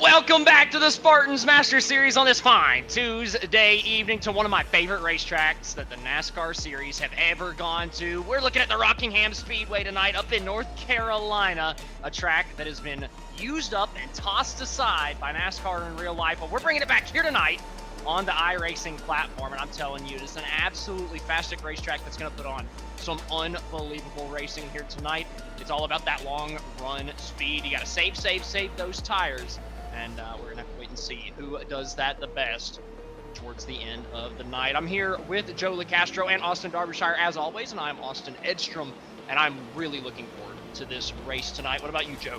Welcome back to the Spartans Master Series on this fine Tuesday evening to one of my favorite racetracks that the NASCAR Series have ever gone to. We're looking at the Rockingham Speedway tonight up in North Carolina, a track that has been used up and tossed aside by NASCAR in real life, but we're bringing it back here tonight on the iRacing platform, and I'm telling you, it's an absolutely fastic racetrack that's going to put on some unbelievable racing here tonight. It's all about that long run speed. You got to save those tires. And we're going to have to wait and see who does that the best towards the end of the night. I'm here with Joe LaCastro and Austin Darbyshire, as always, and I'm Austin Edstrom, and I'm really looking forward to this race tonight. What about you, Joe?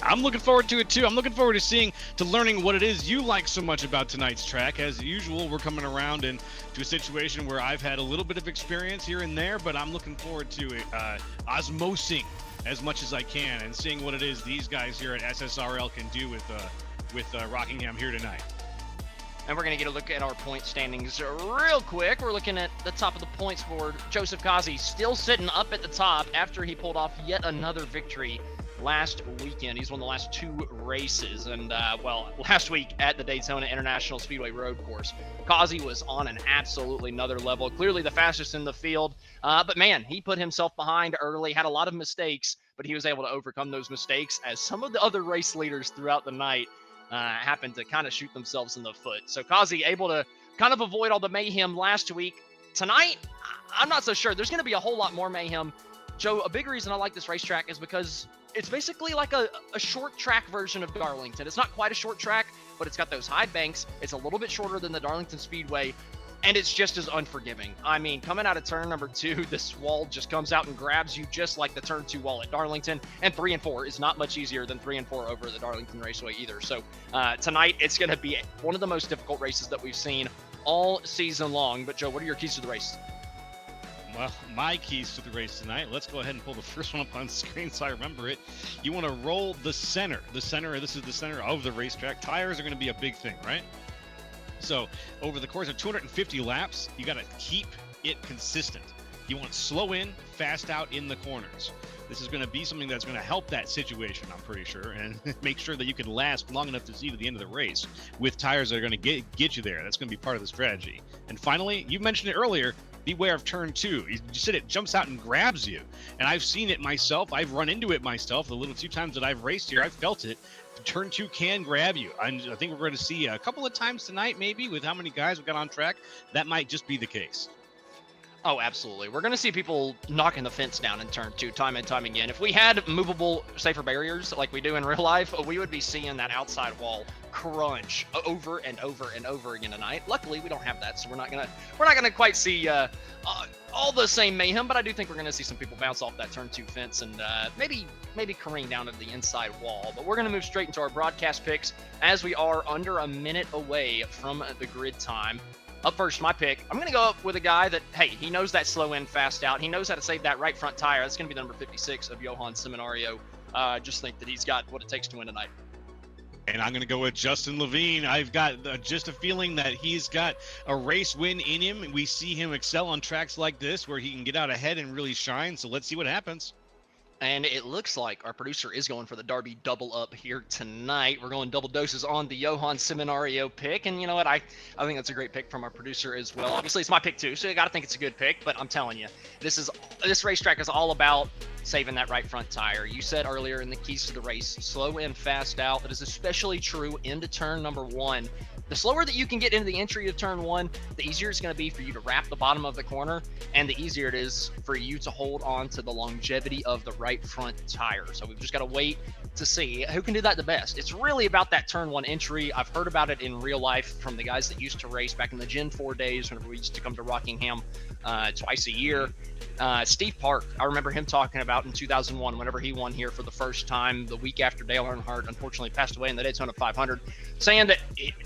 I'm looking forward to it, too. I'm looking forward to learning what it is you like so much about tonight's track. As usual, we're coming around into a situation where I've had a little bit of experience here and there, but I'm looking forward to osmosing as much as I can and seeing what it is these guys here at SSRL can do with Rockingham here tonight. And we're going to get a look at our point standings real quick. We're looking at the top of the points board. Joseph Kazi still sitting up at the top after he pulled off yet another victory last weekend. He's won the last two races, and last week at the Daytona International Speedway Road Course, Kazi was on an absolutely another level, clearly the fastest in the field, but man, he put himself behind early, had a lot of mistakes, but he was able to overcome those mistakes as some of the other race leaders throughout the night happened to kind of shoot themselves in the foot. So Kazi able to kind of avoid all the mayhem last week. Tonight, I'm not so sure. There's going to be a whole lot more mayhem. Joe, a big reason I like this racetrack is because it's basically like a short track version of Darlington. It's not quite a short track, but it's got those high banks. It's a little bit shorter than the Darlington Speedway, and it's just as unforgiving. I mean, coming out of turn number 2, this wall just comes out and grabs you just like the turn 2 wall at Darlington, and 3 and 4 is not much easier than 3 and 4 over the Darlington Raceway either. So tonight, it's going to be one of the most difficult races that we've seen all season long. But Joe, what are your keys to the race? Well, my keys to the race tonight, let's go ahead and pull the first one up on screen so I remember it. You want to roll the center. This is the center of the racetrack. Tires are going to be a big thing, right? So over the course of 250 laps, you got to keep it consistent. You want slow in, fast out in the corners. This is going to be something that's going to help that situation, I'm pretty sure, and make sure that you can last long enough to see to the end of the race with tires that are going to get you there. That's going to be part of the strategy. And finally, you mentioned it earlier, beware of turn 2. You said it jumps out and grabs you. And I've seen it myself. I've run into it myself. The little 2 times that I've raced here, I've felt it. Turn 2 can grab you. And I think we're going to see a couple of times tonight, maybe, with how many guys we've got on track. That might just be the case. Oh, absolutely. We're going to see people knocking the fence down in turn 2 time and time again. If we had movable, safer barriers like we do in real life, we would be seeing that outside wall crunch over and over and over again tonight. Luckily, we don't have that, so we're not gonna quite see all the same mayhem. But I do think we're going to see some people bounce off that turn 2 fence and maybe careen down to the inside wall. But we're going to move straight into our broadcast picks as we are under a minute away from the grid time. Up first, my pick, I'm going to go up with a guy that, hey, he knows that slow in, fast out. He knows how to save that right front tire. That's going to be the number 56 of Johan Seminario. Just think that he's got what it takes to win tonight. And I'm going to go with Justin Levine. I've got just a feeling that he's got a race win in him. We see him excel on tracks like this where he can get out ahead and really shine. So let's see what happens. And it looks like our producer is going for the Darby double up here tonight. We're going double doses on the Johan Seminario pick. And you know what? I think that's a great pick from our producer as well. Obviously, it's my pick too, so you got to think it's a good pick. But I'm telling you, this racetrack is all about saving that right front tire. You said earlier in the keys to the race, slow in, fast out. That is especially true into turn number 1. The slower that you can get into the entry of turn 1, the easier it's going to be for you to wrap the bottom of the corner, and the easier it is for you to hold on to the longevity of the right front tire. So we've just got to wait to see who can do that the best. It's really about that turn 1 entry. I've heard about it in real life from the guys that used to race back in the Gen 4 days whenever we used to come to Rockingham twice a year. Steve Park, I remember him talking about in 2001 whenever he won here for the first time, the week after Dale Earnhardt unfortunately passed away in the Daytona 500, saying that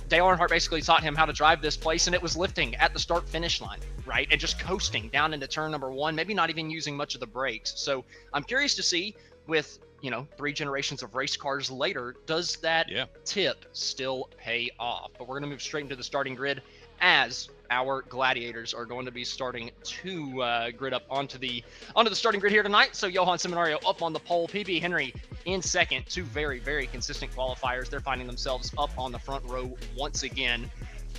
Dale Earnhardt basically taught him how to drive this place, and it was lifting at the start finish line, right, and just coasting down into turn number 1, maybe not even using much of the brakes. So I'm curious to see, with 3 generations of race cars later, does that tip still pay off? But we're going to move straight into the starting grid as our Gladiators are going to be starting to grid up onto the starting grid here tonight. So Johan Seminario up on the pole, PB Henry in second. Two very, very consistent qualifiers. They're finding themselves up on the front row once again.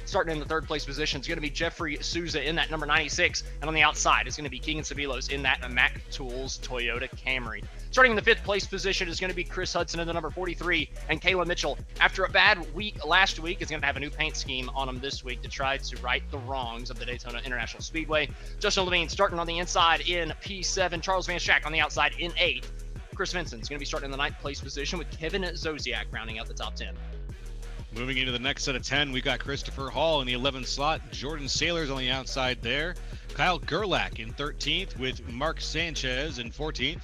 Starting in the third place position is going to be Jeffrey Souza in that number 96. And on the outside is going to be Keegan Sabilos in that Mac Tools Toyota Camry. Starting in the fifth place position is going to be Chris Hudson in the number 43. And Kayla Mitchell, after a bad week last week, is going to have a new paint scheme on them this week to try to right the wrongs of the Daytona International Speedway. Justin Levine starting on the inside in P7. Charles Van Schack on the outside in 8th. Chris Vincent's going to be starting in the ninth place position with Kevin Zosiak rounding out the top 10. Moving into the next set of 10, we've got Christopher Hall in the 11th slot. Jordan Sailors on the outside there. Kyle Gerlach in 13th with Mark Sanchez in 14th.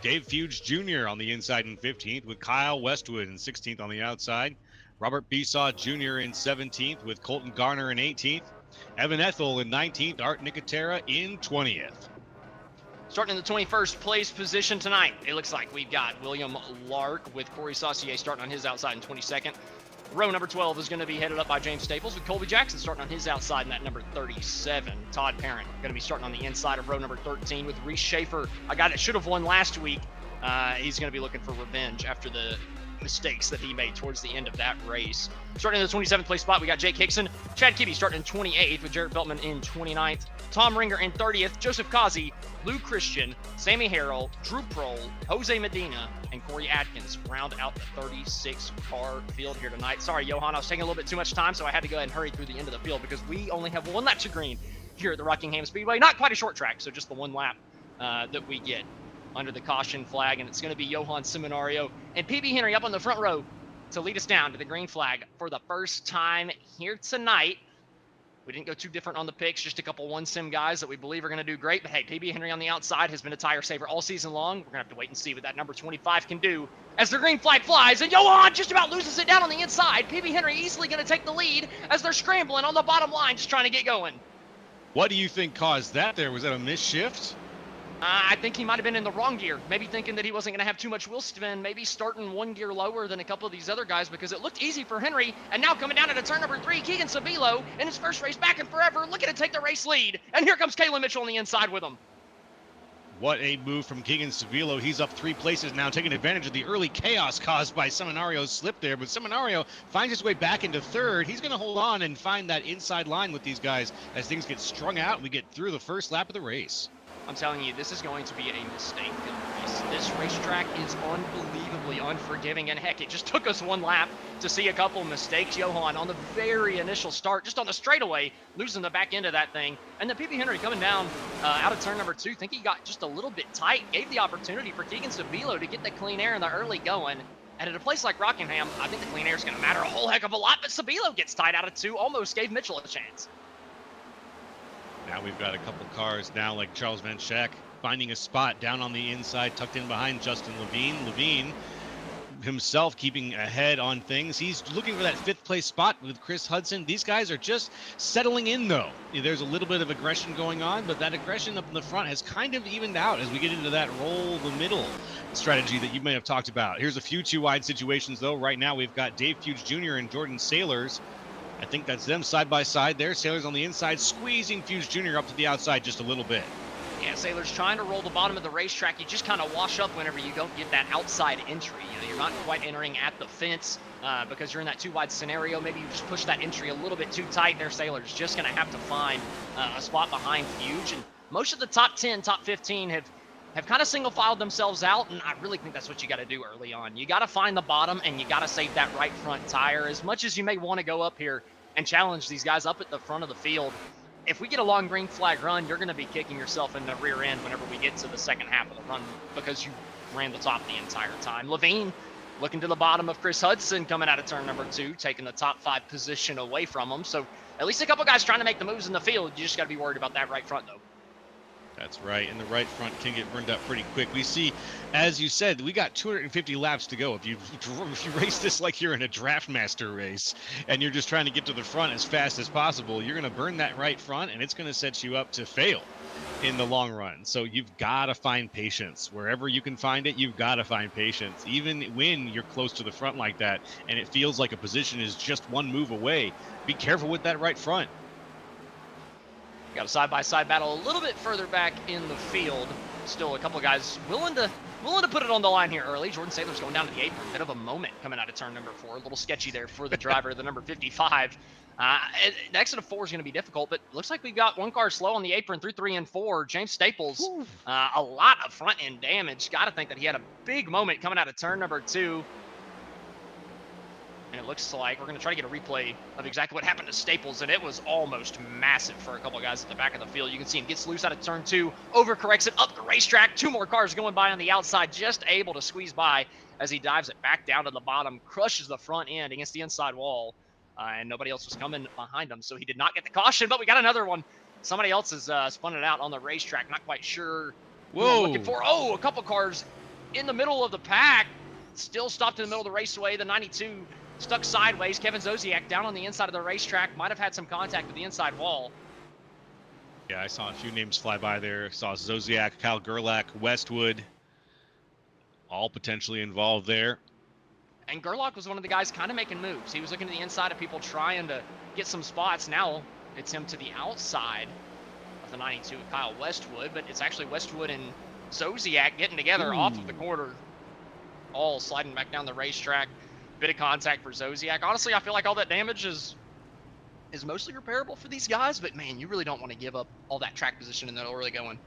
Dave Fuge Jr. on the inside in 15th with Kyle Westwood in 16th on the outside. Robert Besaw Jr. in 17th with Colton Garner in 18th. Evan Ethel in 19th. Art Nicotera in 20th. Starting in the 21st place position tonight, it looks like we've got William Lark with Corey Saucier starting on his outside in 22nd. Row number 12 is going to be headed up by James Staples with Colby Jackson starting on his outside in that number 37. Todd Parent going to be starting on the inside of row number 13 with Reese Schaefer, a guy that should have won last week. He's going to be looking for revenge after the mistakes that he made towards the end of that race. Starting in the 27th place spot, we got Jake Hickson. Chad Kibbe starting in 28th with Jarrett Beltman in 29th. Tom Ringer in 30th. Joseph Kazi, Lou Christian, Sammy Harrell, Drew Prohl, Jose Medina, and Corey Atkins round out the 36-car field here tonight. Sorry, Johan, I was taking a little bit too much time, so I had to go ahead and hurry through the end of the field because we only have one lap to green here at the Rockingham Speedway. Not quite a short track, so just the one lap that we get under the caution flag, and it's going to be Johan Seminario and PB Henry up on the front row to lead us down to the green flag for the first time here tonight. We didn't go too different on the picks, just a couple one-sim guys that we believe are going to do great. But hey, PB Henry on the outside has been a tire saver all season long. We're going to have to wait and see what that number 25 can do as the green flag flies. And Johan just about loses it down on the inside. PB Henry easily going to take the lead as they're scrambling on the bottom line, just trying to get going. What do you think caused that there? Was that a misshift? I think he might have been in the wrong gear, maybe thinking that he wasn't going to have too much wheel spin, maybe starting one gear lower than a couple of these other guys because it looked easy for Henry. And now coming down into turn number 3, Keegan Sabilo in his first race back in forever, looking to take the race lead. And here comes Kayla Mitchell on the inside with him. What a move from Keegan Sabilo. He's up 3 places now, taking advantage of the early chaos caused by Seminario's slip there. But Seminario finds his way back into third. He's going to hold on and find that inside line with these guys as things get strung out and we get through the first lap of the race. I'm telling you, this is going to be a mistake-filled race. This racetrack is unbelievably unforgiving, and heck, it just took us one lap to see a couple mistakes. Johan on the very initial start, just on the straightaway, losing the back end of that thing. And then PB Henry coming down out of turn number 2, think he got just a little bit tight, gave the opportunity for Keegan Sabilo to get the clean air in the early going. And at a place like Rockingham, I think the clean air is going to matter a whole heck of a lot, but Sabilo gets tight out of 2, almost gave Mitchell a chance. Now we've got a couple cars now like Charles Van Schack finding a spot down on the inside, tucked in behind Justin Levine. Levine himself keeping ahead on things. He's looking for that 5th place spot with Chris Hudson. These guys are just settling in though. There's a little bit of aggression going on, but that aggression up in the front has kind of evened out as we get into that roll the middle strategy that you may have talked about. Here's a few 2-wide situations though. Right now we've got Dave Fuge Jr. and Jordan Sailors. I think that's them side by side there. Sailors on the inside, squeezing Fuse Jr. up to the outside just a little bit. Yeah, Sailors trying to roll the bottom of the racetrack. You just kind of wash up whenever you don't get that outside entry. You know, you're not quite entering at the fence because you're in that 2-wide scenario. Maybe you just push that entry a little bit too tight there. Sailors just going to have to find a spot behind Fuge. And most of the top 10, top 15 have kind of single filed themselves out, and I really think that's what you got to do early on. You got to find the bottom, and you got to save that right front tire. As much as you may want to go up here and challenge these guys up at the front of the field, if we get a long green flag run, you're going to be kicking yourself in the rear end whenever we get to the second half of the run because you ran the top the entire time. Levine looking to the bottom of Chris Hudson coming out of turn number 2, taking the top 5 position away from him. So at least a couple guys trying to make the moves in the field. You just got to be worried about that right front, though. That's right, and the right front can get burned up pretty quick. We see, as you said, we got 250 laps to go. If you race this like you're in a Draftmaster race and you're just trying to get to the front as fast as possible, you're going to burn that right front, and it's going to set you up to fail in the long run. So you've got to find patience. Wherever you can find it, you've got to find patience. Even when you're close to the front like that and it feels like a position is just one move away, be careful with that right front. Got a side-by-side battle a little bit further back in the field. Still a couple of guys willing to put it on the line here early. Jordan Saylor's going down to the apron. Bit of a moment coming out of turn number 4. A little sketchy there for the driver, the number 55. The exit of 4 is going to be difficult, but looks like we've got one car slow on the apron through 3 and 4. James Staples, a lot of front-end damage. Got to think that he had a big moment coming out of turn number 2. And it looks like we're going to try to get a replay of exactly what happened to Staples, and it was almost massive for a couple of guys at the back of the field. You can see him gets loose out of turn 2, overcorrects it up the racetrack. 2 more cars going by on the outside, just able to squeeze by as he dives it back down to the bottom, crushes the front end against the inside wall, and nobody else was coming behind him, so he did not get the caution, but we got another one. Somebody else has spun it out on the racetrack, not quite sure who I'm looking for. Oh, a couple cars in the middle of the pack, still stopped in the middle of the raceway. The 92 stuck sideways. Kevin Zosiak down on the inside of the racetrack. Might have had some contact with the inside wall. Yeah, I saw a few names fly by there. Saw Zosiak, Kyle Gerlach, Westwood, all potentially involved there. And Gerlach was one of the guys kind of making moves. He was looking to the inside of people trying to get some spots. Now it's him to the outside of the 92 with Kyle Westwood, but it's actually Westwood and Zosiak getting together off of the corner, all sliding back down the racetrack. Bit of contact for Zosiak. Honestly, I feel like all that damage is mostly repairable for these guys, but man, you really don't want to give up all that track position in the early going.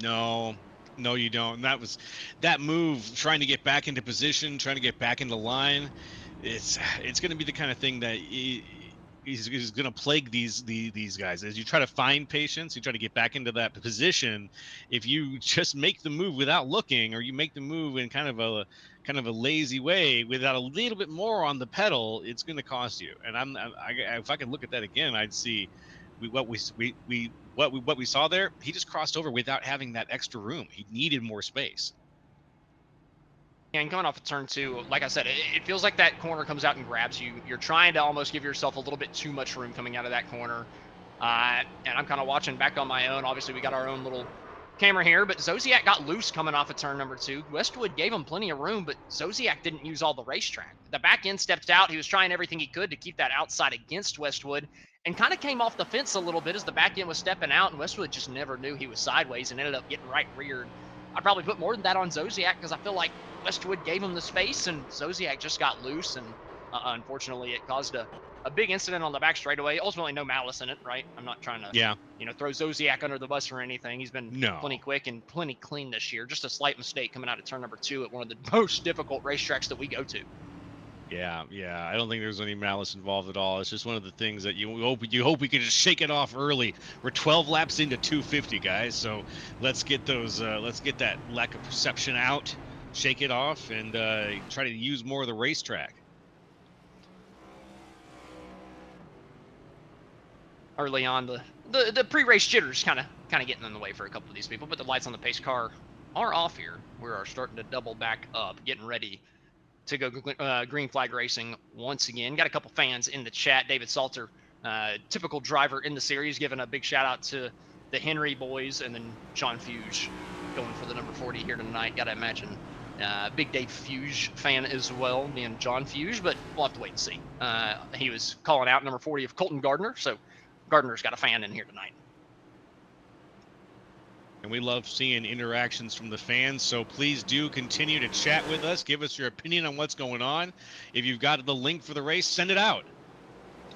No, you don't. And that move, trying to get back into position, trying to get back into line. It's going to be the kind of thing that he's going to plague these guys. As you try to find patience, you try to get back into that position. If you just make the move without looking, or you make the move in kind of a lazy way without a little bit more on the pedal, it's going to cost you. And if I could look at that again, I'd see what we saw there. He just crossed over without having that extra room. He needed more space. And coming off of turn 2, like I said, it feels like that corner comes out and grabs you. You're trying to almost give yourself a little bit too much room coming out of that corner. And I'm kind of watching back on my own. Obviously, we got our own little camera here, but Zosiak got loose coming off of turn number 2. Westwood gave him plenty of room, but Zosiak didn't use all the racetrack. The back end stepped out. He was trying everything he could to keep that outside against Westwood, and kind of came off the fence a little bit as the back end was stepping out, and Westwood just never knew he was sideways and ended up getting right reared. I'd probably put more than that on Zosiak because I feel like Westwood gave him the space, and Zosiak just got loose, and unfortunately it caused a big incident on the back straightaway. Ultimately, no malice in it, right? I'm not trying to throw Zosiak under the bus or anything. He's been plenty quick and plenty clean this year. Just a slight mistake coming out of turn number 2 at one of the most difficult racetracks that we go to. Yeah. I don't think there's any malice involved at all. It's just one of the things that you hope we can just shake it off early. We're 12 laps into 250, guys. So let's get that lack of perception out, shake it off, and try to use more of the racetrack. Early on, the pre-race jitters kind of getting in the way for a couple of these people, but the lights on the pace car are off here. We are starting to double back up, getting ready to go green flag racing once again. Got a couple fans in the chat. David Salter, typical driver in the series, giving a big shout out to the Henry boys, and then John Fuge going for the number 40 here tonight. Got to imagine big Dave Fuge fan as well, being John Fuge, but we'll have to wait and see. He was calling out number 40 of Colton Gardner, so Gardner's got a fan in here tonight. And we love seeing interactions from the fans, so please do continue to chat with us. Give us your opinion on what's going on. If you've got the link for the race, send it out.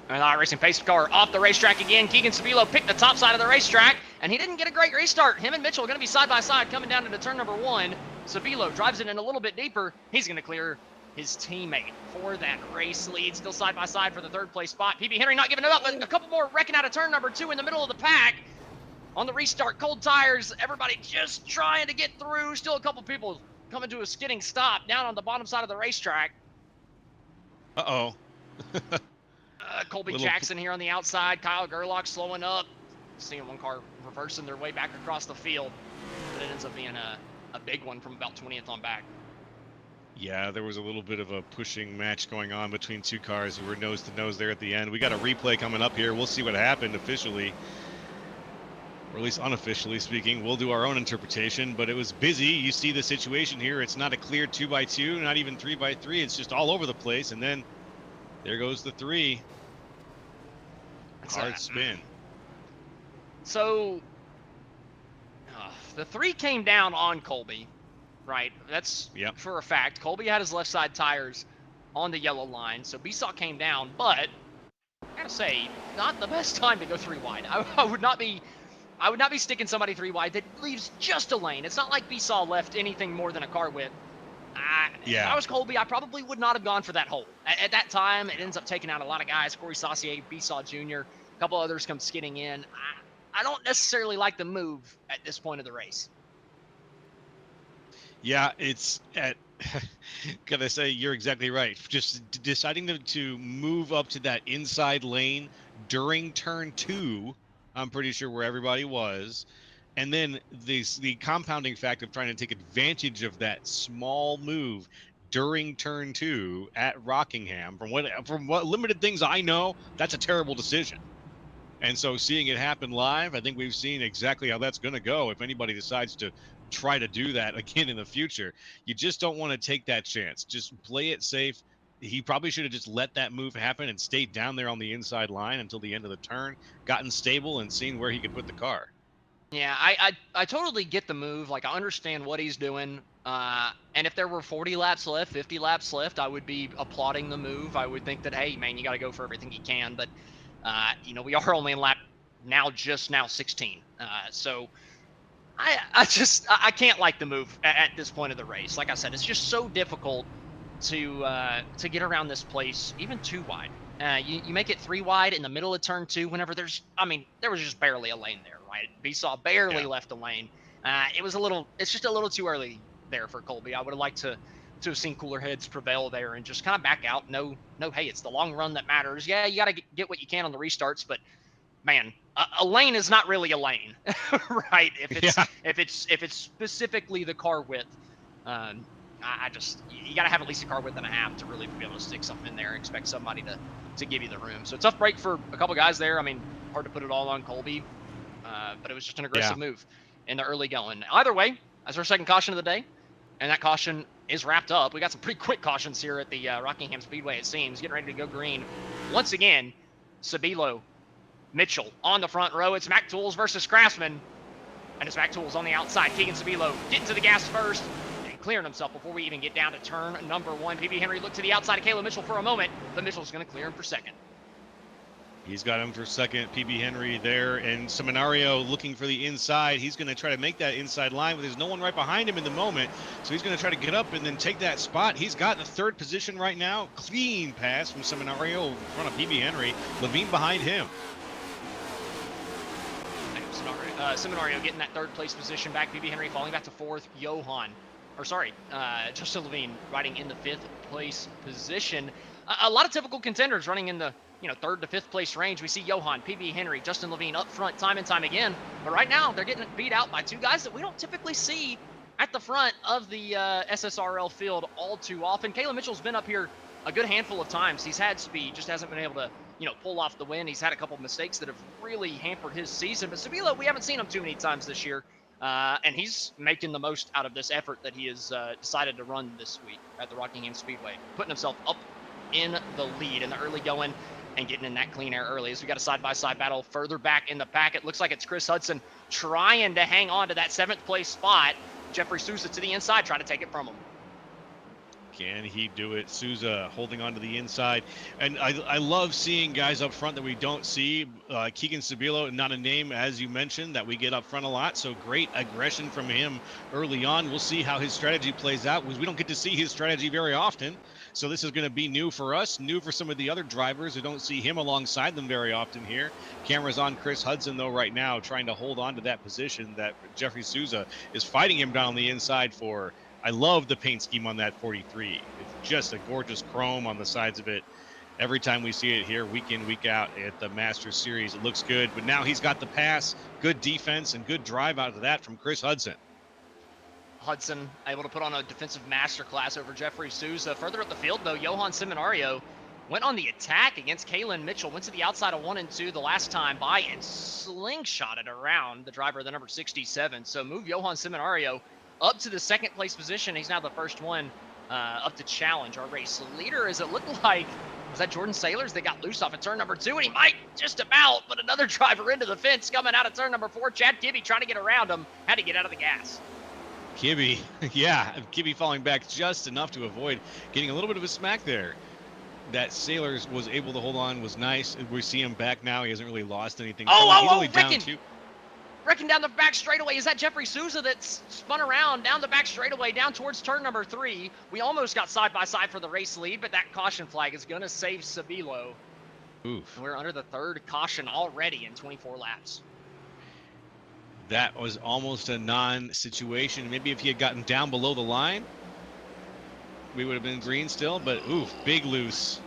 And our racing pace car off the racetrack again. Keegan Sabilo picked the top side of the racetrack, and he didn't get a great restart. Him and Mitchell are going to be side by side coming down into turn number 1. Sabilo drives it in a little bit deeper. He's going to clear his teammate for that race lead. Still side by side for the 3rd place spot. PB Henry not giving it up, but a couple more wrecking out of turn number 2 in the middle of the pack. On the restart, cold tires, everybody just trying to get through. Still a couple people coming to a skidding stop down on the bottom side of the racetrack. Uh-oh. Colby Jackson here on the outside. Kyle Gerlach slowing up. Seeing one car reversing their way back across the field. But it ends up being a big one from about 20th on back. Yeah, there was a little bit of a pushing match going on between 2 cars who were nose to nose there at the end. We got a replay coming up here. We'll see what happened officially. Or at least unofficially speaking. We'll do our own interpretation, but it was busy. You see the situation here. It's not a clear 2x2, not even 3x3. It's just all over the place. And then there goes the 3. Hard spin. So the 3 came down on Colby, right? That's Yep. for a fact. Colby had his left side tires on the yellow line, so B-Saw came down, but I gotta say, not the best time to go 3 wide. I would not be sticking somebody 3 wide that leaves just a lane. It's not like B-Saw left anything more than a car width. If I Yeah. was Colby, I probably would not have gone for that hole. At that time, it ends up taking out a lot of guys. Corey Saucier, B-Saw Jr., a couple others come skidding in. I don't necessarily like the move at this point of the race. Yeah, it's at gotta say you're exactly right. Just deciding to move up to that inside lane during turn 2, I'm pretty sure where everybody was. And then the compounding fact of trying to take advantage of that small move during turn 2 at Rockingham, from what limited things I know, that's a terrible decision. And so seeing it happen live, I think we've seen exactly how that's going to go. If anybody decides to try to do that again in the future, you just don't want to take that chance. Just play it safe. He probably should have just let that move happen and stayed down there on the inside line until the end of the turn, gotten stable and seen where he could put the car. Yeah, I totally get the move. Like, I understand what he's doing. And if there were 40 laps left, 50 laps left, I would be applauding the move. I would think that, hey, man, you got to go for everything you can. But, we are only in lap just now 16. So I can't like the move at this point of the race. Like I said, it's just so difficult to get around this place, even 2 wide. You make it 3 wide in the middle of turn 2 whenever there was just barely a lane there, right? B-Saw barely Yeah. left a lane. It's just a little too early there for Colby. I would have liked to have seen cooler heads prevail there and just kind of back out. No, hey, it's the long run that matters. Yeah, you got to get what you can on the restarts, but man, a lane is not really a lane, right? Yeah. If it's specifically the car width, I just you got to have at least a car width and a half to really be able to stick something in there and expect somebody to give you the room. So tough break for a couple guys there. I mean, hard to put it all on Colby, but it was just an aggressive move in the early going. Either way, that's our second caution of the day, and that caution is wrapped up. We got some pretty quick cautions here at the Rockingham Speedway. It seems getting ready to go green once again. Sabilo, Mitchell on the front row. It's Mac Tools versus Craftsman. And it's Mac Tools on the outside. Keegan Sabilo getting to the gas first and clearing himself before we even get down to turn number 1. PB Henry looked to the outside of Caleb Mitchell for a moment, but Mitchell's going to clear him for second. He's got him for second. PB Henry there, and Seminario looking for the inside. He's going to try to make that inside line, but there's no one right behind him in the moment. So he's going to try to get up and then take that spot. He's got the third position right now. Clean pass from Seminario in front of PB Henry. Levine behind him. Seminario getting that third place position back. PB Henry falling back to fourth. Justin Levine riding in the 5th place position. A lot of typical contenders running in the 3rd to 5th place range. We see Johan, PB Henry, Justin Levine up front time and time again. But right now, they're getting beat out by 2 guys that we don't typically see at the front of the SSRL field all too often. Caleb Mitchell's been up here a good handful of times. He's had speed, just hasn't been able to pull off the win. He's had a couple of mistakes that have really hampered his season. But Sabilo, we haven't seen him too many times this year. And he's making the most out of this effort that he has decided to run this week at the Rockingham Speedway, putting himself up in the lead in the early going and getting in that clean air early. As we got a side-by-side battle further back in the pack. It looks like it's Chris Hudson trying to hang on to that 7th place spot. Jeffrey Sousa to the inside, trying to take it from him. Can he do it? Souza holding on to the inside. And I love seeing guys up front that we don't see. Keegan Sabilo, not a name, as you mentioned, that we get up front a lot. So great aggression from him early on. We'll see how his strategy plays out, because we don't get to see his strategy very often. So this is going to be new for us, new for some of the other drivers who don't see him alongside them very often here. Camera's on Chris Hudson, though, right now, trying to hold on to that position that Jeffrey Souza is fighting him down the inside for. I love the paint scheme on that 43. It's just a gorgeous chrome on the sides of it. Every time we see it here, week in, week out at the Masters Series, it looks good. But now he's got the pass, good defense, and good drive out of that from Chris Hudson. Hudson able to put on a defensive masterclass over Jeffrey Sousa. Further up the field, though, Johan Seminario went on the attack against Kalen Mitchell. Went to the outside of 1 and 2 the last time by and slingshotted around the driver of the number 67. So move Johan Seminario up to the 2nd place position. He's now the first one up to challenge our race leader, as it looked like Was that Jordan Sailors that got loose off of turn number 2? And he might just about, but another driver into the fence coming out of turn number 4. Chad Kibbe trying to get around him. Had to get out of the gas. Kibbe, yeah, Kibbe falling back just enough to avoid getting a little bit of a smack there. That Sailors was able to hold on was nice. We see him back now. He hasn't really lost anything. He's only down 2. Wrecking down the back straightaway. Is that Jeffrey Souza that's spun around down the back straightaway down towards turn number 3? We almost got side by side for the race lead, but that caution flag is going to save Sabilo. Oof. And we're under the 3rd caution already in 24 laps. That was almost a non-situation. Maybe if he had gotten down below the line, we would have been green still, but oof, big loose.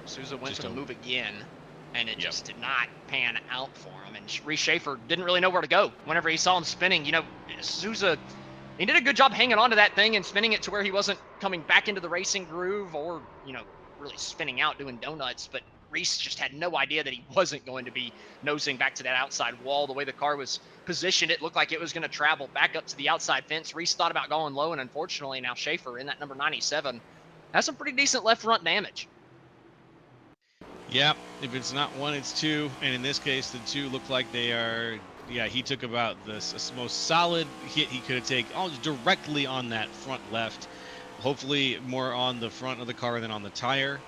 Souza went for the move again, and it just did not pan out for him. And Reese Schaefer didn't really know where to go whenever he saw him spinning. You know, Souza, he did a good job hanging on to that thing and spinning it to where he wasn't coming back into the racing groove or, you know, really spinning out doing donuts. But Reese just had no idea that he wasn't going to be nosing back to that outside wall. The way the car was positioned, it looked like it was going to travel back up to the outside fence. Reese thought about going low, and unfortunately now Schaefer in that number 97 has some pretty decent left front damage. Yeah, if it's not 1, it's 2. And in this case, the 2 look like they are, yeah, he took about the most solid hit he could have taken, almost directly on that front left. Hopefully more on the front of the car than on the tire.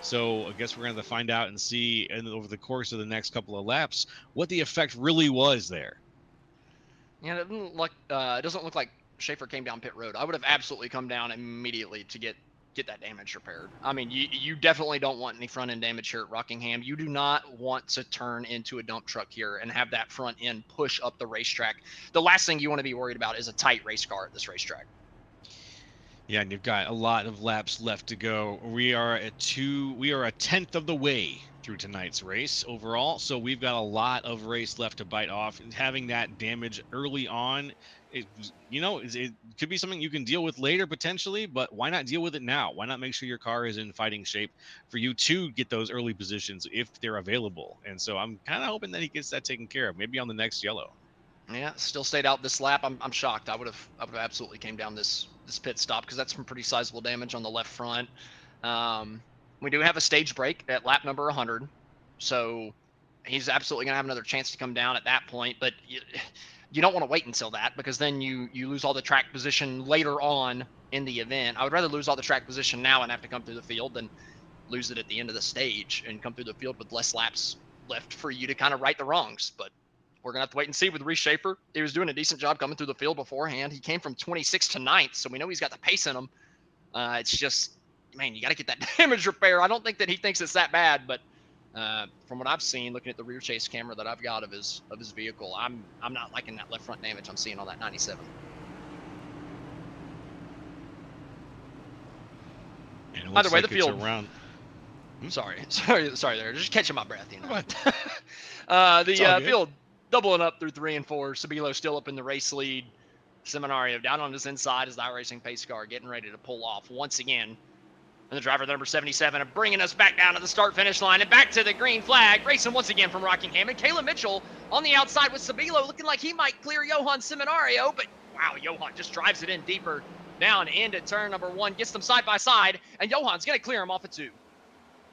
So I guess we're going to find out and see over the course of the next couple of laps what the effect really was there. Yeah, it doesn't look like Schaefer came down pit road. I would have absolutely come down immediately to get that damage repaired. I mean, you definitely don't want any front end damage here at Rockingham. You do not want to turn into a dump truck here and have that front end push up the racetrack. The last thing you want to be worried about is a tight race car at this racetrack. Yeah, and you've got a lot of laps left to go. We are a 10th of the way through tonight's race overall, so we've got a lot of race left to bite off. And having that damage early on, it could be something you can deal with later potentially, but why not deal with it now? Why not make sure your car is in fighting shape for you to get those early positions if they're available? And so I'm kind of hoping that he gets that taken care of, maybe on the next yellow. Yeah, still stayed out this lap. I'm shocked. I would have absolutely came down this pit stop because that's some pretty sizable damage on the left front. We do have a stage break at lap number 100, so he's absolutely gonna have another chance to come down at that point. But you don't want to wait until that, because then you lose all the track position later on in the event. I would rather lose all the track position now and have to come through the field than lose it at the end of the stage and come through the field with less laps left for you to kind of right the wrongs. But we're going to have to wait and see with Reese Schaefer. He was doing a decent job coming through the field beforehand. He came from 26th to 9th, so we know he's got the pace in him. It's just, man, you got to get that damage repair. I don't think that he thinks it's that bad, but from what I've seen, looking at the rear chase camera that I've got of his vehicle, I'm not liking that left front damage I'm seeing on that 97. Either way, the field around. Sorry there. Just catching my breath, you know. The field doubling up through 3 and 4. Sabilo still up in the race lead. Seminario down on his inside as the iRacing pace car getting ready to pull off once again. And the driver number 77 bringing us back down to the start-finish line and back to the green flag. Racing once again from Rockingham. And Caleb Mitchell on the outside with Sabilo looking like he might clear Johan Seminario. But, wow, Johan just drives it in deeper down into turn number 1. Gets them side by side. And Johan's going to clear him off at 2.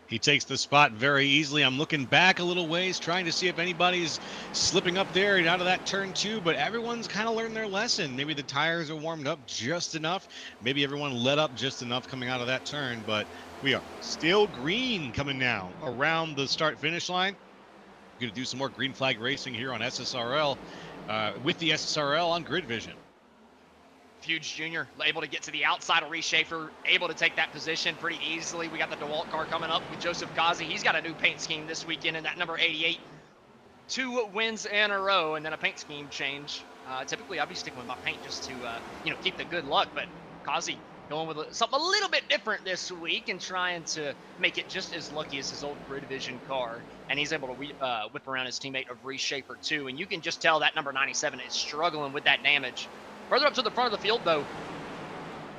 He takes the spot very easily. I'm looking back a little ways, trying to see if anybody's slipping up there and out of that turn 2, but everyone's kind of learned their lesson. Maybe the tires are warmed up just enough. Maybe everyone let up just enough coming out of that turn, but we are still green coming now around the start-finish line. Going to do some more green flag racing here on SSRL with the SSRL on Grid Vision. Fuge Jr. able to get to the outside of Reese Schaefer, able to take that position pretty easily. We got the DeWalt car coming up with Joseph Kazi. He's got a new paint scheme this weekend in that number 88. 2 wins in a row, and then a paint scheme change. Typically, I'd be sticking with my paint just to, keep the good luck, but Kazi going with something a little bit different this week and trying to make it just as lucky as his old Grid Division car. And he's able to whip around his teammate of Reese Schaefer, too. And you can just tell that number 97 is struggling with that damage. Further up to the front of the field, though,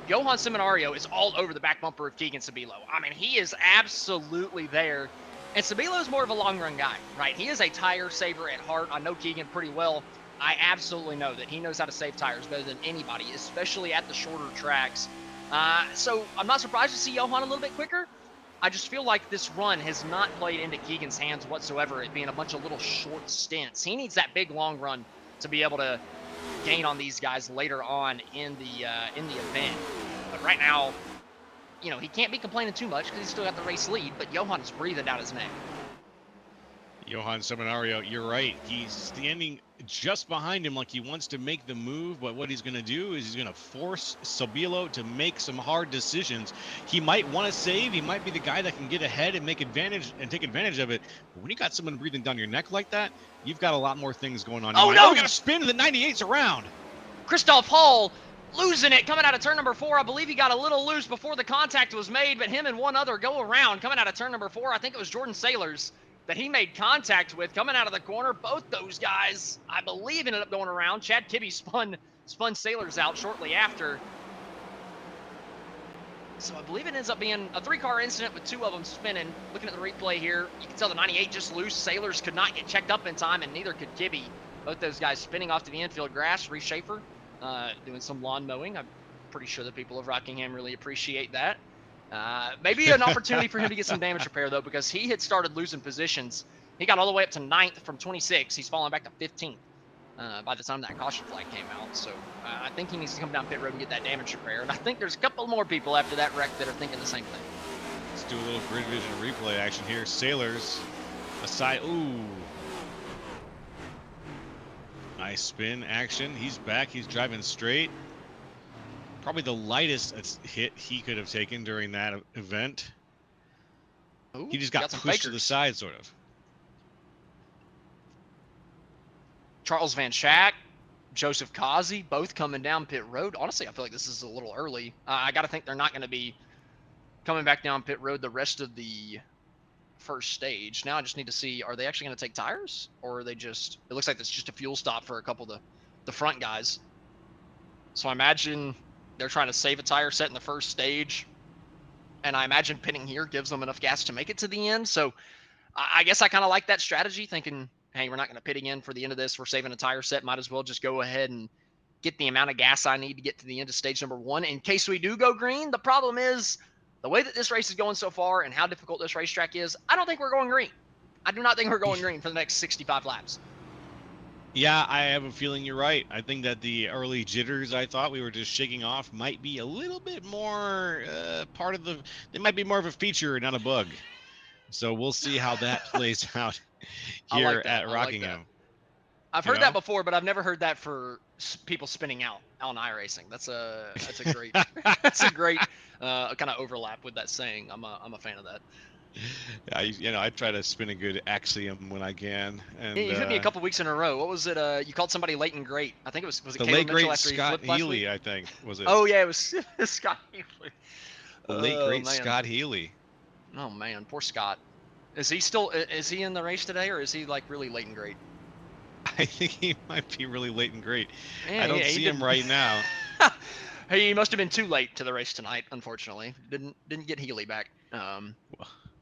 Johan Seminario is all over the back bumper of Keegan Sabilo. I mean, he is absolutely there. And Sabilo is more of a long-run guy, right? He is a tire saver at heart. I know Keegan pretty well. I absolutely know that he knows how to save tires better than anybody, especially at the shorter tracks. So I'm not surprised to see Johan a little bit quicker. I just feel like this run has not played into Keegan's hands whatsoever, it being a bunch of little short stints. He needs that big long run to be able to gain on these guys later on in the event. But right now, you know, he can't be complaining too much because he's still got the race lead, but Johan is breathing down his neck. Johan Seminario, you're right. He's standing just behind him like he wants to make the move, but what he's going to do is he's going to force Sabilo to make some hard decisions. He might want to save. He might be the guy that can get ahead and take advantage of it. But when you got someone breathing down your neck like that, you've got a lot more things going on. Oh, no! We got a spin and the 98's around. Christoph Hall losing it coming out of turn number 4. I believe he got a little loose before the contact was made, but him and one other go around coming out of turn number 4. I think it was Jordan Sailors that he made contact with coming out of the corner. Both those guys, I believe, ended up going around. Chad Kibbe spun Sailors out shortly after. So I believe it ends up being a 3-car incident with 2 of them spinning. Looking at the replay here, you can tell the 98 just loose. Sailors could not get checked up in time, and neither could Kibbe. Both those guys spinning off to the infield grass. Reese Schaefer doing some lawn mowing. I'm pretty sure the people of Rockingham really appreciate that. Maybe an opportunity for him to get some damage repair, though, because he had started losing positions. He got all the way up to 9th from 26. He's fallen back to 15th by the time that caution flag came out. So I think he needs to come down pit road and get that damage repair. And I think there's a couple more people after that wreck that are thinking the same thing. Let's do a little grid vision replay action here. Sailors aside. Ooh. Nice spin action. He's back. He's driving straight. Probably the lightest hit he could have taken during that event. Ooh, he just got pushed to the side, sort of. Charles Van Schack, Joseph Kazi, both coming down pit road. Honestly, I feel like this is a little early. I got to think they're not going to be coming back down pit road the rest of the first stage. Now I just need to see, are they actually going to take tires? Or are they just, it looks like it's just a fuel stop for a couple of the front guys. So I imagine they're trying to save a tire set in the first stage, and I imagine pitting here gives them enough gas to make it to the end. So I guess I kind of like that strategy, thinking, hey, we're not going to pit again for the end of this. We're saving a tire set. Might as well just go ahead and get the amount of gas I need to get to the end of stage number 1 in case we do go green. The problem is the way that this race is going so far and how difficult this racetrack is, I don't think we're going green. I do not think we're going green for the next 65 laps. Yeah, I have a feeling you're right. I think that the early jitters I thought we were just shaking off might be a little bit more part of the, they might be more of a feature, not a bug. So we'll see how that plays out here at Rockingham. I've heard that before, but I've never heard that for people spinning out on iRacing. That's a great that's a great kind of overlap with that saying. I'm a fan of that. Yeah, I try to spin a good axiom when I can. And you hit me a couple weeks in a row. What was it? You called somebody late and great. I think it was it the Caleb late Mitchell great after Scott he flipped Healy, I think, was it? Oh yeah, it was Scott Healy. The late great Scott Healy. Oh man, poor Scott. Is he in the race today, or is he like really late and great? I think he might be really late and great. Yeah, I don't see him right now. He must have been too late to the race tonight, unfortunately. Didn't get Healy back.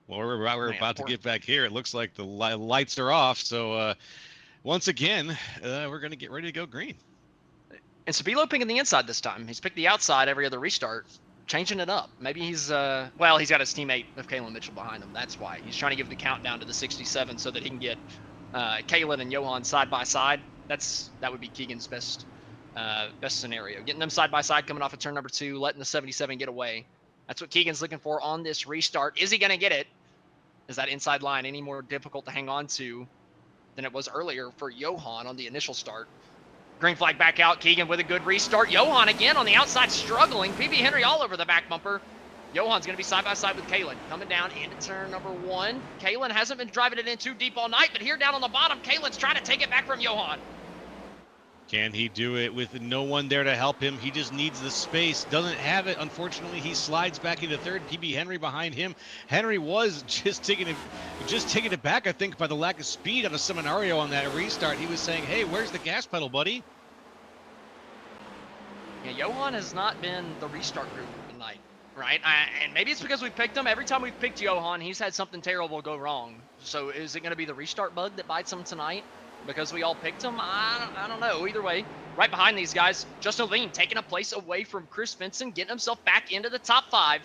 Well, we're about to get back here. It looks like the lights are off. So once again, we're going to get ready to go green. And Sabilo picking the inside this time. He's picked the outside every other restart, changing it up. Maybe he's well, he's got his teammate of Kalen Mitchell behind him. That's why he's trying to give the countdown to the 67 so that he can get Kalen and Johan side by side. That would be Keegan's best scenario. Getting them side by side coming off of turn number 2, letting the 77 get away. That's what Keegan's looking for on this restart. Is he going to get it? Is that inside line any more difficult to hang on to than it was earlier for Johan on the initial start? Green flag back out. Keegan with a good restart. Johan again on the outside struggling. PB Henry all over the back bumper. Johan's going to be side by side with Kalen. Coming down into turn number 1. Kalen hasn't been driving it in too deep all night, but here down on the bottom, Kalen's trying to take it back from Johan. Can he do it with no one there to help him? He just needs the space. Doesn't have it. Unfortunately, he slides back into third. PB Henry behind him. Henry was just taking it back, I think, by the lack of speed on a Seminario on that restart. He was saying, hey, where's the gas pedal, buddy? Yeah, Johan has not been the restart group tonight, right? And maybe it's because we picked him. Every time we've picked Johan, he's had something terrible go wrong. So is it going to be the restart bug that bites him tonight? because we all picked him? I don't know. Either way, right behind these guys, Justin Levine taking a place away from Chris Vincent, getting himself back into the top 5,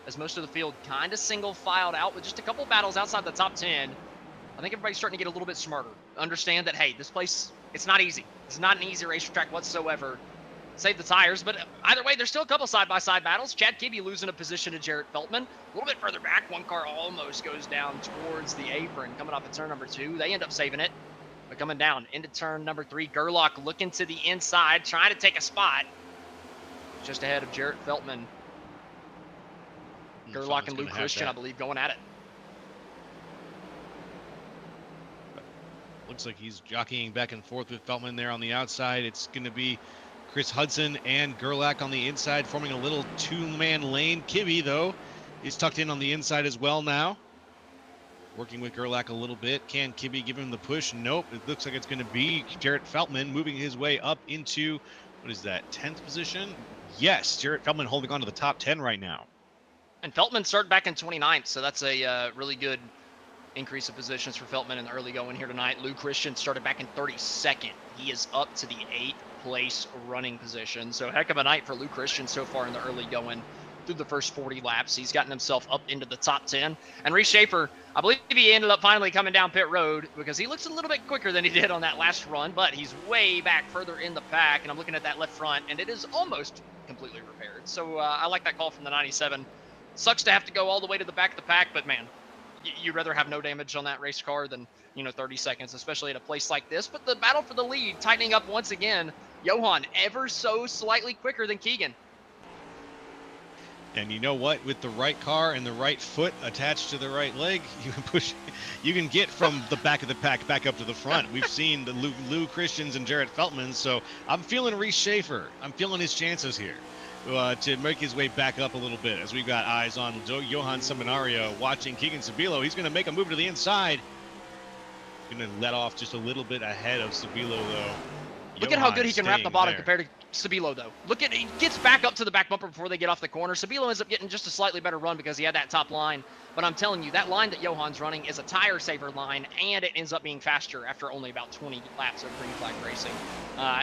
as most of the field kind of single filed out with just a couple battles outside the top 10. I think everybody's starting to get a little bit smarter. Understand that, hey, this place, it's not easy. It's not an easy racetrack whatsoever. Save the tires, but either way, there's still a couple side-by-side battles. Chad Kibbe losing a position to Jarrett Feltman. A little bit further back, one car almost goes down towards the apron, coming off of turn number 2. They end up saving it, but coming down into turn number 3. Gerlach looking to the inside, trying to take a spot just ahead of Jarrett Feltman. Gerlach and Luke Christian, I believe, going at it. Looks like he's jockeying back and forth with Feltman there on the outside. It's going to be Chris Hudson and Gerlach on the inside, forming a little two-man lane. Kibbe, though, is tucked in on the inside as well now. Working with Gerlach a little bit. Can Kibbe give him the push? Nope. It looks like it's going to be Jarrett Feltman moving his way up into, what is that, 10th position? Yes, Jarrett Feltman holding on to the top 10 right now. And Feltman started back in 29th, so that's a really good increase of positions for Feltman in the early going here tonight. Luke Christian started back in 32nd. He is up to the 8th place running position. So heck of a night for Luke Christian so far in the early going through the first 40 laps. He's gotten himself up into the top 10. And Reese Schaefer, I believe he ended up finally coming down pit road because he looks a little bit quicker than he did on that last run, but he's way back further in the pack. And I'm looking at that left front, and it is almost completely repaired. So I like that call from the 97. Sucks to have to go all the way to the back of the pack, but man, you'd rather have no damage on that race car than, 30 seconds, especially at a place like this. But the battle for the lead tightening up once again. Johan ever so slightly quicker than Keegan. And you know what? With the right car and the right foot attached to the right leg, you can get from the back of the pack back up to the front. We've seen the Lou Christians and Jarrett Feltman, so I'm feeling Reese Schaefer. I'm feeling his chances here to make his way back up a little bit, as we've got eyes on Johan Seminario watching Keegan Sabilo. He's going to make a move to the inside. Going to let off just a little bit ahead of Sabilo, though. Look at how good he can wrap the bottom compared to Sabilo, though. Look at, he gets back up to the back bumper before they get off the corner. Sabilo ends up getting just a slightly better run because he had that top line. But I'm telling you, that line that Johan's running is a tire saver line, and it ends up being faster after only about 20 laps of green flag racing.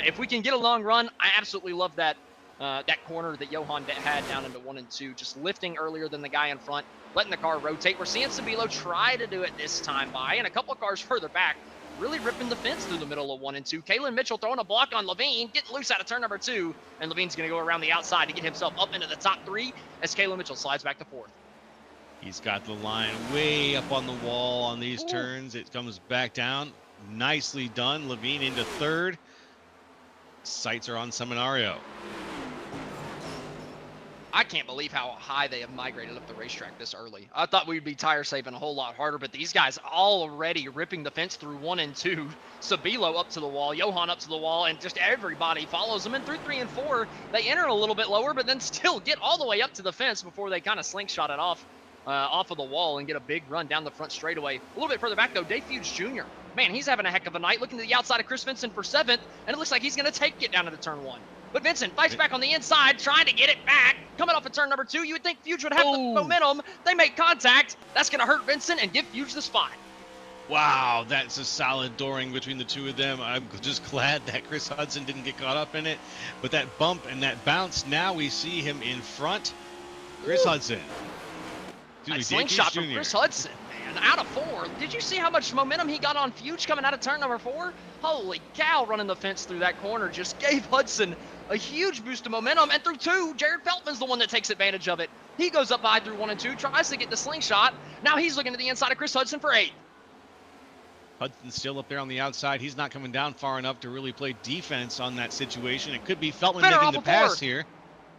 If we can get a long run, I absolutely love that that corner that Johan had down into 1 and 2, just lifting earlier than the guy in front, letting the car rotate. We're seeing Sabilo try to do it this time by, and a couple of cars further back, really ripping the fence through the middle of 1 and 2. Kalen Mitchell throwing a block on Levine, getting loose out of turn number 2, and Levine's going to go around the outside to get himself up into the top 3 as Kalen Mitchell slides back to 4th. He's got the line way up on the wall on these turns. It comes back down. Nicely done. Levine into 3rd. Sights are on Seminario. I can't believe how high they have migrated up the racetrack this early. I thought we'd be tire saving a whole lot harder, but these guys already ripping the fence through 1 and 2. Sabilo up to the wall, Johan up to the wall, and just everybody follows them. And through 3 and 4, they enter a little bit lower, but then still get all the way up to the fence before they kind of slingshot it off of the wall and get a big run down the front straightaway. A little bit further back, though, Dave Fuge Jr. Man, he's having a heck of a night, looking to the outside of Chris Vincent for 7th, and it looks like he's going to take it down into turn 1. But Vincent fights back on the inside, trying to get it back. Coming off of turn number 2, you would think Fuge would have the momentum. They make contact. That's going to hurt Vincent and give Fuge the spot. Wow, that's a solid dooring between the two of them. I'm just glad that Chris Hudson didn't get caught up in it. But that bump and that bounce, now we see him in front. Chris Hudson. That slingshot from Chris Hudson, man, out of 4. Did you see how much momentum he got on Fuge coming out of turn number 4? Holy cow, running the fence through that corner just gave Hudson a huge boost of momentum. And through 2, Jared Feltman's the one that takes advantage of it. He goes up high through 1 and 2, tries to get the slingshot. Now he's looking to the inside of Chris Hudson for 8. Hudson's still up there on the outside. He's not coming down far enough to really play defense on that situation. It could be Feltman making the pass here.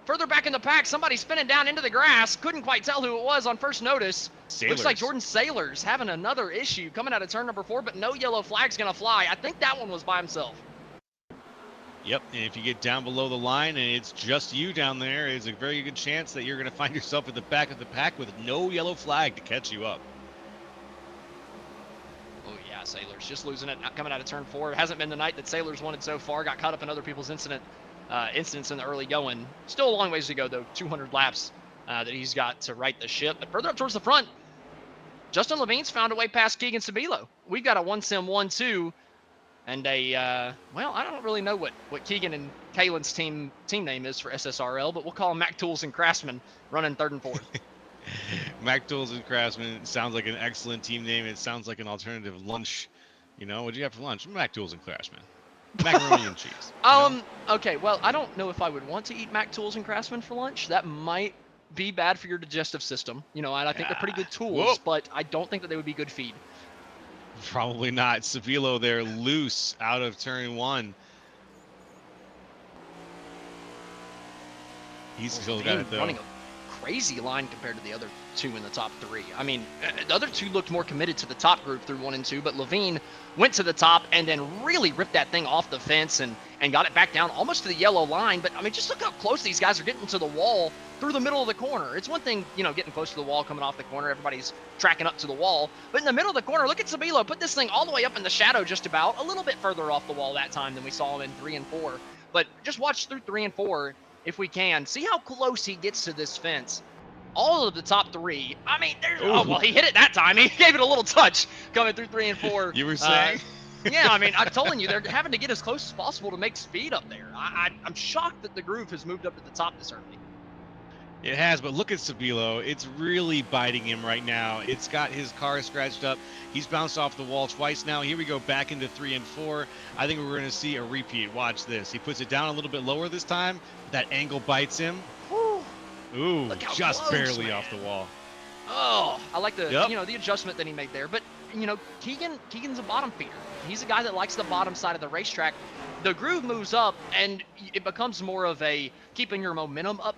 Further back in the pack, somebody spinning down into the grass. Couldn't quite tell who it was on first notice. Sailors. Looks like Jordan Sailors having another issue coming out of turn number 4, but no yellow flag's going to fly. I think that one was by himself. Yep, and if you get down below the line and it's just you down there, it's a very good chance that you're going to find yourself at the back of the pack with no yellow flag to catch you up. Oh, yeah, Sailors just losing it, coming out of turn 4. It hasn't been the night that Sailors wanted so far. Got caught up in other people's incidents in the early going. Still a long ways to go, though. 200 laps that he's got to right the ship. But further up towards the front, Justin Levine's found a way past Keegan Sabilo. We've got a 1-sim 1-2 and a well, I don't really know what Keegan and Kalen's team name is for SSRL, but we'll call them Mac Tools and Craftsman running 3rd and 4th. Mac Tools and Craftsman sounds like an excellent team name. It sounds like an alternative lunch. You know, what'd you have for lunch? Mac Tools and Craftsman. Macaroni and cheese. Okay, well, I don't know if I would want to eat Mac Tools and Craftsman for lunch. That might be bad for your digestive system. You know, and I think they're pretty good tools, but I don't think that they would be good feed. Probably not. Sevilo there loose out of turn 1. He's still got it though. Running a crazy line compared to the other 2 in the top 3. I mean, the other 2 looked more committed to the top group through 1 and 2, but Levine went to the top and then really ripped that thing off the fence and got it back down almost to the yellow line. But I mean, just look how close these guys are getting to the wall through the middle of the corner. It's one thing, you know, getting close to the wall, coming off the corner, everybody's tracking up to the wall. But in the middle of the corner, look at Sabilo put this thing all the way up in the shadow, just about a little bit further off the wall that time than we saw him in 3 and 4. But just watch through 3 and 4 if we can. See how close he gets to this fence. All of the top 3. I mean, there's. Oh, well, he hit it that time. He gave it a little touch coming through 3 and 4. You were saying? Yeah, I mean, I'm telling you, they're having to get as close as possible to make speed up there. I'm shocked that the groove has moved up to the top this early. It has, but look at Sabilo. It's really biting him right now. It's got his car scratched up. He's bounced off the wall twice now. Here we go back into 3 and 4. I think we're going to see a repeat. Watch this. He puts it down a little bit lower this time. That angle bites him. Ooh, just close, barely man. off the wall. Oh, I like the you know, the adjustment that he made there. But you know, Keegan's a bottom feeder. He's a guy that likes the bottom side of the racetrack. The groove moves up, and it becomes more of a keeping your momentum up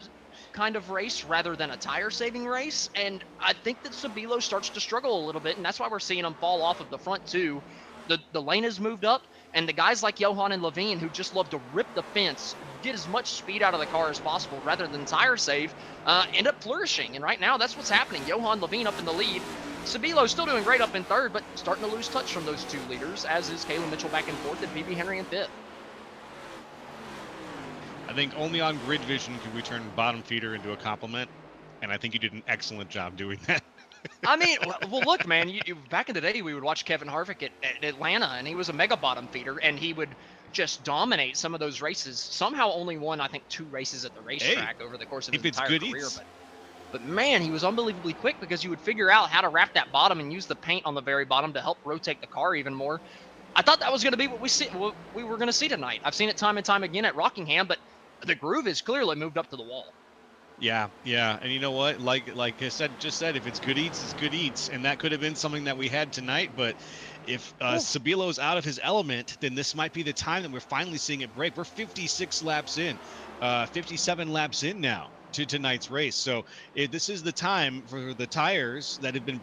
kind of race rather than a tire saving race. And I think that Sabilo starts to struggle a little bit, and that's why we're seeing him fall off of the front too. The lane has moved up, and the guys like Johan and Levine, who just love to rip the fence, get as much speed out of the car as possible rather than tire save, end up flourishing. And right now, that's what's happening. Johan Levine up in the lead. Sabilo still doing great up in 3rd, but starting to lose touch from those 2 leaders, as is Caleb Mitchell back in 4th and PB Henry in 5th. I think only on grid vision can we turn bottom feeder into a compliment, and I think you did an excellent job doing that. I mean, well, look, man, back in the day, we would watch Kevin Harvick at Atlanta, and he was a mega bottom feeder, and he would just dominate some of those races. Somehow only won, I think, 2 races at the racetrack over the course of his entire career. But man, he was unbelievably quick because you would figure out how to wrap that bottom and use the paint on the very bottom to help rotate the car even more. I thought that was going to be what we were going to see tonight. I've seen it time and time again at Rockingham, but the groove has clearly moved up to the wall. Yeah, and you know what? Like I just said, if it's good eats, it's good eats, and that could have been something that we had tonight. But if Sabilo's out of his element, then this might be the time that we're finally seeing it break. We're 56 laps in, 57 laps in now to tonight's race. So this is the time for the tires that have been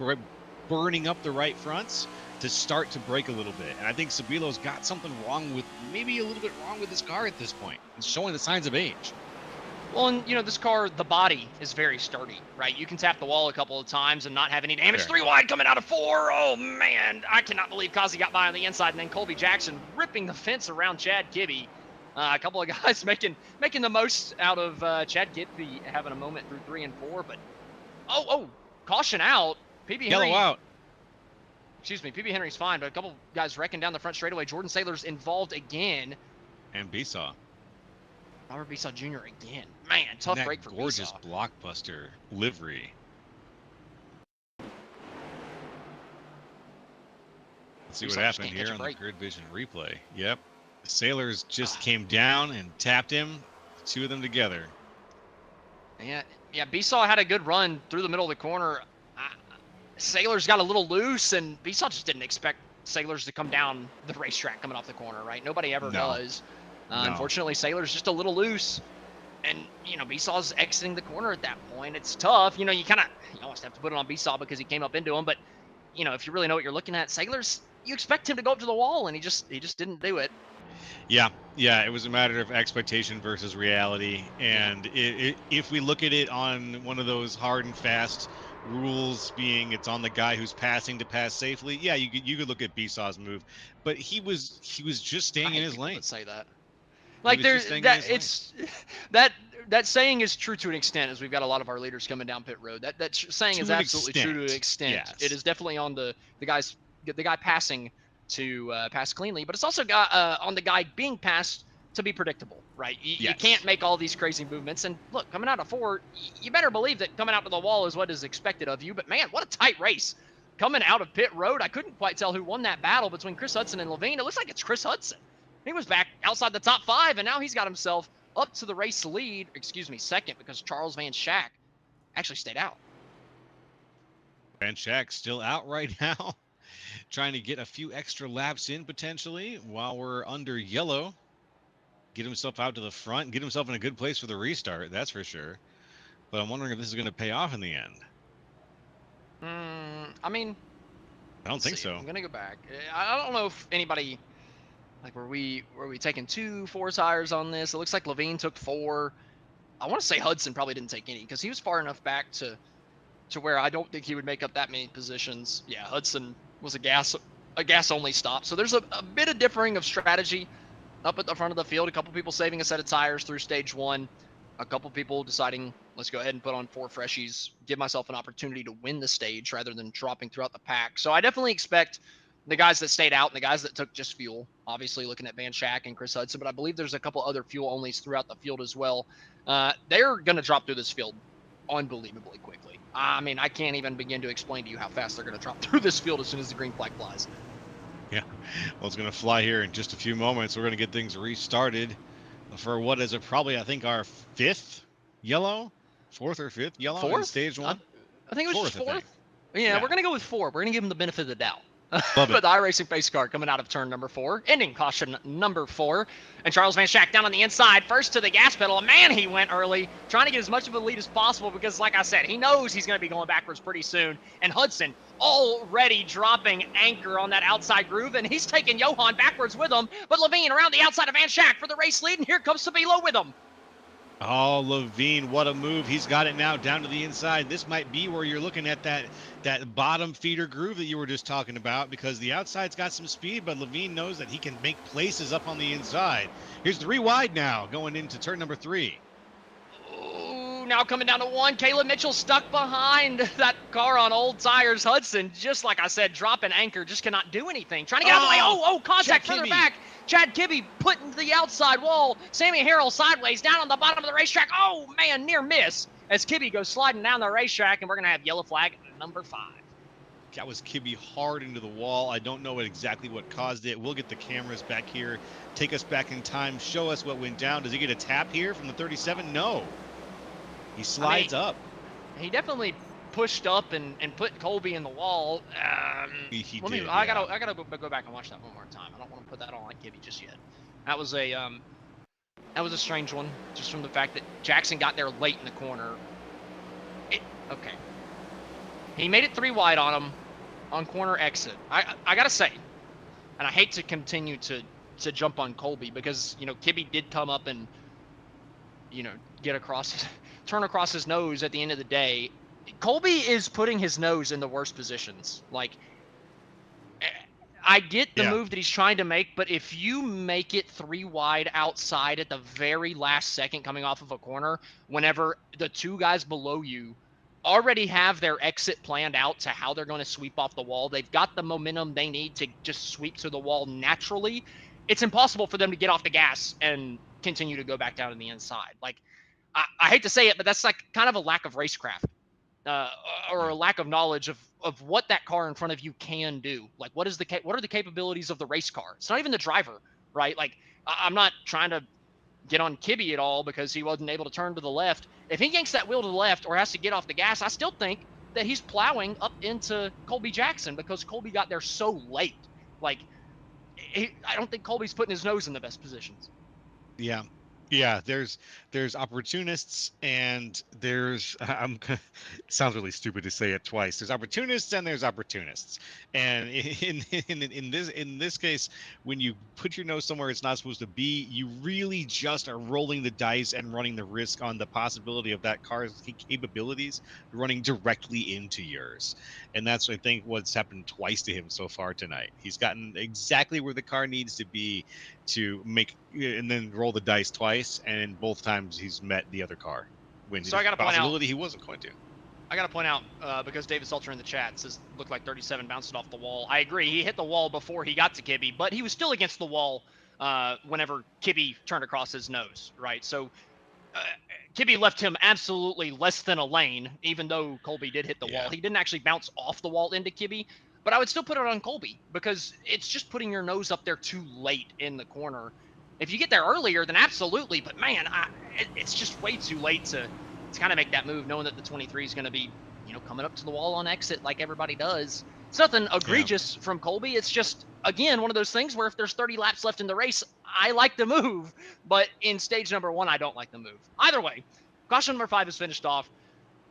burning up the right fronts to start to break a little bit. And I think Sabilo's got something wrong with, maybe a little bit wrong with his car at this point. It's showing the signs of age. Well, and you know, this car, the body is very sturdy, right? You can tap the wall a couple of times and not have any damage. 3 wide coming out of 4. Oh man, I cannot believe Kazi got by on the inside, and then Colby Jackson ripping the fence around Chad Gibby. A couple of guys making the most out of Chad Gibby having a moment through 3 and 4. But caution out. PB Henry. Yellow out. Excuse me, PB Henry's fine, but a couple guys wrecking down the front straightaway. Jordan Saylor's involved again. And Besaw. Robert Besaw Jr. again. Man, tough break for gorgeous Besaw. blockbuster livery. Let's see what happened here on the grid vision replay. Yep. The Sailors just came down and tapped him. 2 of them together. Yeah, Besaw had a good run through the middle of the corner. Sailors got a little loose, and Besaw just didn't expect Sailors to come down the racetrack coming off the corner, right? Nobody ever does. Unfortunately, Sailor's just a little loose, and you know, Besaw's exiting the corner at that point. It's tough. You know, you almost have to put it on Besaw because he came up into him, but you know, if you really know what you're looking at, Sailors, you expect him to go up to the wall, and he just didn't do it. Yeah, it was a matter of expectation versus reality, and if we look at it on one of those hard and fast rules, being it's on the guy who's passing to pass safely, yeah, you could look at Besaw's move, but he was just staying in his lane. Would say that. Like there's that saying is true to an extent, as we've got a lot of our leaders coming down pit road. That saying is absolutely true to an extent. Yes. It is definitely on the guy passing to pass cleanly, but it's also got on the guy being passed to be predictable, right? You can't make all these crazy movements. And look, coming out of 4, you better believe that coming out to the wall is what is expected of you. But man, what a tight race. Coming out of pit road, I couldn't quite tell who won that battle between Chris Hudson and Levine. It looks like it's Chris Hudson. He was back outside the top 5, and now he's got himself up to the race lead, second, because Charles Van Schack actually stayed out. Van Schack still out right now, trying to get a few extra laps in potentially while we're under yellow. Get himself out to the front, get himself in a good place for the restart, that's for sure. But I'm wondering if this is going to pay off in the end. I mean, I don't think so. I'm gonna go back. I don't know if anybody, like, were we taking 2 4 tires on this? It looks like Levine took 4. I want to say Hudson probably didn't take any because he was far enough back to where I don't think he would make up that many positions. Yeah, Hudson was a gas only stop. So there's a bit of differing of strategy up at the front of the field. A couple people saving a set of tires through stage 1. A couple people deciding, let's go ahead and put on 4 freshies, give myself an opportunity to win the stage rather than dropping throughout the pack. So I definitely expect the guys that stayed out and the guys that took just fuel, obviously looking at Van Schack and Chris Hudson, but I believe there's a couple other fuel onlys throughout the field as well. They're going to drop through this field unbelievably quickly. I mean, I can't even begin to explain to you how fast they're going to drop through this field as soon as the green flag flies. Yeah, well, it's going to fly here in just a few moments. We're going to get things restarted for what is probably, I think, our 5th yellow, 4th or 5th yellow 4th? in stage 1. I think it was 4th. Just 4th. Yeah, we're going to go with 4. We're going to give him the benefit of the doubt. But the iRacing pace car coming out of turn number 4, ending caution number 4. And Charles Van Schack down on the inside, first to the gas pedal. Man, he went early, trying to get as much of a lead as possible because, like I said, he knows he's going to be going backwards pretty soon. And Hudson already dropping anchor on that outside groove, and he's taking Johan backwards with him. But Levine around the outside of Van Schack for the race lead, and here comes Sabilo with him. Oh, Levine, what a move. He's got it now down to the inside. This might be where you're looking at that bottom feeder groove that you were just talking about, because the outside's got some speed, but Levine knows that he can make places up on the inside. Here's 3 wide now going into turn number 3. Ooh, now coming down to 1. Caleb Mitchell stuck behind that car on old tires. Hudson, just like I said, dropping anchor, just cannot do anything. Trying to get out of the way. Oh, contact further back. Chad Kibbe putting the outside wall. Sammy Harrell sideways down on the bottom of the racetrack. Oh, man, near miss as Kibbe goes sliding down the racetrack, and we're going to have yellow flag number 5. That was Kibbe hard into the wall. I don't know exactly what caused it. We'll get the cameras back here, take us back in time, show us what went down. Does he get a tap here from the 37? No. He slides up. He definitely pushed up and put Colby in the wall. He did, I gotta go back and watch that one more time. I don't want to put that on like Kibbe just yet. That was a strange one, just from the fact that Jackson got there late in the corner. Okay. He made it 3 wide on him on corner exit. I gotta say, and I hate to continue to jump on Colby because, you know, Kibbe did come up and, you know, turn across his nose at the end of the day. Colby is putting his nose in the worst positions. Like, I get the move that he's trying to make, but if you make it 3 wide outside at the very last second coming off of a corner, whenever the 2 guys below you already have their exit planned out to how they're going to sweep off the wall, they've got the momentum they need to just sweep to the wall naturally, it's impossible for them to get off the gas and continue to go back down to the inside. Like, I hate to say it, but that's like kind of a lack of racecraft. Or a lack of knowledge of what that car in front of you can do. Like, what are the capabilities of the race car? It's not even the driver, right? Like, I'm not trying to get on Kibbe at all because he wasn't able to turn to the left. If he yanks that wheel to the left or has to get off the gas, I still think that he's plowing up into Colby Jackson because Colby got there so late. Like, I don't think Colby's putting his nose in the best positions. Yeah, there's opportunists and there's it sounds really stupid to say it twice. There's opportunists and there's opportunists. And in this case, when you put your nose somewhere it's not supposed to be, you really just are rolling the dice and running the risk on the possibility of that car's capabilities running directly into yours. And that's, I think, what's happened twice to him so far tonight. He's gotten exactly where the car needs to be to make and then roll the dice twice, and both times he's met the other car when so I got to point out, he wasn't going to. I got to point out, because David Salter in the chat says looked like 37 bounced it off the wall. I agree. He hit the wall before he got to Kibbe, but he was still against the wall whenever Kibbe turned across his nose, right? So Kibbe left him absolutely less than a lane, even though Colby did hit the wall. Yeah. He didn't actually bounce off the wall into Kibbe, but I would still put it on Colby because it's just putting your nose up there too late in the corner. If you get there earlier, then absolutely. But man, it's just way too late to kind of make that move, knowing that the 23 is going to be, coming up to the wall on exit like everybody does. It's nothing egregious from Colby. It's just, again, one of those things where if there's 30 laps left in the race, I like the move. But in stage number 1, I don't like the move. Either way, caution number 5 is finished off.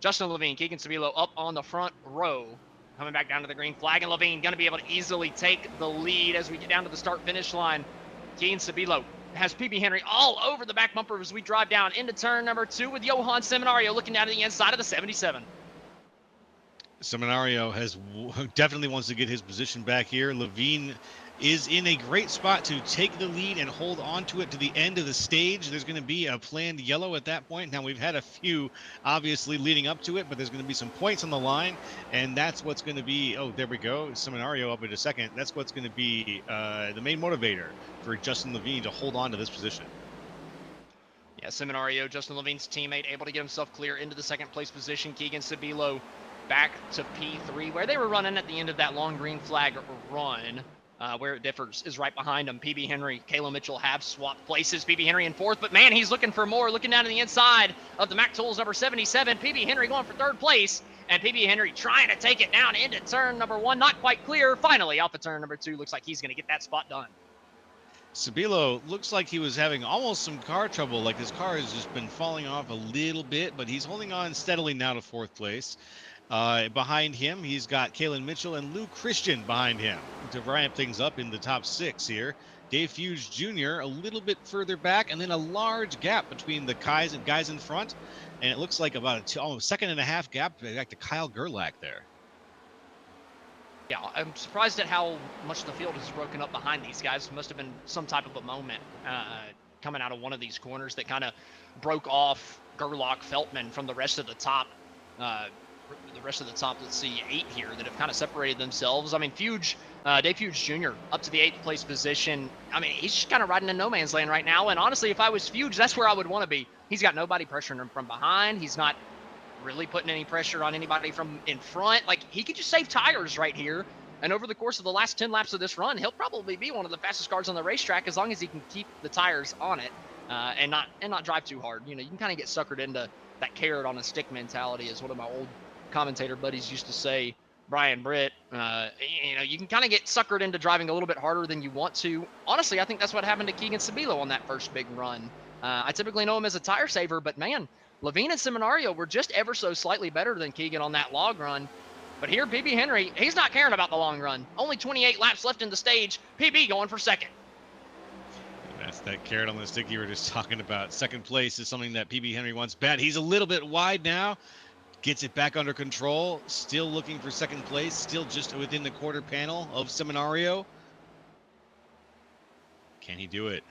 Justin Levine, Keegan Sabilo up on the front row, coming back down to the green flag. And Levine going to be able to easily take the lead as we get down to the start-finish line. Keegan Sabilo has PB Henry all over the back bumper as we drive down into turn number 2 with Johan Seminario looking down to the inside of the 77. Seminario definitely wants to get his position back here. Levine is in a great spot to take the lead and hold on to it to the end of the stage. There's going to be a planned yellow at that point. Now, we've had a few, obviously, leading up to it, but there's going to be some points on the line, and that's what's going to be, oh, there we go, Seminario up in a second. That's what's going to be the main motivator for Justin Levine to hold on to this position. Yeah, Seminario, Justin Levine's teammate, able to get himself clear into the second place position. Keegan Sabilo back to P3, where they were running at the end of that long green flag run. Where it differs is right behind him. PB Henry, Kayla Mitchell have swapped places. PB Henry in 4th, but man, he's looking for more. Looking down to the inside of the Mac Tools number 77. PB Henry going for 3rd place, and PB Henry trying to take it down into turn number 1. Not quite clear. Finally, off of turn number 2. Looks like he's going to get that spot done. Sabilo looks like he was having almost some car trouble. Like his car has just been falling off a little bit, but he's holding on steadily now to 4th place. Behind him, he's got Kalen Mitchell and Lou Christian behind him to ramp things up in the top 6 here. Dave Fuge Jr. a little bit further back, and then a large gap between the guys in front. And it looks like about a 1.5 second gap back to Kyle Gerlach there. Yeah, I'm surprised at how much the field has broken up behind these guys. It must have been some type of a moment coming out of one of these corners that kind of broke off Gerlach, Feltman from the rest of the top. Let's see, 8 here that have kind of separated themselves. I mean, Dave Fuge Jr. up to the 8th place position. I mean, he's just kind of riding in no man's land right now. And honestly, if I was Fuge, that's where I would want to be. He's got nobody pressuring him from behind. He's not really putting any pressure on anybody from in front. Like, he could just save tires right here. And over the course of the last 10 laps of this run, he'll probably be one of the fastest cars on the racetrack as long as he can keep the tires on it and not drive too hard. You can kind of get suckered into that carrot on a stick mentality, as one of my old commentator buddies used to say, Brian Britt. You can kind of get suckered into driving a little bit harder than you want to. Honestly, I think that's what happened to Keegan Sabilo on that first big run. I typically know him as a tire saver, but man, Levine and Seminario were just ever so slightly better than Keegan on that log run. But here, PB Henry, he's not caring about the long run. Only 28 laps left in the stage. PB going for 2nd. That's that carrot on the stick you were just talking about. 2nd place is something that PB Henry wants bad. He's a little bit wide now. Gets it back under control. Still looking for 2nd place. Still just within the quarter panel of Seminario. Can he do it?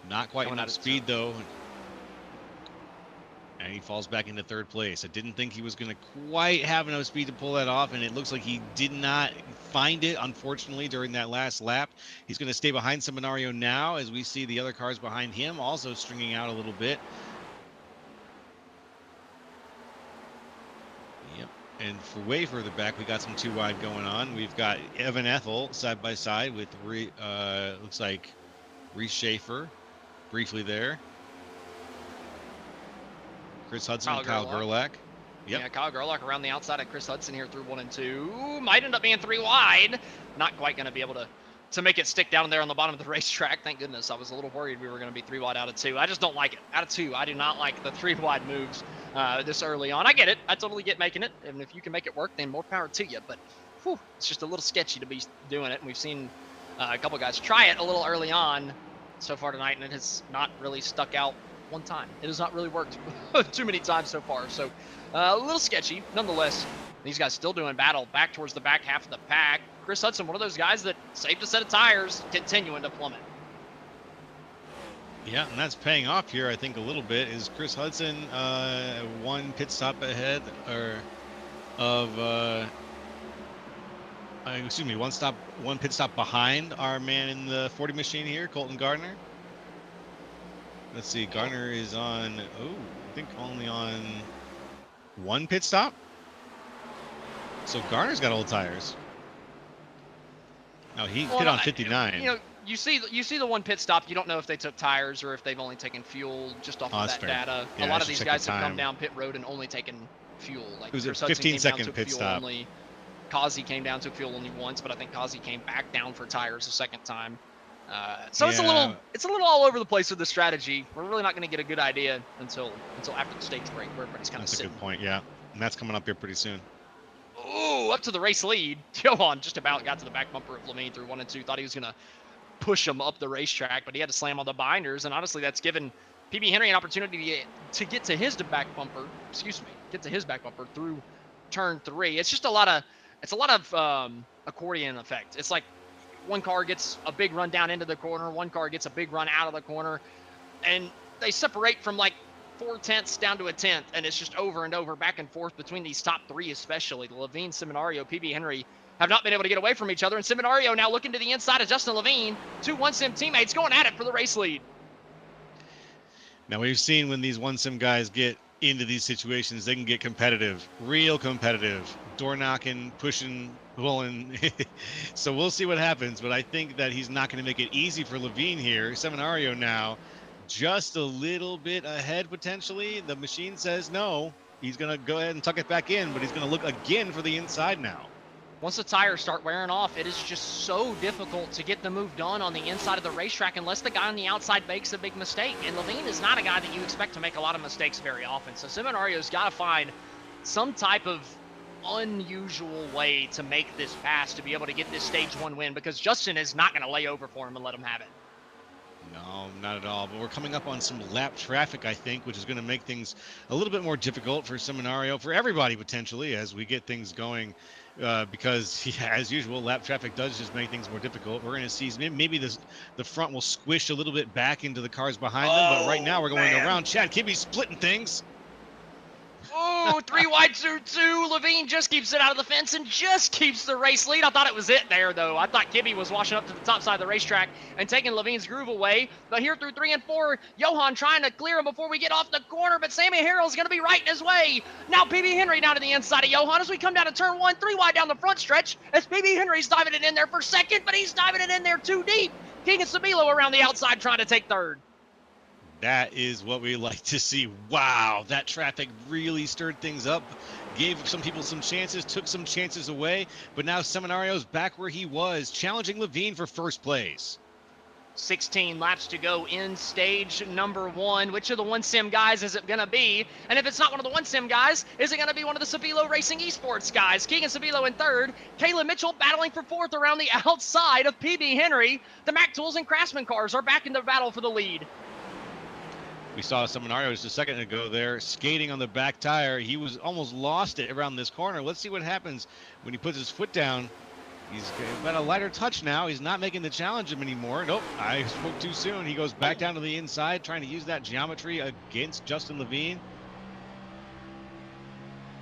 Not quite enough speed, though. And he falls back into 3rd place. I didn't think he was going to quite have enough speed to pull that off, and it looks like he did not find it, unfortunately, during that last lap. He's going to stay behind Seminario now, as we see the other cars behind him also stringing out a little bit. Yep. And for way further back, we got some 2 wide going on. We've got Evan Ethel side by side with, looks like, Reese Schaefer briefly there. Chris Hudson and Kyle Gerlach. Yep. Yeah, Kyle Gerlach around the outside of Chris Hudson here through 1 and 2. Might end up being 3 wide. Not quite going to be able to make it stick down there on the bottom of the racetrack. Thank goodness. I was a little worried we were going to be 3 wide out of 2. I just don't like it. Out of 2, I do not like the 3 wide moves this early on. I get it. I totally get making it. And if you can make it work, then more power to you. But whew, it's just a little sketchy to be doing it. And we've seen a couple guys try it a little early on so far tonight, and it has not really stuck out one time. It has not really worked too many times so far. So a little sketchy. Nonetheless, these guys still doing battle back towards the back half of the pack. Chris Hudson, one of those guys that saved a set of tires, continuing to plummet. Yeah, and that's paying off here, I think, a little bit. Is Chris Hudson one pit stop ahead, or of excuse me, one pit stop behind our man in the 40 machine here, Colton Gardner? Let's see, Gardner is on, I think only on one pit stop. So Garner's got old tires. No, he hit on 59. You know, you see the one pit stop. You don't know if they took tires or if they've only taken fuel just off of that fair. data. Yeah, a I lot of should these check guys the have come time. down pit road and only taken fuel. Like It was a Chris Hudson came 15-second down, took pit fuel stop. only. Kazi came down, took fuel only once, but I think Kazi came back down for tires a second time. So it's a little all over the place with the strategy. We're really not going to get a good idea until after the stage break, where everybody's kind of sitting. That's a good point, yeah. And that's coming up here pretty soon. Ooh, up to the race lead. Johan just about got to the back bumper of Levine through 1 and 2. Thought he was going to push him up the racetrack, but he had to slam on the binders. And honestly, that's given PB Henry an opportunity to get to his back bumper. Get to his back bumper through turn 3. It's just a lot of accordion effect. It's like one car gets a big run down into the corner, one car gets a big run out of the corner, and they separate from like 4/10 down to a tenth, and it's just over and over, back and forth between these top 3, especially Levine, Seminario, PB Henry have not been able to get away from each other, and Seminario now looking to the inside of Justin Levine. 2 1-sim teammates going at it for the race lead. Now, we've seen when these 1-sim guys get into these situations, they can get competitive, real competitive, door knocking, pushing, pulling. So we'll see what happens, but I think that he's not going to make it easy for Levine here. Seminario now just a little bit ahead potentially. The machine says no. He's going to go ahead and tuck it back in, but he's going to look again for the inside now. Once the tires start wearing off, it is just so difficult to get the move done on the inside of the racetrack unless the guy on the outside makes a big mistake. And Levine is not a guy that you expect to make a lot of mistakes very often. So Seminario's got to find some type of unusual way to make this pass to be able to get this stage 1 win, because Justin is not going to lay over for him and let him have it. No, not at all. But we're coming up on some lap traffic, I think, which is going to make things a little bit more difficult for Seminario, for everybody potentially, as we get things going. Because, as usual, lap traffic does just make things more difficult. We're going to see maybe the front will squish a little bit back into the cars behind them. But right now we're going around. Chad Kibbe's splitting things. Oh, 3 wide through 2. Levine just keeps it out of the fence and just keeps the race lead. I thought it was it there, though. I thought Kibbe was washing up to the top side of the racetrack and taking Levine's groove away. But here through 3 and 4, Johan trying to clear him before we get off the corner, but Sammy Harrell's going to be right in his way. Now PB Henry down to the inside of Johan as we come down to turn 1, 3 wide down the front stretch as PB Henry's diving it in there for second, but he's diving it in there too deep. Keegan Sabilo around the outside trying to take third. That is what we like to see. Wow, that traffic really stirred things up, gave some people some chances, took some chances away, but now Seminario's back where he was, challenging Levine for first place. 16 laps to go in stage number 1. Which of the 1-sim guys is it going to be? And if it's not one of the 1-sim guys, is it going to be one of the Sabilo Racing Esports guys? Keegan Sabilo in third. Caleb Mitchell battling for fourth around the outside of PB Henry. The Mac Tools and Craftsman cars are back in the battle for the lead. We saw Seminario just a second ago there skating on the back tire. He was almost lost it around this corner. Let's see what happens when he puts his foot down. He's got a lighter touch now. He's not making the challenge him anymore. Nope, I spoke too soon. He goes back down to the inside, trying to use that geometry against Justin Levine.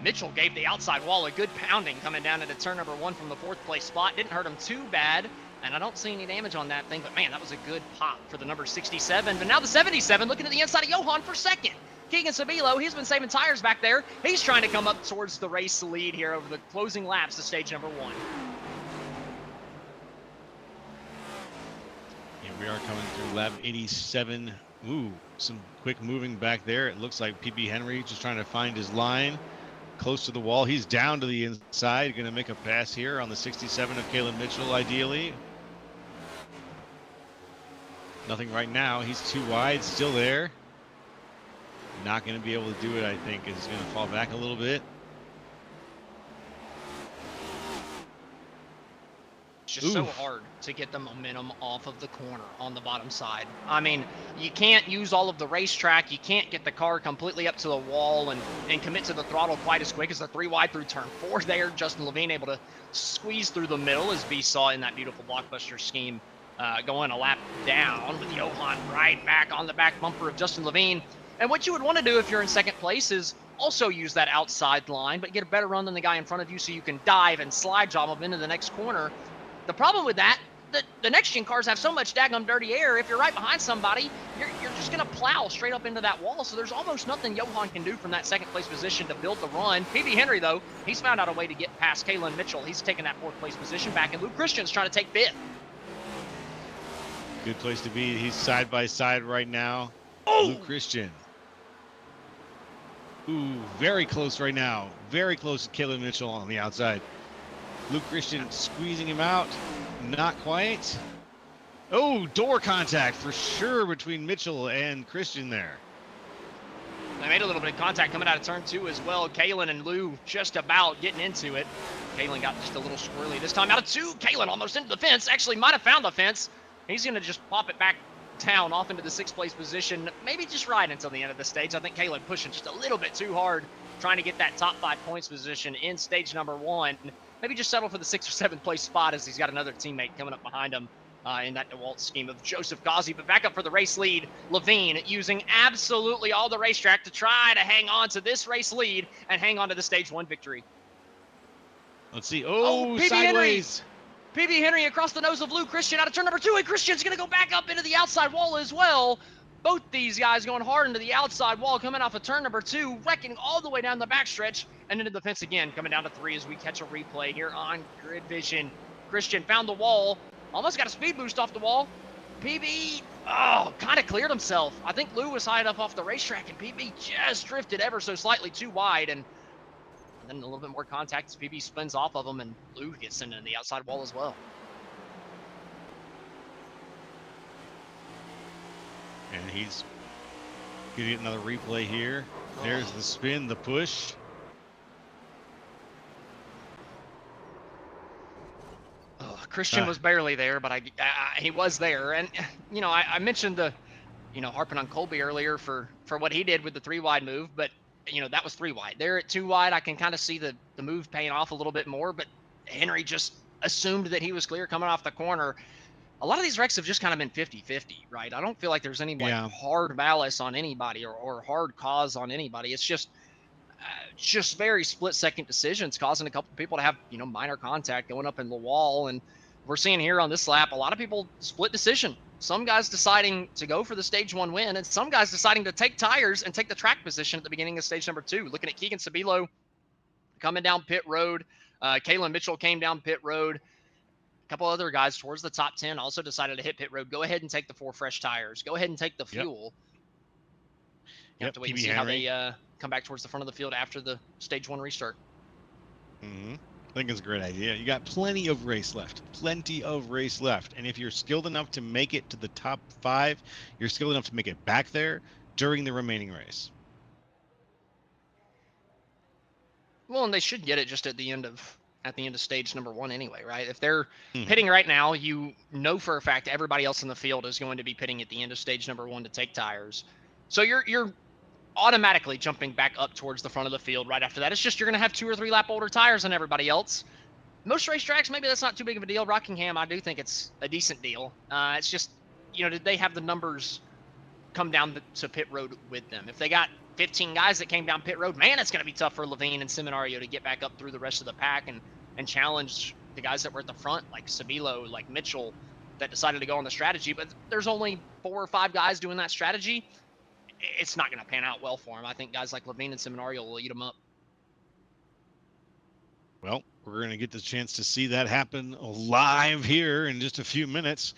Mitchell gave the outside wall a good pounding coming down into turn number 1 from the 4th place spot. Didn't hurt him too bad. And I don't see any damage on that thing, but man, that was a good pop for the number 67. But now the 77 looking to the inside of Johan for second. Keegan Sabilo, he's been saving tires back there. He's trying to come up towards the race lead here over the closing laps of stage number 1. Yeah, we are coming through lap 87. Ooh, some quick moving back there. It looks like PB Henry just trying to find his line close to the wall. He's down to the inside, going to make a pass here on the 67 of Caleb Mitchell, ideally. Nothing right now. He's too wide, still there. Not going to be able to do it, I think. Is going to fall back a little bit. It's just so hard to get the momentum off of the corner on the bottom side. I mean, you can't use all of the racetrack. You can't get the car completely up to the wall and commit to the throttle quite as quick as the 3 wide through turn 4 there. Justin Levine able to squeeze through the middle, as B saw in that beautiful blockbuster scheme going a lap down with Johan right back on the back bumper of Justin Levine. And what you would want to do if you're in second place is also use that outside line, but get a better run than the guy in front of you so you can dive and slide job him into the next corner. The problem with that, the next-gen cars have so much daggum dirty air. If you're right behind somebody, you're just going to plow straight up into that wall. So there's almost nothing Johan can do from that second-place position to build the run. PB Henry, though, he's found out a way to get past Kalen Mitchell. He's taking that fourth-place position back, and Luke Christian's trying to take fifth. Good place to be. He's side by side right now. Oh! Luke Christian. Ooh, very close right now. Very close to Kalen Mitchell on the outside. Luke Christian squeezing him out. Not quite. Oh, door contact for sure between Mitchell and Christian there. They made a little bit of contact coming out of turn 2 as well. Kalen and Lou just about getting into it. Kalen got just a little squirrely this time out of 2. Kalen almost into the fence. Actually might have found the fence. He's going to just pop it back down off into the 6th place position. Maybe just right until the end of the stage. I think Kalen pushing just a little bit too hard, trying to get that top 5 points position in stage number 1. Maybe just settle for the 6th or 7th place spot as he's got another teammate coming up behind him in that DeWalt scheme of Joseph Ghazi. But back up for the race lead, Levine using absolutely all the racetrack to try to hang on to this race lead and hang on to the stage 1 victory. Let's see. Oh, PB sideways. Henry. PB Henry across the nose of Lou Christian out of turn number 2, and Christian's going to go back up into the outside wall as well. Both these guys going hard into the outside wall, coming off of turn number 2, wrecking all the way down the backstretch, and into the fence again, coming down to 3 as we catch a replay here on Grid Vision. Christian found the wall, almost got a speed boost off the wall. PB, kind of cleared himself. I think Lou was high enough off the racetrack, and PB just drifted ever so slightly too wide, and then a little bit more contact as PB spins off of him, and Lou gets into the outside wall as well. And he's going to get another replay here. There's the spin, the push. Christian was barely there, but he was there. And, you know, I mentioned the, you know, harping on Colby earlier for what he did with the 3-wide move, but, you know, that was 3-wide. There at 2-wide, I can kind of see the move paying off a little bit more, but Henry just assumed that he was clear coming off the corner. A lot of these wrecks have just kind of been 50-50, right? I don't feel like there's any hard malice on anybody or hard cause on anybody. It's just very split-second decisions causing a couple of people to have, you know, minor contact going up in the wall. And we're seeing here on this lap, a lot of people split decision. Some guys deciding to go for the stage 1 win, and some guys deciding to take tires and take the track position at the beginning of stage number 2. Looking at Keegan Sabilo coming down pit road. Kalen Mitchell came down pit road. A couple other guys towards the top 10 also decided to hit pit road. Go ahead and take the 4 fresh tires. Go ahead and take the fuel. You have to wait and see how they come back towards the front of the field after the stage 1 restart. I think it's a great idea. You got plenty of race left. And if you're skilled enough to make it to the top 5, you're skilled enough to make it back there during the remaining race. Well, and they should get it just at the end of stage number 1 anyway, right? If they're pitting right now, you know for a fact everybody else in the field is going to be pitting at the end of stage number 1 to take tires. So you're automatically jumping back up towards the front of the field right after that. It's just you're going to have 2 or 3 lap older tires than everybody else. Most racetracks, maybe that's not too big of a deal. Rockingham, I do think it's a decent deal. It's just, you know, did they have the numbers come down to pit road with them? If they got 15 guys that came down pit road, man, it's going to be tough for Levine and Seminario to get back up through the rest of the pack and challenge the guys that were at the front, like Sabilo, like Mitchell, that decided to go on the strategy. But there's only 4 or 5 guys doing that strategy. It's not going to pan out well for him. I think guys like Levine and Seminario will eat him up. Well, we're going to get the chance to see that happen live here in just a few minutes.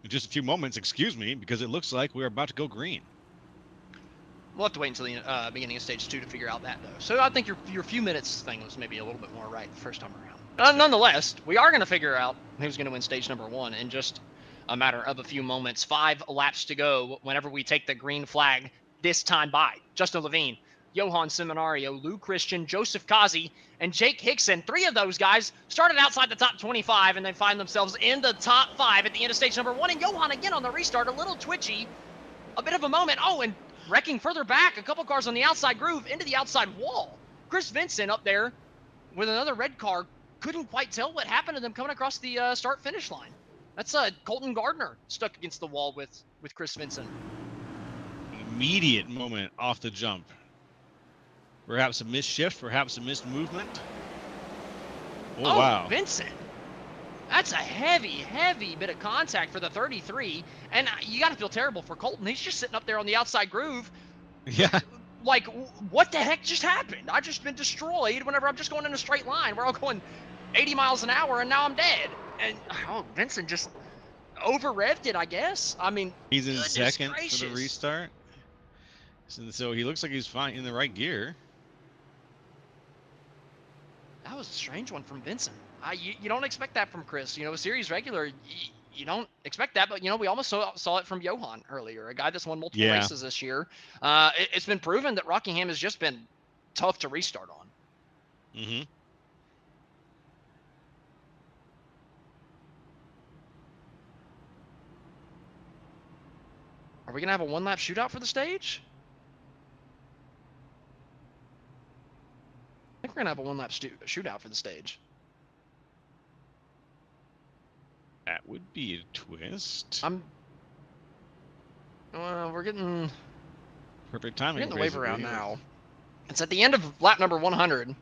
In just a few moments, excuse me, because it looks like we're about to go green. We'll have to wait until the beginning of stage 2 to figure out that, though. So I think your few minutes thing was maybe a little bit more right the first time around. Nonetheless, we are going to figure out who's going to win stage number 1 in just a matter of a few moments. 5 laps to go whenever we take the green flag this time by. Justin Levine, Johan Seminario, Lou Christian, Joseph Kazi, and Jake Hickson. 3 of those guys started outside the top 25 and then find themselves in the top 5 at the end of stage number 1. And Johan again on the restart, a little twitchy, a bit of a moment. Oh, and wrecking further back, a couple cars on the outside groove into the outside wall. Chris Vincent up there with another red car. Couldn't quite tell what happened to them coming across the start-finish line. That's Colton Gardner stuck against the wall with Chris Vincent. Immediate moment off the jump. Perhaps a missed shift, perhaps a missed movement. Oh, wow. Vincent. That's a heavy bit of contact for the 33. And you got to feel terrible for Colton. He's just sitting up there on the outside groove. Yeah. Like, what the heck just happened? I've just been destroyed whenever I'm just going in a straight line. We're all going 80 miles an hour, and now I'm dead. And, Vincent just over-revved it, I guess. I mean, he's in second gracious. for the restart. So he looks like he's fine in the right gear. That was a strange one from Vincent. You don't expect that from Chris. A series regular, you don't expect that. But, we almost saw it from Johan earlier, a guy that's won multiple races this year. It's been proven that Rockingham has just been tough to restart on. Mm-hmm. Are we going to have a one-lap shootout for the stage? I think we're going to have a one-lap shootout for the stage. That would be a twist. We're getting... Perfect timing. We're getting the wave around now. It's at the end of lap number 100.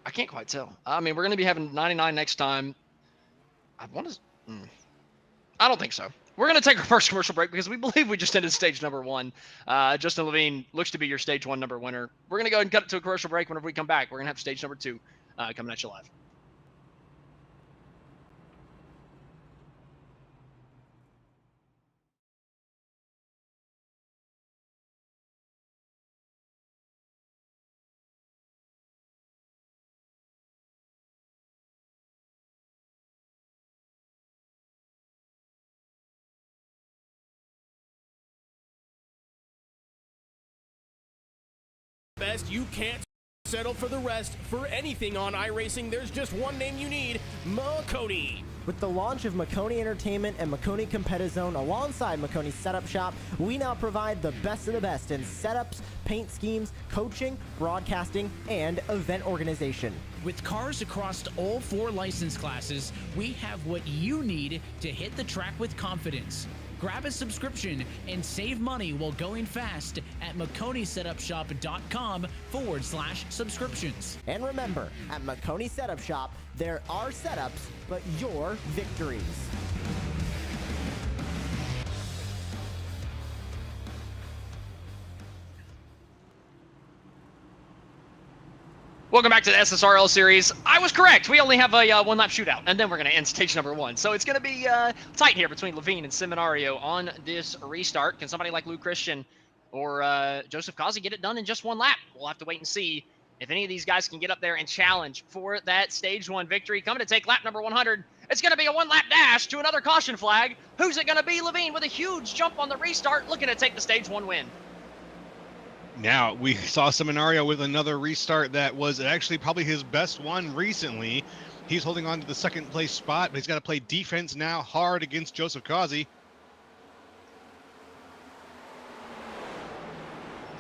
I can't quite tell. I mean, we're going to be having 99 next time. I don't think so. We're going to take our first commercial break because we believe we just ended stage number 1. Justin Levine looks to be your stage 1 number winner. We're going to go ahead and cut it to a commercial break. Whenever we come back, we're going to have stage number 2 coming at you live. Best, you can't settle for the rest. For anything on iRacing, there's just one name you need: Makoni. With the launch of Makoni Entertainment and Makoni Competizone alongside Makoni Setup Shop, we now provide the best of the best in setups, paint schemes, coaching, broadcasting, and event organization. With cars across all 4 license classes, we have what you need to hit the track with confidence. Grab a subscription and save money while going fast at MakoniSetupShop.com/subscriptions. And remember, at Makoni Setup Shop, there are setups, but your victories. Welcome back to the SSRL series. I was correct. We only have a one-lap shootout, and then we're going to end stage number 1. So it's going to be tight here between Levine and Seminario on this restart. Can somebody like Lou Christian or Joseph Kazi get it done in just 1 lap? We'll have to wait and see if any of these guys can get up there and challenge for that stage 1 victory. Coming to take lap number 100. It's going to be a 1-lap dash to another caution flag. Who's it going to be? Levine with a huge jump on the restart, looking to take the stage 1 win. Now, we saw Seminario with another restart that was actually probably his best one recently. He's holding on to the second place spot, but he's got to play defense now hard against Joseph Kazi.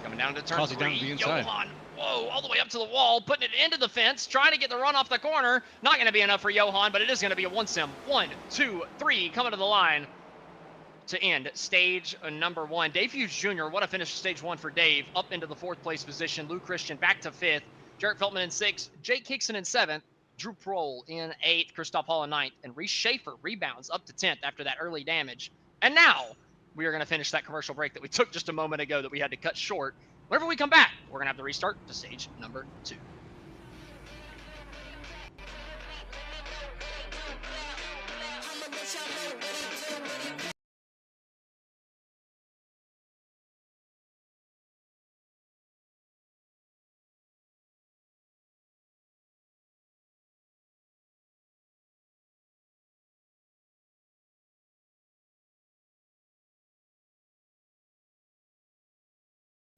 Coming down to turn Kazi 3, down to the inside. Johan. Whoa, all the way up to the wall, putting it into the fence, trying to get the run off the corner. Not going to be enough for Johan, but it is going to be a 1 sim. 1, 2, 3, coming to the line to end stage number 1. Dave Hughes Jr., what a finish stage 1 for Dave, up into the 4th place position. Lou Christian back to 5th. Jarrett Feltman in 6th. Jake Hickson in 7th. Drew Prohl in 8th. Christoph Hall in 9th. And Reese Schaefer rebounds up to 10th after that early damage. And now we are going to finish that commercial break that we took just a moment ago that we had to cut short. Whenever we come back, we're going to have the restart to stage number 2.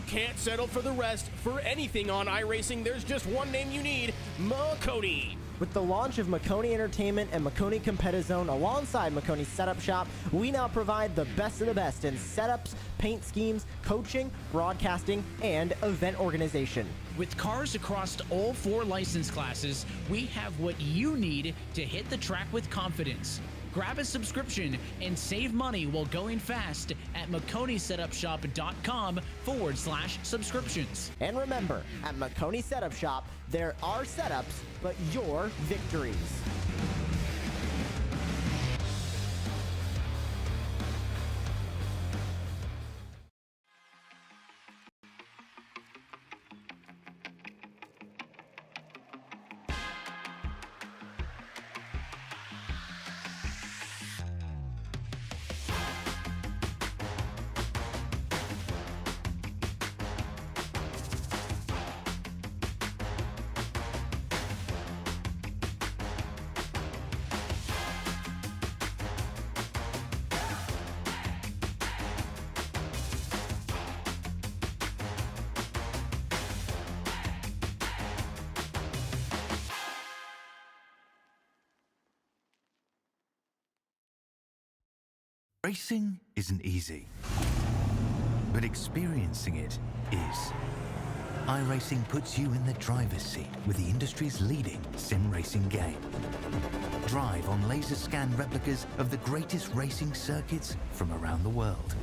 Can't settle for the rest. For anything on iRacing, there's just one name you need: Makoni. With the launch of Makoni Entertainment and Makoni Competizone alongside Makoni Setup Shop, we now provide the best of the best in setups, paint schemes, coaching, broadcasting, and event organization. With cars across all 4 license classes, we have what you need to hit the track with confidence. Grab a subscription and save money while going fast at McConeySetupShop.com/subscriptions. And remember, at Makoni Setup Shop, there are setups, but your victories. Racing isn't easy, but experiencing it is. iRacing puts you in the driver's seat with the industry's leading sim racing game. Drive on laser scan replicas of the greatest racing circuits from around the world.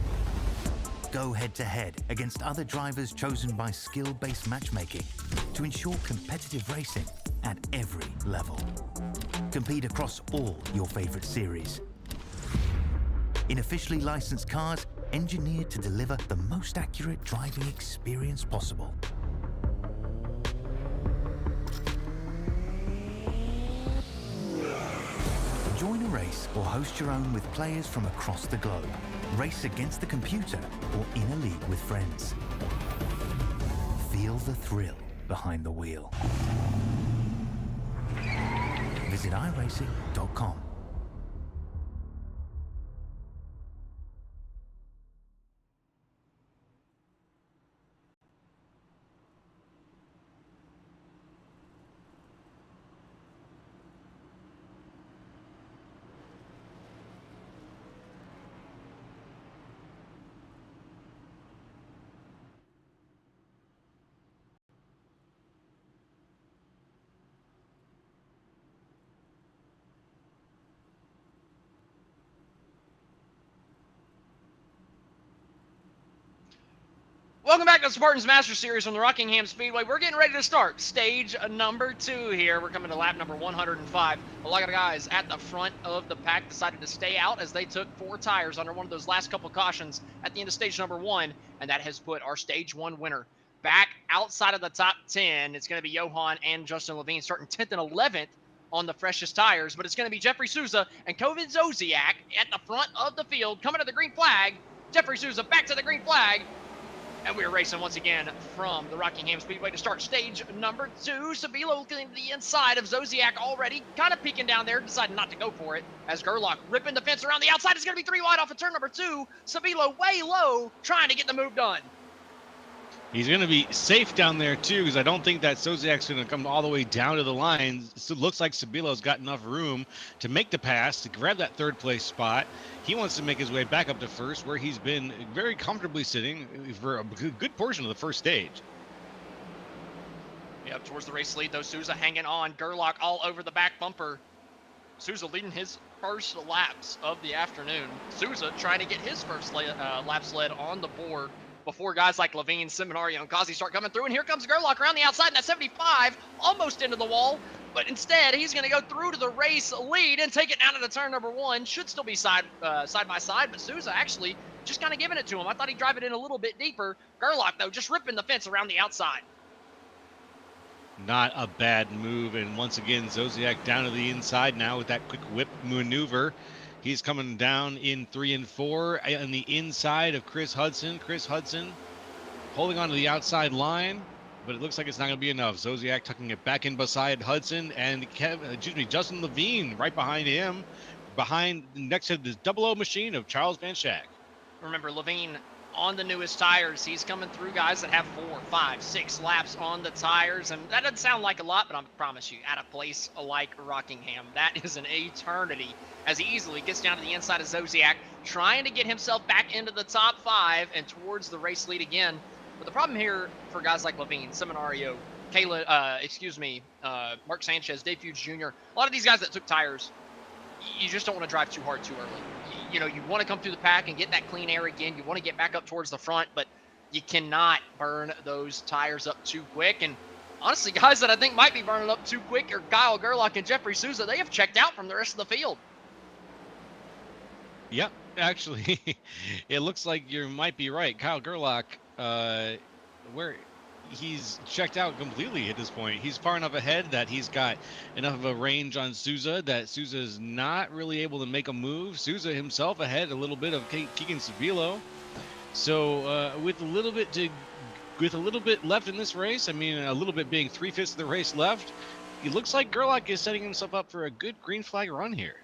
Go head-to-head against other drivers chosen by skill-based matchmaking to ensure competitive racing at every level. Compete across all your favorite series. In officially licensed cars, engineered to deliver the most accurate driving experience possible. Join a race or host your own with players from across the globe. Race against the computer or in a league with friends. Feel the thrill behind the wheel. Visit iRacing.com. Welcome back to the Spartans Master Series on the Rockingham Speedway. We're getting ready to start stage number 2 here. We're coming to lap number 105. A lot of guys at the front of the pack decided to stay out as they took 4 tires under one of those last couple cautions at the end of stage number 1, and that has put our stage 1 winner back outside of the top 10. It's going to be Johan and Justin Levine starting 10th and 11th on the freshest tires, but it's going to be Jeffrey Souza and Kovid Zosiak at the front of the field coming to the green flag. Jeffrey Souza back to the green flag. And we're racing once again from the Rockingham Speedway to start stage number 2. Sabilo looking to the inside of Zosiak already, kind of peeking down there, deciding not to go for it. As Gerlach ripping the fence around the outside. It's going to be 3 wide off of turn number 2. Sabilo way low, trying to get the move done. He's going to be safe down there, too, because I don't think that Zosiak's going to come all the way down to the line. So it looks like Sabilo's got enough room to make the pass, to grab that 3rd place spot. He wants to make his way back up to 1st, where he's been very comfortably sitting for a good portion of the 1st stage. Yep, towards the race lead, though. Souza hanging on. Gerlach all over the back bumper. Souza leading his first laps of the afternoon. Souza trying to get his first laps led on the board before guys like Levine, Seminario, and Kazi start coming through. And here comes Gerlach around the outside in that 75, almost into the wall. But instead, he's going to go through to the race lead and take it down to the turn number 1. Should still be side by side, but Souza actually just kind of giving it to him. I thought he'd drive it in a little bit deeper. Gerlach, though, just ripping the fence around the outside. Not a bad move. And once again, Zosiak down to the inside now with that quick whip maneuver. He's coming down in 3 and 4 on the inside of Chris Hudson. Chris Hudson holding on to the outside line, but it looks like it's not going to be enough. Zosiak tucking it back in beside Hudson, and Justin Levine right behind him, next to the 00 machine of Charles Van Schack. Remember, Levine on the newest tires. He's coming through guys that have 4, 5, 6 laps on the tires, and that doesn't sound like a lot, but I promise you, at a place like Rockingham, that is an eternity, as he easily gets down to the inside of Zosiak, trying to get himself back into the top 5 and towards the race lead again. But the problem here for guys like Levine, Seminario, Kayla, Mark Sanchez, Dave Hughes Jr., a lot of these guys that took tires, you just don't want to drive too hard too early. You know, you want to come through the pack and get that clean air again. You want to get back up towards the front, but you cannot burn those tires up too quick. And honestly, guys that I think might be burning up too quick are Kyle Gerlach and Jeffrey Souza. They have checked out from the rest of the field. Yep, actually, it looks like you might be right. Kyle Gerlach, where he's checked out completely at this point. He's far enough ahead that he's got enough of a range on Souza that Souza is not really able to make a move. Souza himself ahead a little bit of Keegan Sabilo. So with a little bit left in this race, I mean a little bit being 3/5 of the race left, it looks like Gerlach is setting himself up for a good green flag run here.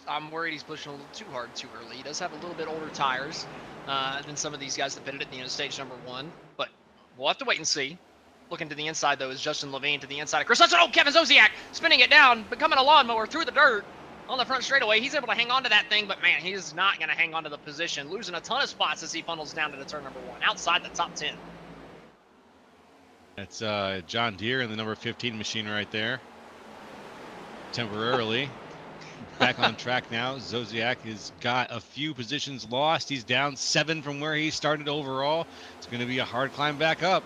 I'm worried he's pushing a little too hard too early. He does have a little bit older tires than some of these guys that pitted at the end of stage number 1, but we'll have to wait and see. Looking to the inside, though, is Justin Levine to the inside of Chris Hudson. Oh, Kevin Zosiak spinning it down, becoming a lawnmower through the dirt on the front straightaway. He's able to hang on to that thing, but, man, he's not going to hang on to the position, losing a ton of spots as he funnels down to the turn number 1, outside the top 10. That's John Deere in the number 15 machine right there, temporarily. Back on track now. Zosiak has got a few positions lost. He's down 7 from where he started overall. It's going to be a hard climb back up.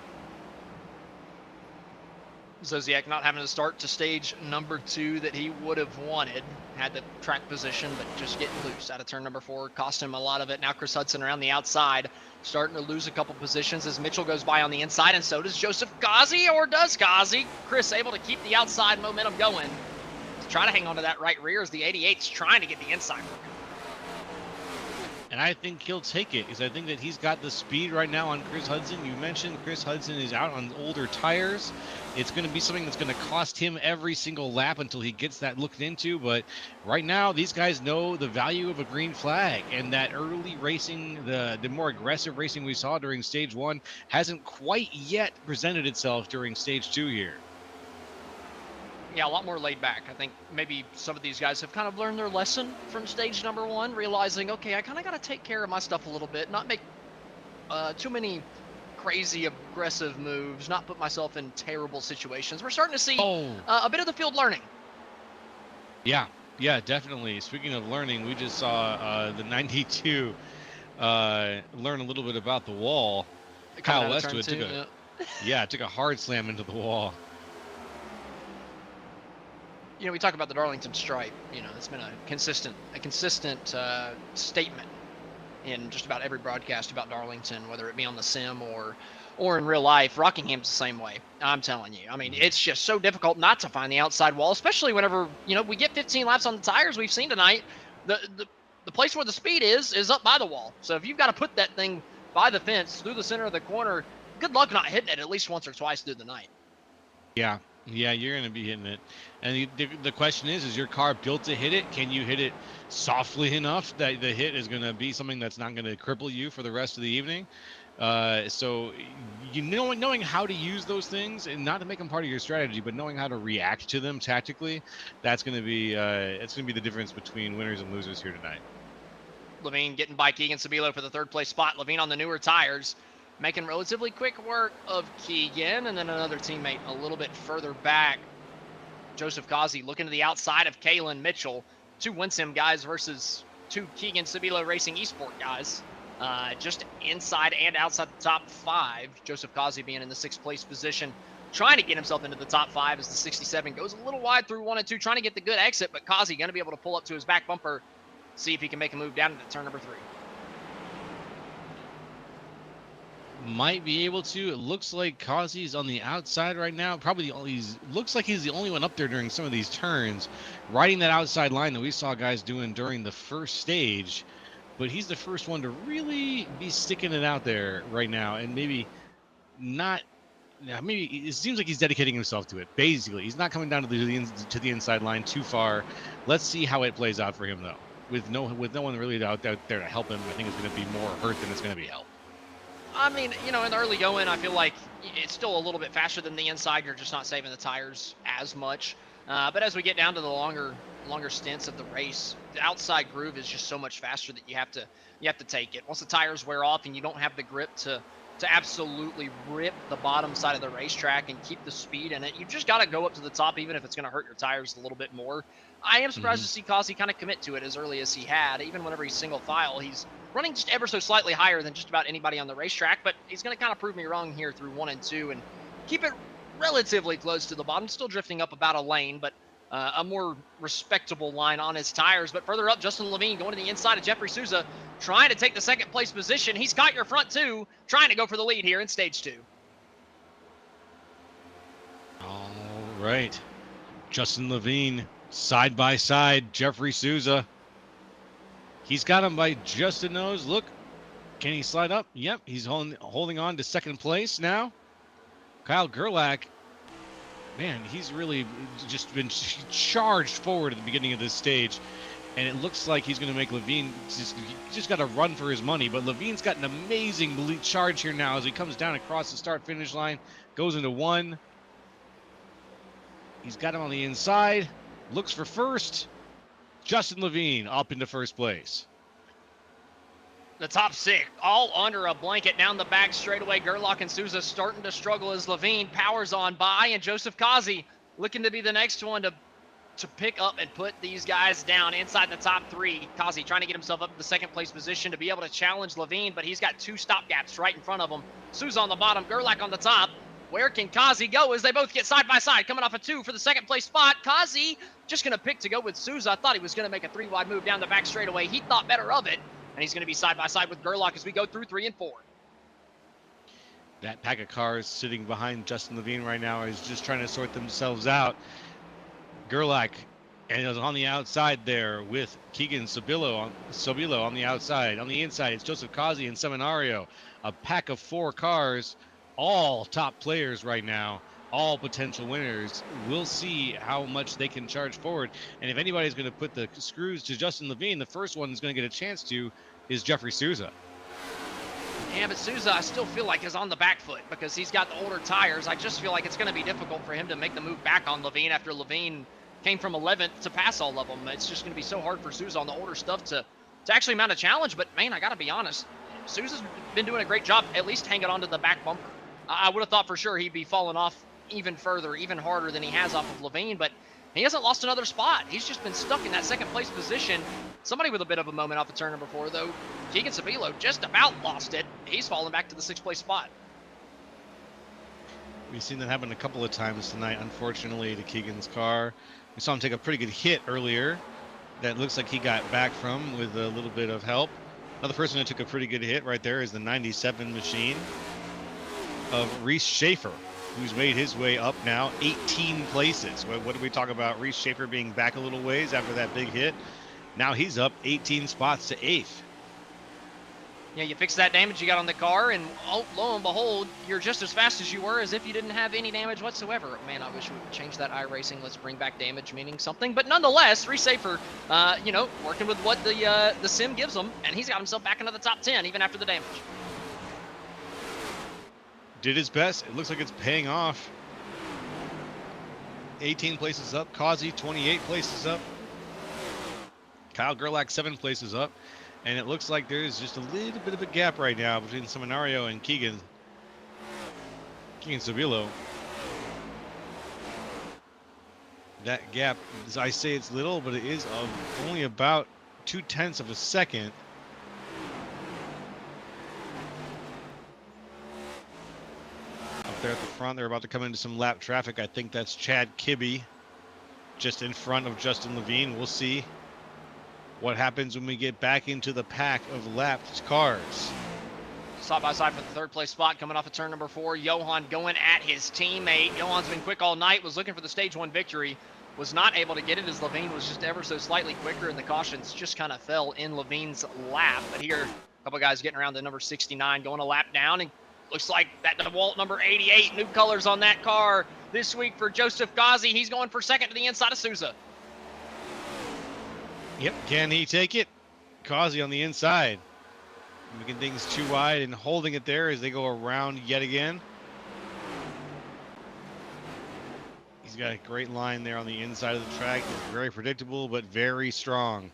Zosiak not having to start to stage number 2 that he would have wanted. Had the track position, but just getting loose out of turn number 4 cost him a lot of it. Now Chris Hudson around the outside, starting to lose a couple positions as Mitchell goes by on the inside, and so does Joseph Kazi, or does Kazi? Chris able to keep the outside momentum going. Try to hang on to that right rear as the 88's trying to get the inside working. And I think he'll take it because I think that he's got the speed right now on Chris Hudson. You mentioned Chris Hudson is out on older tires. It's going to be something that's going to cost him every single lap until he gets that looked into. But right now, these guys know the value of a green flag, and that early racing, the more aggressive racing we saw during stage 1 hasn't quite yet presented itself during stage 2 here. Yeah, a lot more laid back. I think maybe some of these guys have kind of learned their lesson from stage number 1, realizing, okay, I kind of got to take care of my stuff a little bit, not make too many crazy aggressive moves, not put myself in terrible situations. We're starting to see a bit of the field learning. Yeah, definitely. Speaking of learning, we just saw the 92 learn a little bit about the wall. Kyle Westwood took a hard slam into the wall. You know, we talk about the Darlington stripe. You know, it's been a consistent statement in just about every broadcast about Darlington, whether it be on the sim or in real life. Rockingham's the same way. I'm telling you. I mean, it's just so difficult not to find the outside wall, especially whenever, you know, we get 15 laps on the tires we've seen tonight. The place where the speed is up by the wall. So if you've got to put that thing by the fence through the center of the corner, good luck not hitting it at least once or twice through the night. Yeah, you're going to be hitting it. And the question is your car built to hit it? Can you hit it softly enough that the hit is going to be something that's not going to cripple you for the rest of the evening? So knowing how to use those things, and not to make them part of your strategy, but knowing how to react to them tactically, that's going to be the difference between winners and losers here tonight. Levine getting by Keegan Sabilo for the 3rd place spot. Levine on the newer tires, making relatively quick work of Keegan, and then another teammate a little bit further back. Joseph Kazi looking to the outside of Kalen Mitchell. 2 Winsome guys versus 2 Keegan Sabilo Racing Esport guys. Just inside and outside the top 5. Joseph Kazi being in the 6th place position, trying to get himself into the top 5 as the 67 goes a little wide through 1 and 2, trying to get the good exit, but Kazi going to be able to pull up to his back bumper, see if he can make a move down into turn number 3. Might be able to. It looks like Kazi's on the outside right now. Probably looks like he's the only one up there during some of these turns, riding that outside line that we saw guys doing during the first stage. But he's the first one to really be sticking it out there right now, and maybe it seems like he's dedicating himself to it. Basically, he's not coming down to the inside line too far. Let's see how it plays out for him though. With no one really out there to help him, I think it's going to be more hurt than it's going to be help. I mean, you know, in the early going, I feel like it's still a little bit faster than the inside. You're just not saving the tires as much. But as we get down to the longer stints of the race, the outside groove is just so much faster that you have to take it. Once the tires wear off and you don't have the grip to absolutely rip the bottom side of the racetrack and keep the speed in it, you just got to go up to the top, even if it's going to hurt your tires a little bit more. I am surprised to see Kazi kind of commit to it as early as he had. Even whenever he's single file, he's running just ever so slightly higher than just about anybody on the racetrack, but he's going to kind of prove me wrong here through 1 and 2 and keep it relatively close to the bottom, still drifting up about a lane, but a more respectable line on his tires. But further up, Justin Levine going to the inside of Jeffrey Souza, trying to take the second place position. He's got your front two, trying to go for the lead here in stage 2. All right. Justin Levine, side by side, Jeffrey Souza. He's got him by just a nose. Look, can he slide up? Yep, he's holding on to second place now. Kyle Gerlach, man, he's really just been charged forward at the beginning of this stage. And it looks like he's going to make Levine just got to run for his money. But Levine's got an amazing charge here now as he comes down across the start-finish line, goes into 1. He's got him on the inside, looks for first. Justin Levine up into first place. The top 6, all under a blanket down the back straightaway. Gerlach and Souza starting to struggle as Levine powers on by, and Joseph Kazi looking to be the next one to pick up and put these guys down inside the top 3. Kazi trying to get himself up to the second place position to be able to challenge Levine, but he's got 2 stop gaps right in front of him. Souza on the bottom, Gerlach on the top. Where can Kazi go as they both get side by side, coming off a 2 for the second place spot? Kazi just going to pick to go with Souza. I thought he was going to make a 3-wide move down the back straightaway. He thought better of it, and he's going to be side by side with Gerlach as we go through 3 and 4. That pack of cars sitting behind Justin Levine right now is just trying to sort themselves out. Gerlach and is on the outside there with Keegan Sabilo on the outside. On the inside, it's Joseph Kazi and Seminario. A pack of 4 cars, all top players right now, all potential winners. We'll see how much they can charge forward. And if anybody's going to put the screws to Justin Levine, the first one is going to get a chance to is Jeffrey Souza. Yeah, but Souza, I still feel like is on the back foot because he's got the older tires. I just feel like it's going to be difficult for him to make the move back on Levine after Levine came from 11th to pass all of them. It's just going to be so hard for Souza on the older stuff to actually mount a challenge. But, man, I got to be honest, Souza's been doing a great job at least hanging on to the back bumper. I would have thought for sure he'd be falling off even further, even harder than he has off of Levine, but he hasn't lost another spot. He's just been stuck in that second place position. Somebody with a bit of a moment off of turn number 4, though. Keegan Sabilo just about lost it. He's fallen back to the 6th place spot. We've seen that happen a couple of times tonight, unfortunately, to Keegan's car. We saw him take a pretty good hit earlier that looks like he got back from with a little bit of help. Another person that took a pretty good hit right there is the 97 machine of Reese Schaefer, who's made his way up now 18 places. What did we talk about? Reese Schaefer being back a little ways after that big hit. Now he's up 18 spots to 8th. Yeah, you fix that damage you got on the car, and oh, lo and behold, you're just as fast as you were as if you didn't have any damage whatsoever. Man, I wish we would change that iRacing. Let's bring back damage meaning something. But nonetheless, Reese Schaefer, working with what the sim gives him, and he's got himself back into the top 10 even after the damage. Did his best. It looks like it's paying off. 18 places up. Kazi 28 places up. Kyle Gerlach 7 places up. And it looks like there's just a little bit of a gap right now between Seminario and Keegan Sabilo. That gap, as I say, it's little, but it is of only about 0.2 of a second. Up there at the front, they're about to come into some lap traffic. I think that's Chad Kibbe just in front of Justin Levine. We'll see what happens when we get back into the pack of lapped cars. Side by side for the 3rd place spot coming off of turn number 4. Johan going at his teammate. Johan's been quick all night, was looking for the stage 1 victory, was not able to get it as Levine was just ever so slightly quicker, and the cautions just kind of fell in Levine's lap. But here, a couple guys getting around to number 69, going a lap down, and looks like that DeWalt number 88, new colors on that car this week for Joseph Kazi. He's going for 2nd to the inside of Souza. Yep, can he take it? Kazi on the inside, making things too wide and holding it there as they go around yet again. He's got a great line there on the inside of the track. It's very predictable, but very strong.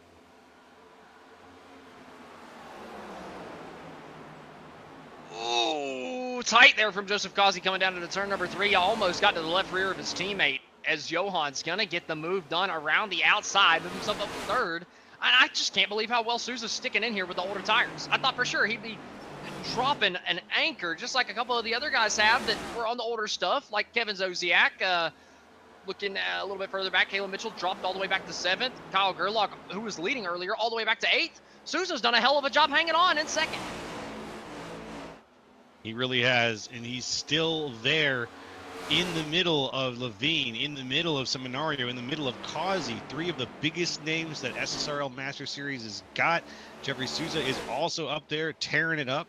Ooh, tight there from Joseph Causey coming down to turn number 3. Almost got to the left rear of his teammate as Johan's going to get the move done around the outside, move himself up to third. I just can't believe how well Souza's sticking in here with the older tires. I thought for sure he'd be dropping an anchor just like a couple of the other guys have that were on the older stuff, like Kevin Zosiak. Looking a little bit further back, Caleb Mitchell dropped all the way back to 7th. Kyle Gerlach, who was leading earlier, all the way back to 8th. Souza's done a hell of a job hanging on in 2nd. He really has, and he's still there in the middle of Levine, in the middle of Seminario, in the middle of Causey, 3 of the biggest names that SSRL Master Series has got. Jeffrey Souza is also up there tearing it up.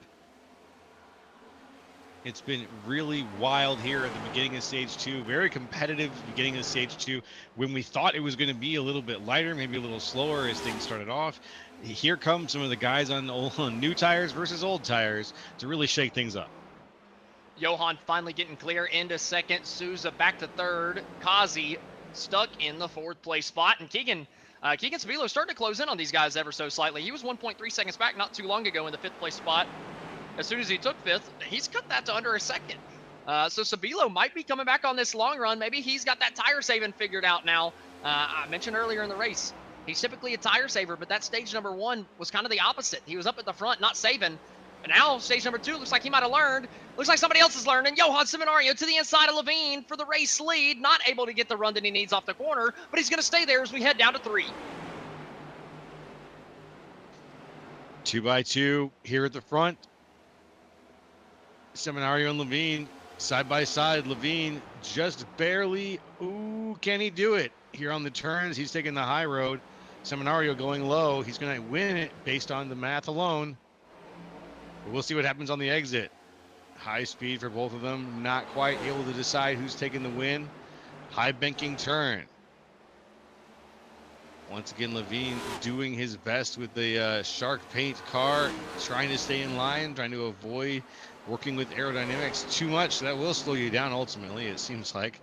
It's been really wild here at the beginning of Stage 2. Very competitive beginning of Stage 2. When we thought it was going to be a little bit lighter, maybe a little slower as things started off, here come some of the guys on new tires versus old tires to really shake things up. Johan finally getting clear into 2nd. Souza back to 3rd. Causey stuck in the 4th place spot. And Keegan Sabilo starting to close in on these guys ever so slightly. He was 1.3 seconds back not too long ago in the 5th place spot. As soon as he took 5th, he's cut that to under a 2nd. So Sabilo might be coming back on this long run. Maybe he's got that tire saving figured out now. I mentioned earlier in the race, he's typically a tire saver, but that stage number 1 was kind of the opposite. He was up at the front, not saving. And now stage number 2 looks like he might have learned. Looks like somebody else is learning. Johan Seminario to the inside of Levine for the race lead. Not able to get the run that he needs off the corner, but he's going to stay there as we head down to 3. 2x2 here at the front. Seminario and Levine side by side. Levine just barely. Ooh, can he do it? Here on the turns, he's taking the high road. Seminario going low. He's going to win it based on the math alone. But we'll see what happens on the exit. High speed for both of them. Not quite able to decide who's taking the win. High banking turn. Once again, Levine doing his best with the shark paint car, trying to stay in line, trying to avoid working with aerodynamics too much. That will slow you down ultimately, it seems like.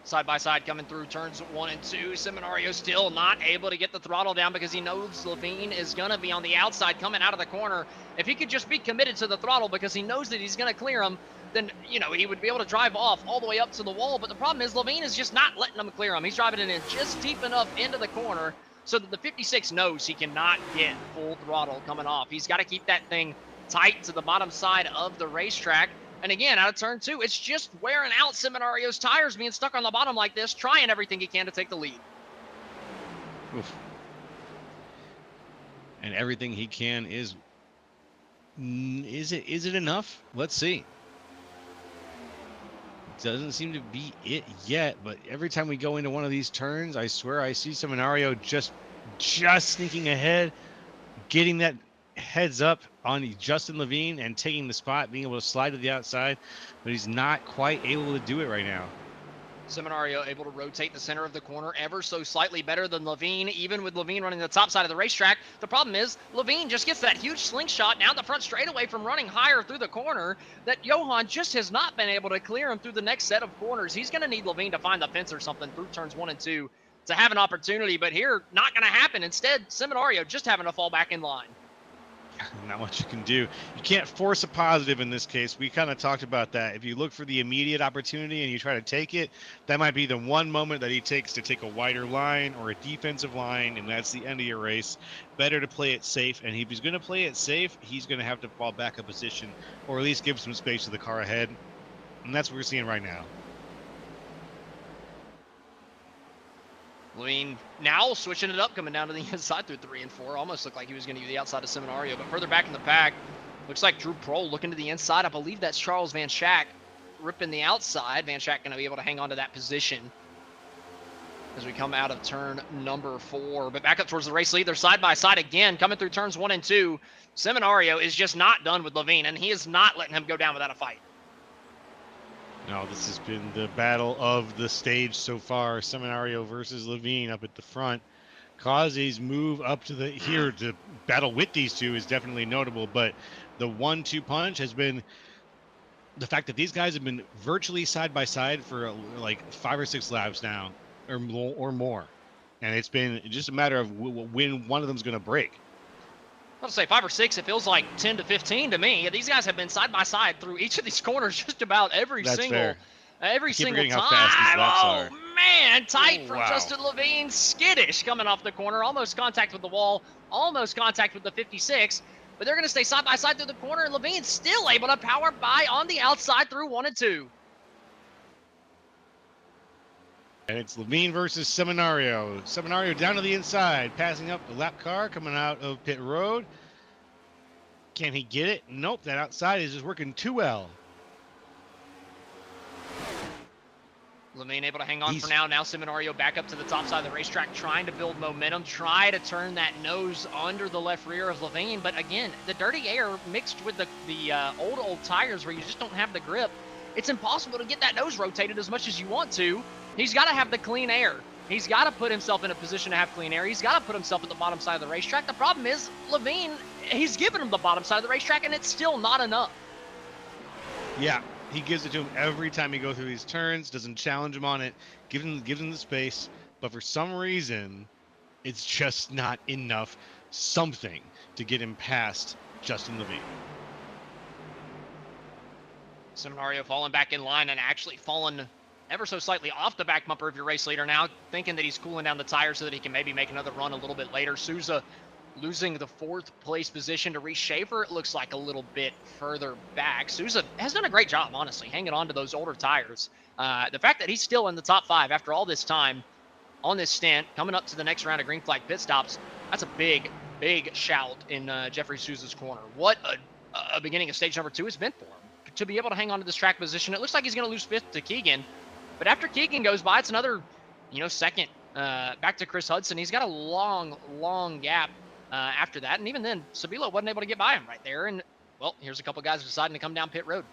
Side by side coming through turns 1 and 2. Seminario still not able to get the throttle down because he knows Levine is going to be on the outside coming out of the corner. If he could just be committed to the throttle because he knows that he's going to clear him, then, you know, he would be able to drive off all the way up to the wall. But the problem is Levine is just not letting him clear him. He's driving it in just deep enough into the corner so that the 56 knows he cannot get full throttle coming off. He's got to keep that thing tight to the bottom side of the racetrack. And again, out of turn 2, it's just wearing out Seminario's tires, being stuck on the bottom like this, trying everything he can to take the lead. Oof. And everything he can is it enough? Let's see. Doesn't seem to be it yet, but every time we go into one of these turns, I swear I see Seminario just sneaking ahead, getting that heads up on Justin Levine and taking the spot, being able to slide to the outside, but he's not quite able to do it right now. Seminario able to rotate the center of the corner ever so slightly better than Levine, even with Levine running the top side of the racetrack. The problem is Levine just gets that huge slingshot down the front straightaway from running higher through the corner that Johan just has not been able to clear him through the next set of corners. He's going to need Levine to find the fence or something through turns 1 and 2 to have an opportunity, but here, not going to happen. Instead, Seminario just having to fall back in line. Not much you can do. You can't force a positive in this case. We kind of talked about that. If you look for the immediate opportunity and you try to take it, that might be the one moment that he takes to take a wider line or a defensive line, and that's the end of your race. Better to play it safe, and if he's going to play it safe, he's going to have to fall back a position or at least give some space to the car ahead, and that's what we're seeing right now. Levine now switching it up, coming down to the inside through 3 and 4. Almost looked like he was going to be the outside of Seminario, but further back in the pack, looks like Drew Prohl looking to the inside. I believe that's Charles Van Schack ripping the outside. Van Schack going to be able to hang on to that position as we come out of turn number 4. But back up towards the race lead. They're side by side again, coming through turns 1 and 2. Seminario is just not done with Levine, and he is not letting him go down without a fight. No, this has been the battle of the stage so far. Seminario versus Levine up at the front. Causey's move up to the here to battle with these two is definitely notable, but the 1-2 punch has been the fact that these guys have been virtually side by side for like 5 or 6 laps now, or more, and it's been just a matter of when one of them's going to break. I'll say 5 or 6. It feels like 10 to 15 to me. These guys have been side by side through each of these corners just about every That's single fair. every I keep single forgetting time. how fast these laps are. Oh man, tight Oh, from wow. Justin Levine. Skittish coming off the corner, almost contact with the wall, almost contact with the 56. But they're going to stay side by side through the corner, and Levine's still able to power by on the outside through 1 and 2. And it's Levine versus Seminario. Seminario down to the inside, passing up the lap car coming out of pit road. Can he get it? Nope, that outside is just working too well. Levine able to hang on for now. Now Seminario back up to the top side of the racetrack, trying to build momentum, try to turn that nose under the left rear of Levine. But again, the dirty air mixed with the old tires where you just don't have the grip, it's impossible to get that nose rotated as much as you want to. He's got to have the clean air. He's got to put himself in a position to have clean air. He's got to put himself at the bottom side of the racetrack. The problem is, Levine, he's given him the bottom side of the racetrack, and it's still not enough. Yeah, he gives it to him every time he goes through these turns, doesn't challenge him on it, gives him the space, but for some reason, it's just not enough something to get him past Justin Levine. Seminario falling back in line and actually falling ever so slightly off the back bumper of your race leader now, thinking that he's cooling down the tires so that he can maybe make another run a little bit later. Souza losing the 4th place position to Reese Schaefer. It looks like a little bit further back. Souza has done a great job, honestly, hanging on to those older tires. The fact that he's still in the top 5 after all this time on this stint, coming up to the next round of green flag pit stops, that's a big, big shout in Jeffrey Souza's corner. What a beginning of stage number 2 has been for him. To be able to hang on to this track position, it looks like he's going to lose 5th to Keegan. But after Keegan goes by, it's another, second back to Chris Hudson. He's got a long, long gap after that. And even then, Sabilo wasn't able to get by him right there. And, well, here's a couple guys deciding to come down pit road.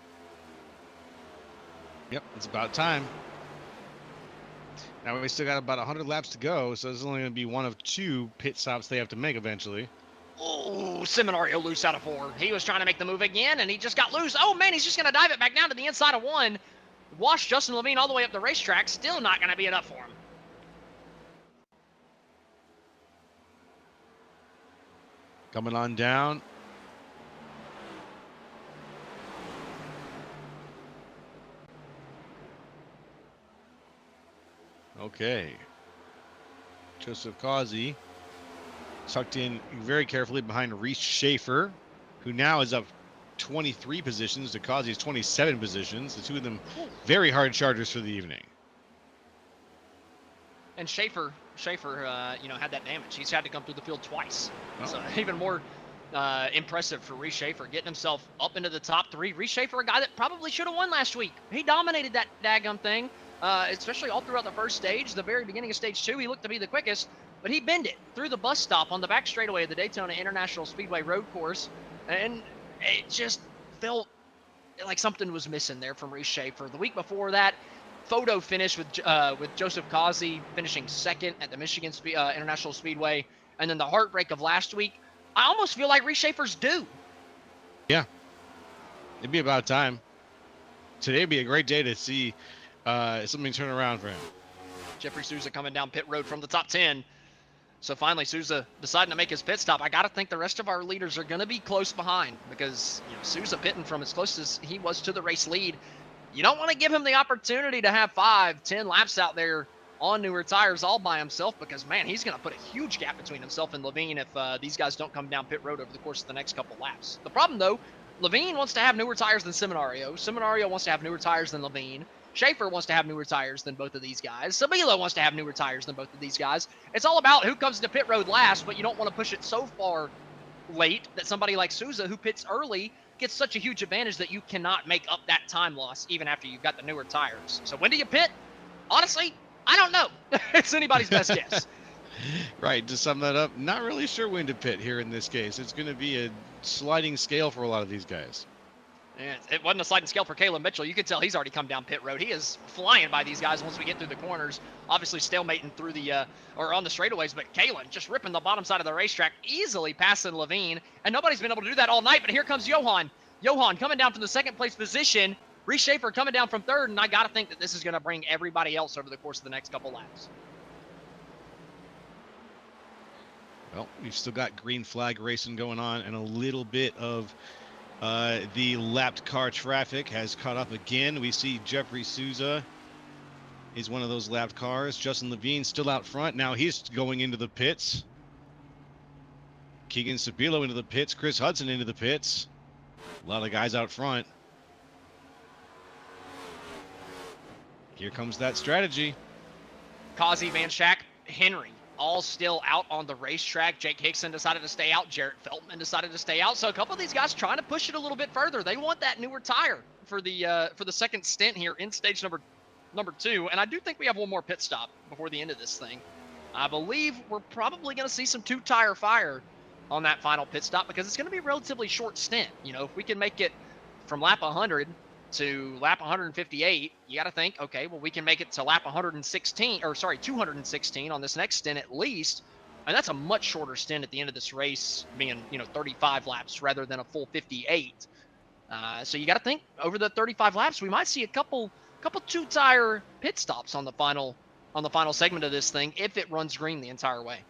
Yep, it's about time. Now we still got about 100 laps to go, so there's only going to be one of 2 pit stops they have to make eventually. Oh, Seminario loose out of 4. He was trying to make the move again, and he just got loose. Oh, man, he's just going to dive it back down to the inside of 1. Wash Justin Levine all the way up the racetrack. Still not going to be enough for him. Coming on down. Okay. Joseph Causey tucked in very carefully behind Reese Schaefer, who now is up 23 positions to Causey's 27 positions. The two of them very hard chargers for the evening. And Schaefer, had that damage. He's had to come through the field twice. Oh. So even more impressive for Reese Schaefer, getting himself up into the top 3. Reese Schaefer, a guy that probably should have won last week. He dominated that daggum thing, especially all throughout the first stage. The very beginning of stage 2, he looked to be the quickest, but he bent it through the bus stop on the back straightaway of the Daytona International Speedway road course, and it just felt like something was missing there from Reese Schaefer. The week before that, photo finish with Joseph Causey finishing 2nd at the Michigan International Speedway, and then the heartbreak of last week. I almost feel like Reese Schaefer's due. Yeah, it'd be about time. Today would be a great day to see something turn around for him. Jeffrey Souza coming down pit road from the top 10. So finally, Souza deciding to make his pit stop. I got to think the rest of our leaders are going to be close behind because Souza pitting from as close as he was to the race lead. You don't want to give him the opportunity to have 5-10 laps out there on newer tires all by himself because, man, he's going to put a huge gap between himself and Levine if these guys don't come down pit road over the course of the next couple laps. The problem, though, Levine wants to have newer tires than Seminario. Seminario wants to have newer tires than Levine. Schaefer wants to have newer tires than both of these guys. Sabilo wants to have newer tires than both of these guys. It's all about who comes to pit road last, but you don't want to push it so far late that somebody like Souza, who pits early, gets such a huge advantage that you cannot make up that time loss even after you've got the newer tires. So when do you pit? Honestly, I don't know. It's anybody's best guess. Right, to sum that up, not really sure when to pit here in this case. It's going to be a sliding scale for a lot of these guys. And it wasn't a sliding scale for Caleb Mitchell. You could tell he's already come down pit road. He is flying by these guys once we get through the corners. Obviously stalemating through the or on the straightaways, but Kalen just ripping the bottom side of the racetrack, easily passing Levine. And nobody's been able to do that all night, but here comes Johan. Johan coming down from the 2nd place position. Reese Schaefer coming down from third, and I got to think that this is going to bring everybody else over the course of the next couple laps. Well, we've still got green flag racing going on, and a little bit of the lapped car traffic has caught up again. We see Jeffrey Souza is one of those lapped cars. Justin Levine still out front. Now he's going into the pits. Keegan Sabilo into the pits. Chris Hudson into the pits. A lot of guys out front. Here comes that strategy. Kazi, Van Schack, Henry, all still out on the racetrack. Jake Hickson decided to stay out. Jarrett Feltman decided to stay out. So a couple of these guys trying to push it a little bit further. They want that newer tire for the second stint here in stage number 2. And I do think we have one more pit stop before the end of this thing. I believe we're probably going to see some 2-tire fire on that final pit stop because it's going to be a relatively short stint. You know, if we can make it from lap 100 to lap 158, you got to think, okay, well, we can make it to lap 216 on this next stint at least. And that's a much shorter stint at the end of this race, being, 35 laps rather than a full 58. So you got to think over the 35 laps, we might see a couple 2-tire pit stops on the final segment of this thing if it runs green the entire way.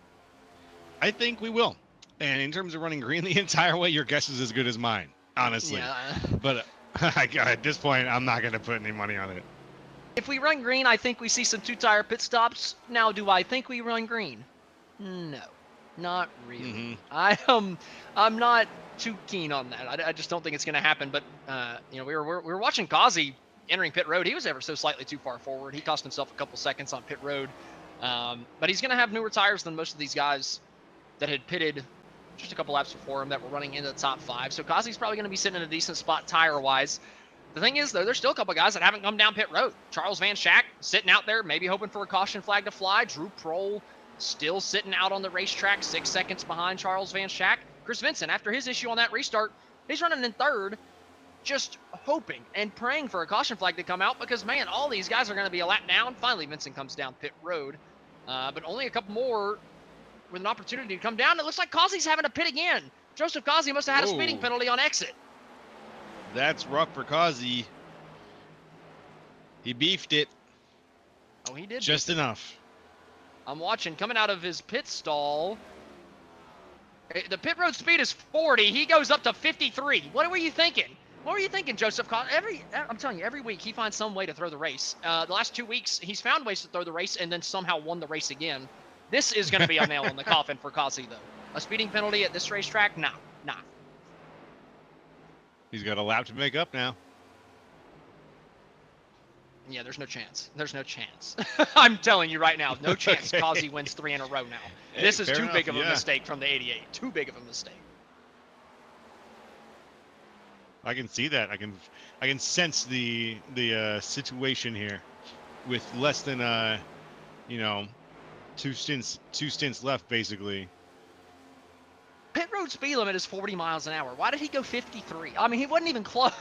I think we will. And in terms of running green the entire way, your guess is as good as mine, honestly. Yeah. But at this point, I'm not going to put any money on it. If we run green, I think we see some 2-tire pit stops. Now, do I think we run green? No, not really. Mm-hmm. I'm not too keen on that. I just don't think it's going to happen. But we were watching Kazi entering pit road. He was ever so slightly too far forward. He cost himself a couple seconds on pit road. But he's going to have newer tires than most of these guys that had pitted just a couple laps before him that were running into the top 5. So Kazi's probably going to be sitting in a decent spot tire-wise. The thing is, though, there's still a couple guys that haven't come down pit road. Charles Van Schack sitting out there, maybe hoping for a caution flag to fly. Drew Prohl still sitting out on the racetrack, 6 seconds behind Charles Van Schack. Chris Vincent, after his issue on that restart, he's running in third, just hoping and praying for a caution flag to come out because, man, all these guys are going to be a lap down. Finally, Vincent comes down pit road, but only a couple more with an opportunity to come down. It looks like Kazi's having to pit again. Joseph Kazi must have had a speeding penalty on exit. That's rough for Kazi. He beefed it. Oh, he did. Just enough. I'm watching coming out of his pit stall. The pit road speed is 40. He goes up to 53. What were you thinking? What were you thinking, Joseph Kazi? I'm telling you, every week he finds some way to throw the race. The last 2 weeks, he's found ways to throw the race and then somehow won the race again. This is going to be a nail in the coffin for Kazi, though. A speeding penalty at this racetrack? Nah. He's got a lap to make up now. Yeah, there's no chance. There's no chance. I'm telling you right now, no chance Kazi wins 3 in a row now. This is too big of a mistake from the 88. Too big of a mistake. I can see that. I can sense the situation here with less than 2 stints left, basically. Pit road speed limit is 40 miles an hour. Why did he go 53? I mean, he wasn't even close.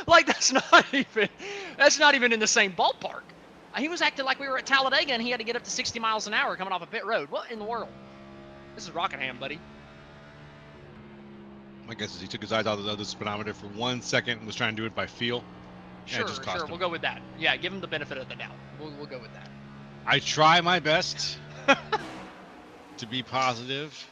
Like, that's not even in the same ballpark. He was acting like we were at Talladega and he had to get up to 60 miles an hour coming off a pit road. What in the world? This is Rockingham, buddy. My guess is he took his eyes out of the speedometer for 1 second and was trying to do it by feel. Sure, we'll go with that. Yeah, give him the benefit of the doubt. We'll go with that. I try my best to be positive.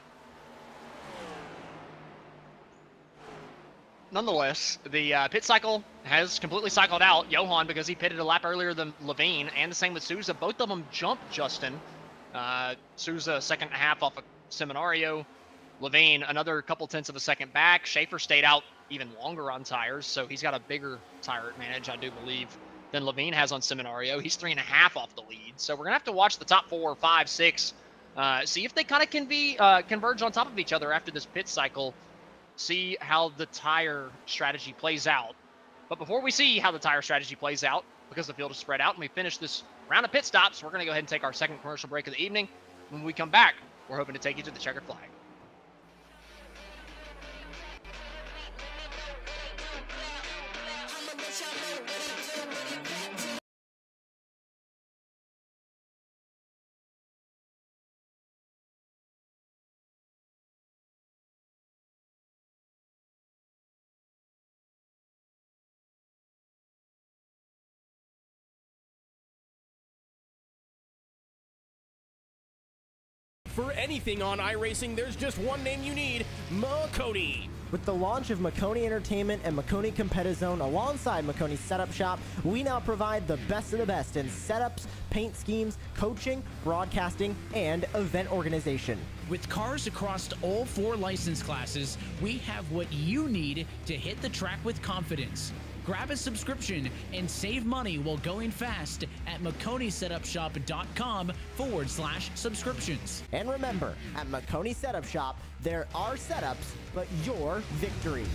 Nonetheless, the pit cycle has completely cycled out Johan because he pitted a lap earlier than Levine, and the same with Souza. Both of them jumped Justin. Souza, second and a half off of Seminario. Levine, another couple tenths of a second back. Schaefer stayed out even longer on tires, so he's got a bigger tire advantage, I do believe, than Levine has on Seminario. He's 3.5 off the lead. So we're going to have to watch the top 4, 5, 6, see if they kind of can converge on top of each other after this pit cycle. See how the tire strategy plays out. But before we see how the tire strategy plays out, because the field is spread out and we finish this round of pit stops, we're going to go ahead and take our second commercial break of the evening. When we come back, we're hoping to take you to the checkered flag. For anything on iRacing, there's just one name you need, Makoni. With the launch of Makoni Entertainment and Makoni Competizone alongside Makoni Setup Shop, we now provide the best of the best in setups, paint schemes, coaching, broadcasting, and event organization. With cars across all 4 license classes, we have what you need to hit the track with confidence. Grab a subscription and save money while going fast at MakoniSetupShop.com/subscriptions. And remember, at Makoni Setup Shop, there are setups, but your victories.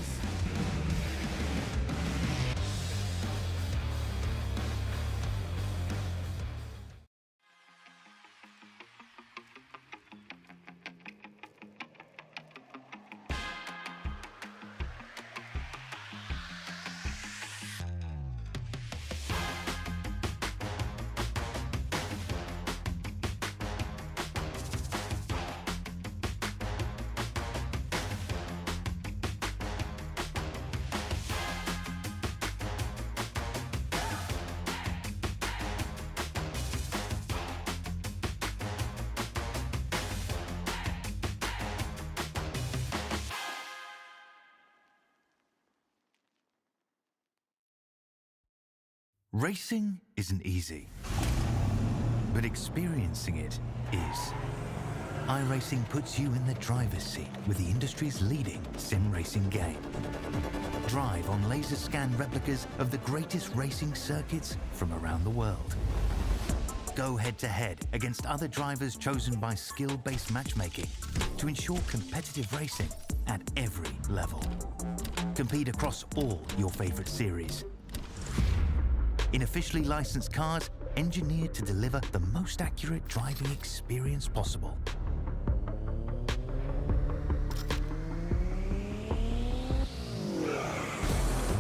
Racing isn't easy, but experiencing it is. iRacing puts you in the driver's seat with the industry's leading sim racing game. Drive on laser scan replicas of the greatest racing circuits from around the world. Go head-to-head against other drivers chosen by skill-based matchmaking to ensure competitive racing at every level. Compete across all your favorite series in officially licensed cars engineered to deliver the most accurate driving experience possible.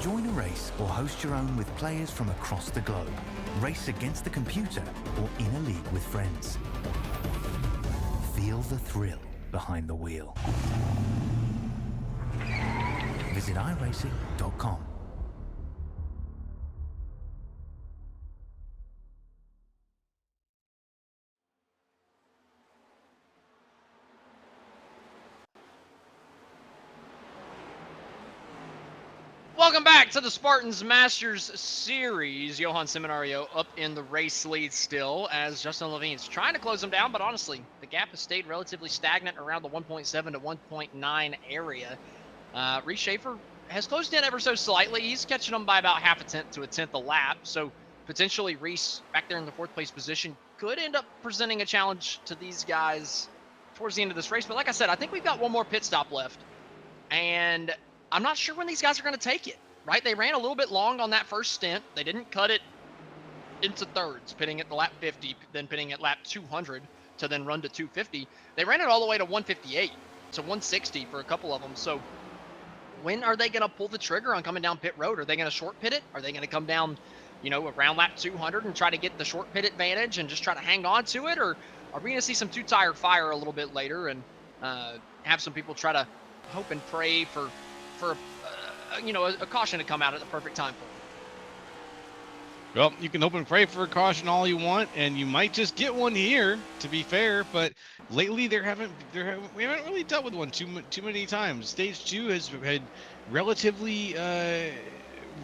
Join a race or host your own with players from across the globe. Race against the computer or in a league with friends. Feel the thrill behind the wheel. Visit iRacing.com. Welcome back to the Spartans Masters Series. Johan Seminario up in the race lead still as Justin Levine's trying to close him down, but honestly, the gap has stayed relatively stagnant around the 1.7 to 1.9 area. Reese Schaefer has closed in ever so slightly. He's catching him by about half a tenth to a tenth a lap, so potentially Reese back there in the 4th place position could end up presenting a challenge to these guys towards the end of this race. But like I said, I think we've got one more pit stop left, and I'm not sure when these guys are going to take it, right? They ran a little bit long on that first stint. They didn't cut it into thirds, pitting at the lap 50, then pitting at lap 200 to then run to 250. They ran it all the way to 158 to 160 for a couple of them. So when are they going to pull the trigger on coming down pit road? Are they going to short pit it? Are they going to come down, you know, around lap 200 and try to get the short pit advantage and just try to hang on to it? Or are we going to see some two-tire fire a little bit later and have some people try to hope and pray for a caution to come out at the perfect time for them? Well, you can hope and pray for a caution all you want, and you might just get one here, to be fair. But lately, we haven't really dealt with one too many times. Stage 2 has had relatively,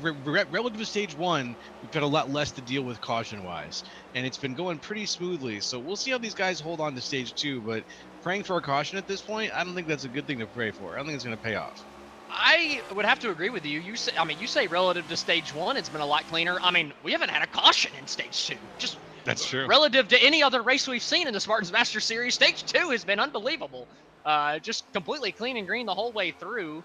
relative to Stage 1, we've got a lot less to deal with caution-wise, and it's been going pretty smoothly. So we'll see how these guys hold on to Stage 2. But praying for a caution at this point, I don't think that's a good thing to pray for. I don't think it's going to pay off. I would have to agree with you. You say relative to Stage 1, it's been a lot cleaner. I mean, we haven't had a caution in Stage 2. Just that's true. Relative to any other race we've seen in the Spartans Master Series, Stage 2 has been unbelievable. Just completely clean and green the whole way through.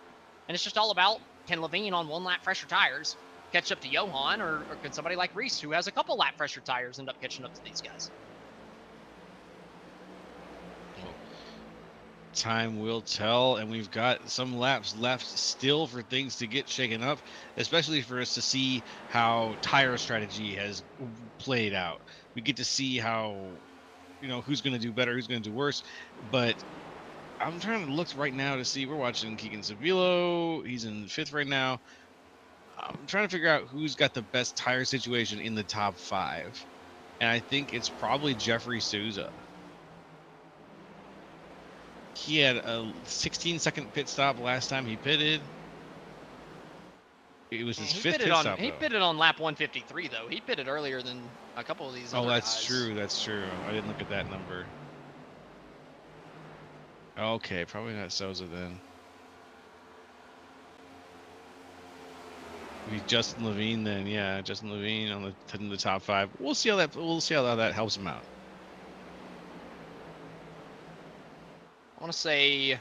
And it's just all about, can Levine on 1 lap fresher tires catch up to Johan, or can somebody like Reese, who has a couple lap fresher tires, end up catching up to these guys? Time will tell, and we've got some laps left still for things to get shaken up, especially for us to see how tire strategy has played out. We get to see how, who's going to do better, who's going to do worse. But I'm trying to look right now to see. We're watching Keegan Savilo. He's in 5th right now. I'm trying to figure out who's got the best tire situation in the top 5, and I think it's probably Jeffrey Souza. He had a 16-second pit stop last time he pitted. It was his fifth pit stop, He though. pitted on lap 153, though. He pitted earlier than a couple of these other guys. That's true. That's true. I didn't look at that number. Okay, probably not Souza then. Maybe Justin Levine then. Yeah, Justin Levine on the top 5. We'll see how that helps him out. I want to say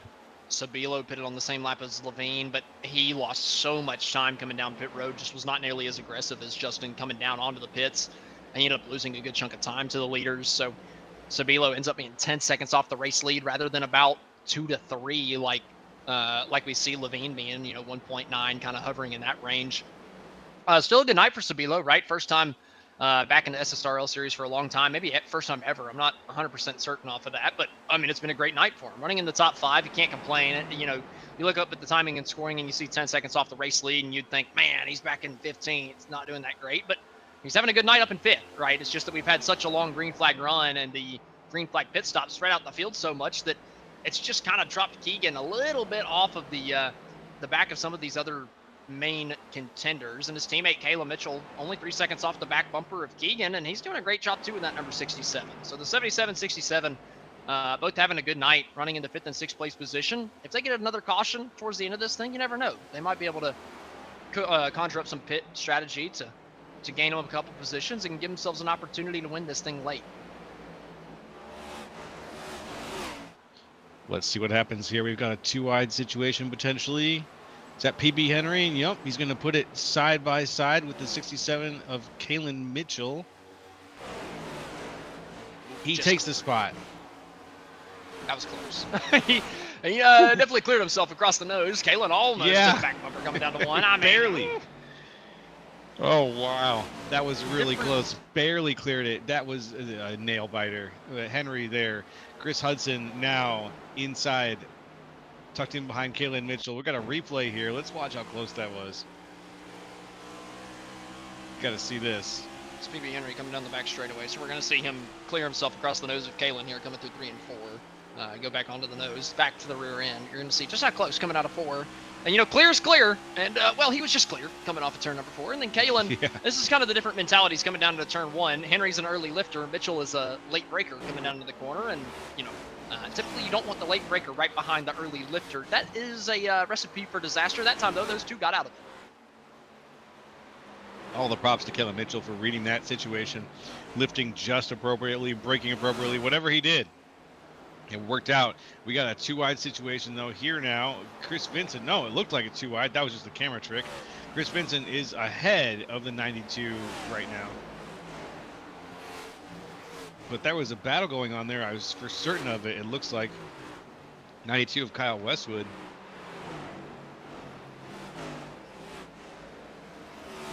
Sabilo pitted on the same lap as Levine, but he lost so much time coming down pit road, just was not nearly as aggressive as Justin coming down onto the pits. And he ended up losing a good chunk of time to the leaders. So Sabilo ends up being 10 seconds off the race lead rather than about 2 to 3 like we see Levine being, 1.9, kind of hovering in that range. Still a good night for Sabilo, right? First time back in the SSRL series for a long time, maybe first time ever. I'm not 100% certain off of that, but I mean, it's been a great night for him. Running in the top 5, you can't complain. You look up at the timing and scoring and you see 10 seconds off the race lead and you'd think, man, he's back in 15. It's not doing that great, but he's having a good night up in 5th, right? It's just that we've had such a long green flag run and the green flag pit stop spread out the field so much that it's just kind of dropped Keegan a little bit off of the back of some of these other main contenders, and his teammate Kayla Mitchell only 3 seconds off the back bumper of Keegan, and he's doing a great job too in that number 67. So the 77-67 both having a good night, running into 5th and 6th place position. If they get another caution towards the end of this thing, you never know. They might be able to conjure up some pit strategy to gain them a couple positions and give themselves an opportunity to win this thing late. Let's see what happens here. We've got a 2-wide situation potentially. Is that PB Henry? Yep, he's going to put it side by side with the 67 of Kalen Mitchell. He takes the spot. That was close. he definitely cleared himself across the nose. Kalen almost took the back bumper coming down to 1. I mean, barely. Oh, wow. That was really close. Barely cleared it. That was a nail biter. Henry there. Chris Hudson now inside, tucked in behind Kalen Mitchell. We've got a replay here. Let's watch how close that was. Got to see this. It's PB Henry coming down the back straightaway, so we're going to see him clear himself across the nose of Kalen here, coming through 3 and 4. Go back onto the nose, back to the rear end. You're going to see just how close coming out of 4. And, clear is clear. And, well, he was just clear coming off of turn number 4. And then Kalen, This is kind of the different mentalities coming down to turn 1. Henry's an early lifter. Mitchell is a late breaker coming down to the corner. And, typically you don't want the late breaker right behind the early lifter. That is a recipe for disaster. That time, though, those two got out of it. All the props to Kellen Mitchell for reading that situation, lifting just appropriately, braking appropriately, whatever he did. It worked out. We got a 2-wide situation, though, here now. Chris Vincent, no, it looked like a 2-wide. That was just a camera trick. Chris Vincent is ahead of the 92 right now. But there was a battle going on there. I was for certain of it. It looks like 92 of Kyle Westwood.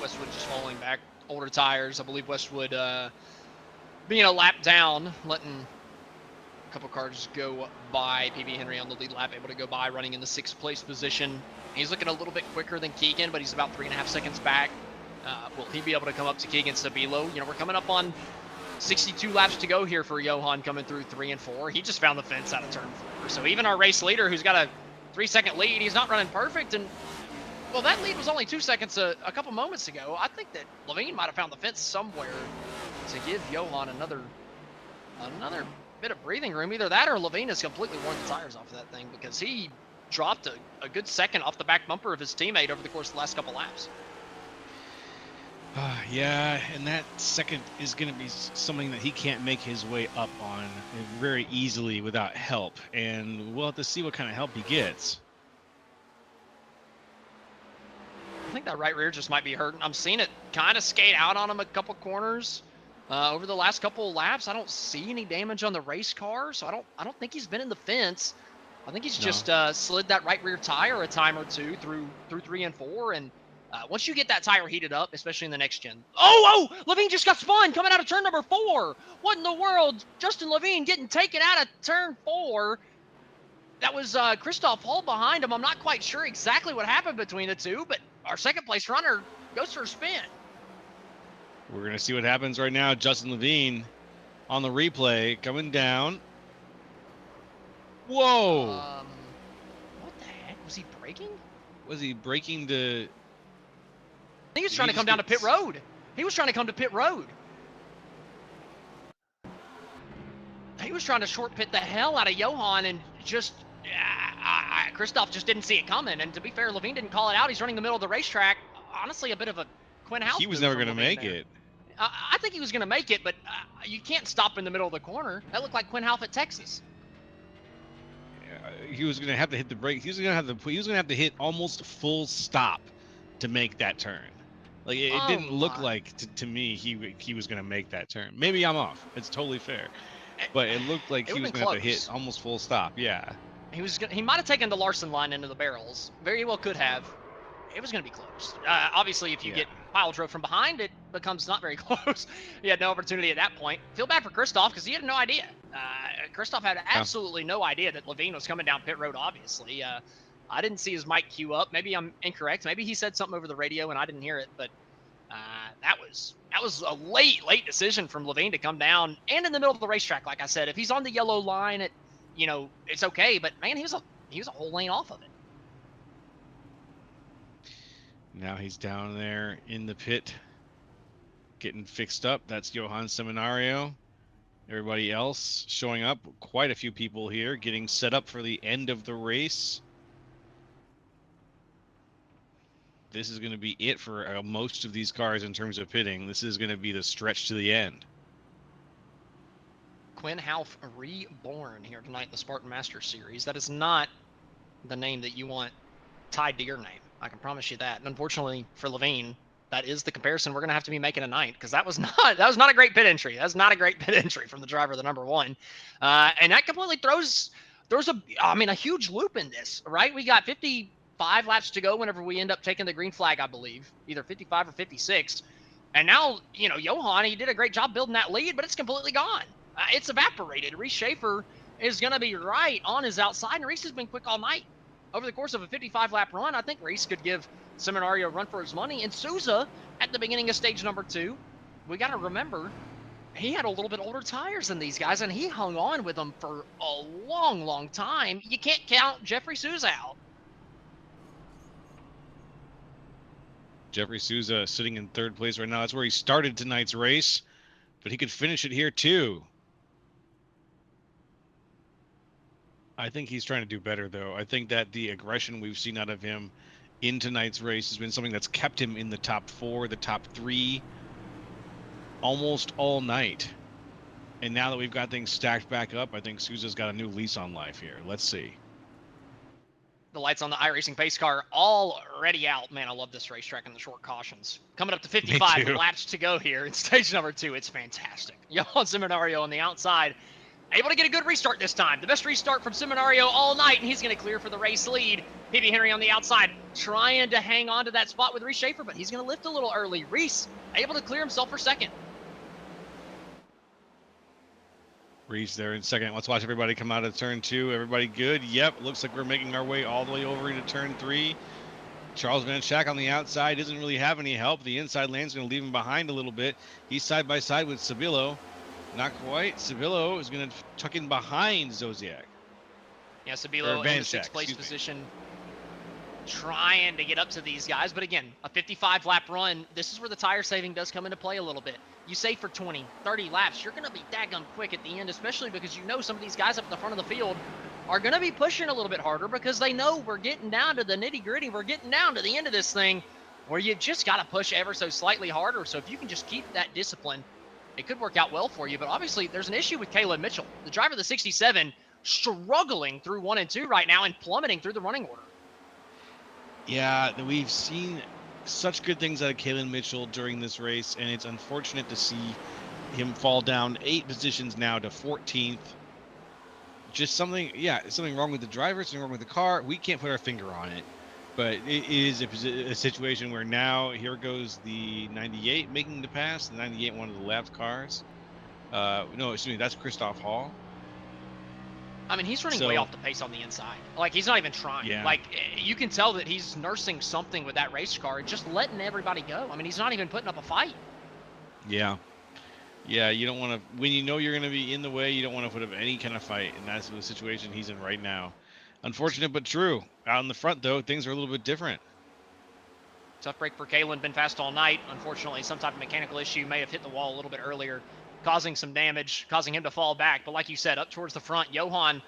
Westwood just falling back, older tires. I believe Westwood being a lap down, letting a couple cars go by. PB Henry on the lead lap, able to go by, running in the 6th place position. He's looking a little bit quicker than Keegan, but he's about 3.5 seconds back. Will he be able to come up to Keegan Sabilo? We're coming up on 62 laps to go here for Johan, coming through 3 and 4. He just found the fence out of turn 4. So even our race leader, who's got a 3-second lead, he's not running perfect. And well, that lead was only 2 seconds a couple moments ago. I think that Levine might have found the fence somewhere to give Johan another bit of breathing room. Either that or Levine has completely worn the tires off of that thing, because he dropped a good second off the back bumper of his teammate over the course of the last couple laps. Yeah, and that second is going to be something that he can't make his way up on very easily without help. And we'll have to see what kind of help he gets. I think that right rear just might be hurting. I'm seeing it kind of skate out on him a couple corners over the last couple of laps. I don't see any damage on the race car, so I don't think he's been in the fence. I think he's just slid that right rear tire a time or two through 3 and 4. And once you get that tire heated up, especially in the next gen. Oh, Levine just got spun coming out of turn number 4. What in the world? Justin Levine getting taken out of turn 4. That was Christoph Hall behind him. I'm not quite sure exactly what happened between the two, but our 2nd place runner goes for a spin. We're going to see what happens right now. Justin Levine on the replay coming down. Whoa! What the heck? Was he braking? Was he braking to? He was trying to come down to pit road. He was trying to come to pit road. He was trying to short pit the hell out of Johan and just Christoph just didn't see it coming. And to be fair, Levine didn't call it out. He's running the middle of the racetrack. Honestly, a bit of a Quinn House. He was never going to make it. I think he was going to make it, but you can't stop in the middle of the corner. That looked like Quinn Half at Texas. He was going to have to hit the brake. He was going to have to hit almost full stop to make that turn. Like it didn't look like to me he was going to make that turn. Maybe I'm off. It's totally fair. But it looked like he was going to have to hit almost full stop. Yeah. He might have taken the Larson line into the barrels. Very well could have. It was going to be close. Obviously, if you get pile drove from behind, it becomes not very close. He had no opportunity at that point. Feel bad for Christoph because he had no idea. Christoph had absolutely no idea that Levine was coming down pit road, obviously. I didn't see his mic queue up. Maybe I'm incorrect. Maybe he said something over the radio and I didn't hear it. But that was a late decision from Levine to come down and in the middle of the racetrack. Like I said, if he's on the yellow line, it's okay. But man, he was a whole lane off of it. Now he's down there in the pit getting fixed up. That's Johan Seminario. Everybody else showing up. Quite a few people here getting set up for the end of the race. This is going to be it for most of these cars in terms of pitting. This is going to be the stretch to the end. Quinn Half reborn here tonight in the Spartan Masters Series. That is not the name that you want tied to your name. I can promise you that. And unfortunately for Levine, that is the comparison we're going to have to be making tonight because that was not a great pit entry. That's not a great pit entry from the driver of the number one. And that completely throws a huge loop in this, right? We got 55 laps to go whenever we end up taking the green flag, I believe, either 55 or 56. And now, Johan, he did a great job building that lead, but it's completely gone. It's evaporated. Reese Schaefer is going to be right on his outside, and Reese has been quick all night. Over the course of a 55-lap run, I think Reese could give Seminario a run for his money. And Souza, at the beginning of stage number 2, we got to remember, he had a little bit older tires than these guys, and he hung on with them for a long, long time. You can't count Jeffrey Souza out. Jeffrey Souza sitting in third place right now. That's where he started tonight's race, but he could finish it here too. I think he's trying to do better, though. I think that the aggression we've seen out of him in tonight's race has been something that's kept him in the top 4, the top 3, almost all night. And now that we've got things stacked back up, I think Souza's got a new lease on life here. Let's see. The lights on the iRacing pace car already out. Man, I love this racetrack and the short cautions. Coming up to 55 laps to go here in stage number 2. It's fantastic. Johan Seminario on the outside. Able to get a good restart this time. The best restart from Seminario all night, and he's going to clear for the race lead. PB Henry on the outside, trying to hang on to that spot with Reese Schaefer, but he's going to lift a little early. Reese able to clear himself for second. Reese there in second. Let's watch everybody come out of turn 2. Everybody good? Yep. Looks like we're making our way all the way over into turn 3. Charles Van Schack on the outside doesn't really have any help. The inside lane's going to leave him behind a little bit. He's side by side with Sabillo. Not quite. Sabillo is going to tuck in behind Zodiac. Yeah, Sabillo in the 6th place position, trying to get up to these guys. But again, a 55-lap run, this is where the tire saving does come into play a little bit. You save for 20, 30 laps, you're going to be daggum quick at the end, especially because some of these guys up at the front of the field are going to be pushing a little bit harder because they know we're getting down to the nitty-gritty. We're getting down to the end of this thing where you've just got to push ever so slightly harder. So if you can just keep that discipline, it could work out well for you. But obviously, there's an issue with Caleb Mitchell, the driver of the 67, struggling through 1 and 2 right now and plummeting through the running order. Yeah, we've seen such good things out of Caleb Mitchell during this race, and it's unfortunate to see him fall down 8 positions now to 14th. Just something wrong with the driver, something wrong with the car. We can't put our finger on it. But it is a situation where now here goes the 98 making the pass. The 98, one of the left cars. No, excuse me, that's Christoph Hall. I mean, he's running way off the pace on the inside. Like, he's not even trying. Yeah. Like, you can tell that he's nursing something with that race car and just letting everybody go. I mean, he's not even putting up a fight. Yeah. Yeah, you don't want to, when you know you're going to be in the way, you don't want to put up any kind of fight, and that's the situation he's in right now. Unfortunate but true. Out in the front, though, things are a little bit different. Tough break for Kalen. Been fast all night. Unfortunately, some type of mechanical issue may have hit the wall a little bit earlier, causing some damage, causing him to fall back. But like you said, up towards the front, Johan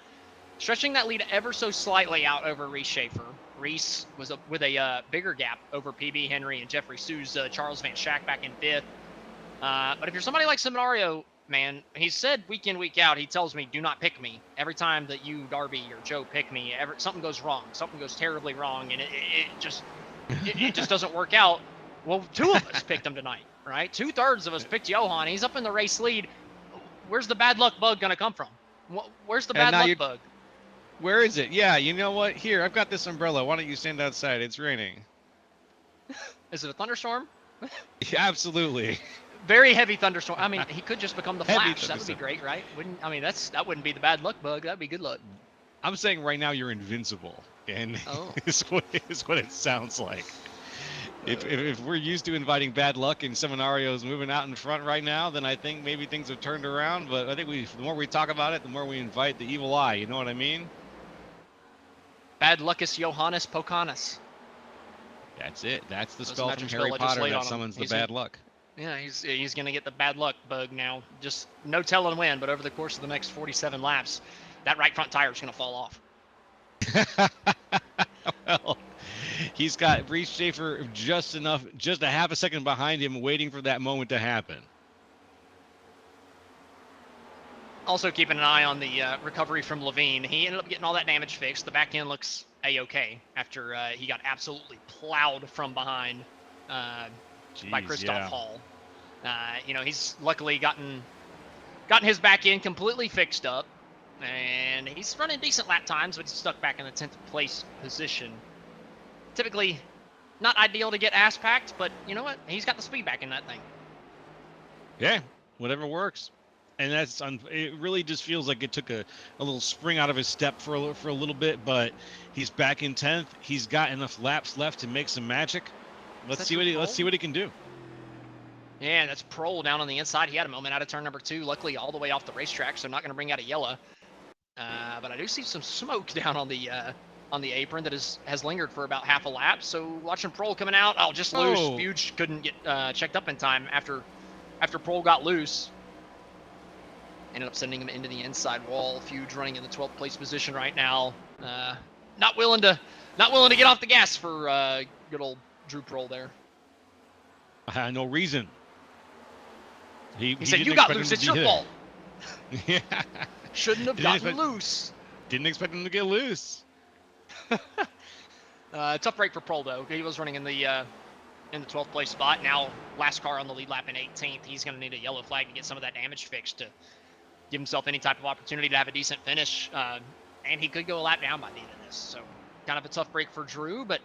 stretching that lead ever so slightly out over Reese Schaefer. Reese was with a bigger gap over PB Henry and Jeffrey Souza. Charles Van Schack back in 5th. But if you're somebody like Seminario, man, he said week in, week out, he tells me, do not pick me. Every time that you, Darby, or Joe pick me, something goes wrong. Something goes terribly wrong, and it just doesn't work out. Well, 2 of us picked him tonight, right? 2/3 of us picked Johan. He's up in the race lead. Where's the bad luck bug going to come from? Where's the bad luck bug? Where is it? Yeah, you know what? Here, I've got this umbrella. Why don't you stand outside? It's raining. Is it a thunderstorm? Yeah, absolutely. Very heavy thunderstorm. I mean, he could just become the Heavy Flash. That would be great, right? That wouldn't be the bad luck bug. That'd be good luck. I'm saying right now you're invincible, and is what it sounds like. If we're used to inviting bad luck and Seminario's moving out in front right now, then I think maybe things have turned around. But I think the more we talk about it, the more we invite the evil eye. You know what I mean? Bad luckus Johannes Pocanus. That's it. That's the Those spell from magic Harry spell I just Potter laid that on him. summons the bad luck. Yeah, he's going to get the bad luck bug now. Just no telling when, but over the course of the next 47 laps, that right front tire is going to fall off. Well, he's got Reese Schaefer just a half a second behind him, waiting for that moment to happen. Also keeping an eye on the recovery from Levine. He ended up getting all that damage fixed. The back end looks A-okay after he got absolutely plowed from behind by Christoph Hall. He's luckily gotten his back end completely fixed up, and he's running decent lap times, but he's stuck back in the 10th place position. Typically not ideal to get ass packed, but you know what? He's got the speed back in that thing. Yeah, whatever works. And it really just feels like it took a little spring out of his step for a little bit, but he's back in 10th. He's got enough laps left to make some magic. Let's see what he can do. Yeah, that's Prohl down on the inside. He had a moment out of turn number 2, luckily all the way off the racetrack, so not going to bring out a yellow. But I do see some smoke down on the apron that has lingered for about half a lap. So watching Prohl coming out, just loose. Fuge couldn't get checked up in time after Prohl got loose. Ended up sending him into the inside wall. Fuge running in the 12th place position right now. Not willing to get off the gas for good old Drew Prohl there. No reason. He said, "You got loose. It's your fault." Yeah. Shouldn't have gotten loose. Didn't expect him to get loose. Tough break for Prohl though. He was running in the 12th place spot. Now last car on the lead lap in 18th. He's going to need a yellow flag to get some of that damage fixed to give himself any type of opportunity to have a decent finish. And he could go a lap down by the end of this. So kind of a tough break for Drew, but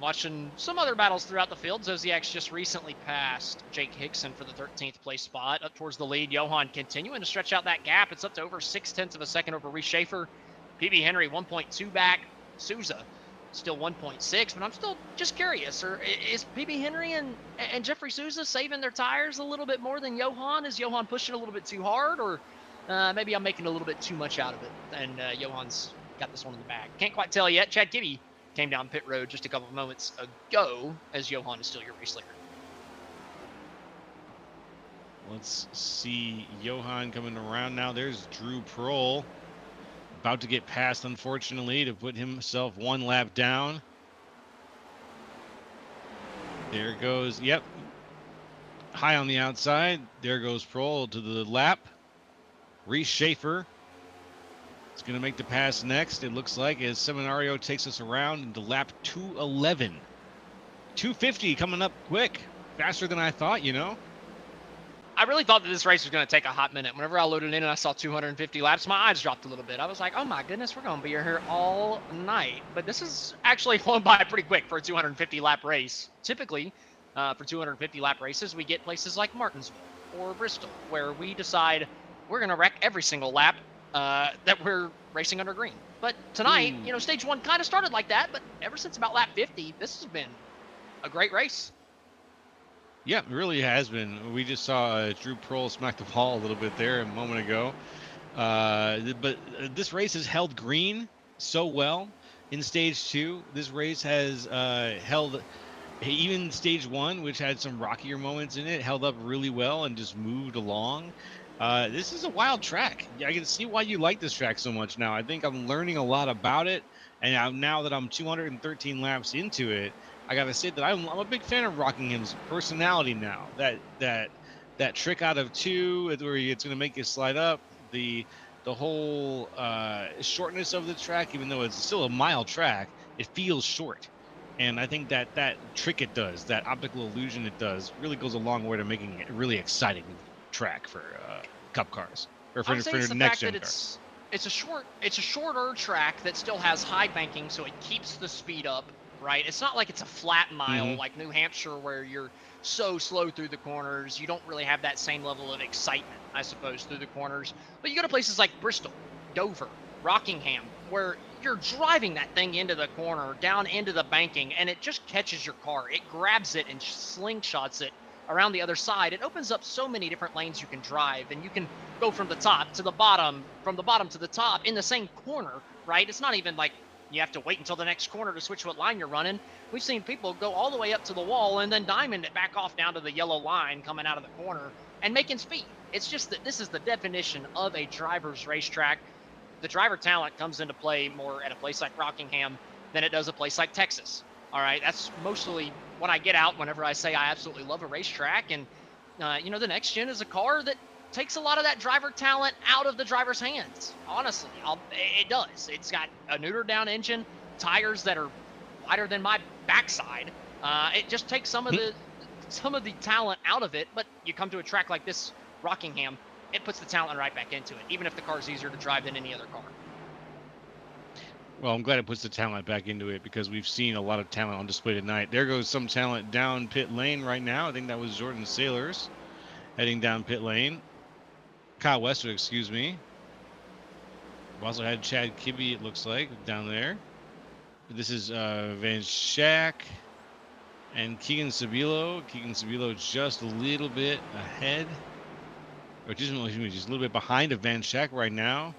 watching some other battles throughout the field, Zodiac's just recently passed Jake Hickson for the 13th place spot. Up towards the lead, Johan continuing to stretch out that gap. It's up to over 0.6 of a second over Reese Schaefer. PB Henry 1.2 back. Souza still 1.6, but I'm still just curious. Is PB Henry and Jeffrey Souza saving their tires a little bit more than Johan? Is Johan pushing a little bit too hard, or maybe I'm making a little bit too much out of it, and Johan's got this one in the bag? Can't quite tell yet. Chad Gibby came down pit road just a couple of moments ago, as Johan is still your race leader. Let's see Johan coming around now. There's Drew Prohl. About to get past, unfortunately, to put himself one lap down. There goes, yep. High on the outside. There goes Prohl to the lap. Reese Schaefer is going to make the pass next, it looks like, as Seminario takes us around into lap 211. 250 coming up quick. Faster than I thought, you know. I really thought that this race was going to take a hot minute. Whenever I loaded in and I saw 250 laps, my eyes dropped a little bit. I was like, oh my goodness, we're going to be here all night. But this is actually flown by pretty quick for a 250 lap race. Typically, for 250 lap races, we get places like Martinsville or Bristol, where we decide we're going to wreck every single lap that we're racing under green. But tonight, stage 1 kind of started like that, but ever since about lap 50, this has been a great race. Yeah, it really has been. We just saw Drew Prohl smack the ball a little bit there a moment ago. But this race has held green so well in stage 2. This race has held even stage 1, which had some rockier moments in it, held up really well and just moved along. This is a wild track. I can see why you like this track so much now. I think I'm learning a lot about it, and now that I'm 213 laps into it, I gotta say that I'm a big fan of Rockingham's personality now. That trick out of 2 where it's going to make you slide up, the whole shortness of the track, even though it's still a mile track, it feels short. And I think that trick it does, that optical illusion it does, really goes a long way to making it a really exciting track for Cup cars or I would say it's for the next fact gen that cars. it's a shorter track that still has high banking, so it keeps the speed up, right? It's not like it's a flat mile Mhm. like New Hampshire where you're so slow through the corners. You don't really have that same level of excitement, I suppose, through the corners. But you go to places like Bristol, Dover, Rockingham, where you're driving that thing into the corner, down into the banking, and it just catches your car. It grabs it and slingshots it around the other side. It opens up so many different lanes you can drive, and you can go from the top to the bottom, from the bottom to the top in the same corner, right? It's not even like you have to wait until the next corner to switch what line you're running. We've seen people go all the way up to the wall and then diamond it back off down to the yellow line coming out of the corner and making speed. It's just that this is the definition of a driver's racetrack. The driver talent comes into play more at a place like Rockingham than it does a place like Texas. All right, that's mostly what I get out whenever I say I absolutely love a racetrack. And the next gen is a car that takes a lot of that driver talent out of the driver's hands. Honestly, it does. It's got a neutered down engine, tires that are wider than my backside. It just takes some of the talent out of it. But you come to a track like this, Rockingham, it puts the talent right back into it, even if the car's easier to drive than any other car. Well, I'm glad it puts the talent back into it because we've seen a lot of talent on display tonight. There goes some talent down pit lane right now. I think that was Jordan Sailors heading down pit lane. Kyle Wester, excuse me. We've also had Chad Kibbe, it looks like, down there. This is Van Schack and Keegan Sabilo. Keegan Sabilo just a little bit ahead. Or just a little bit behind of Van Schack right now.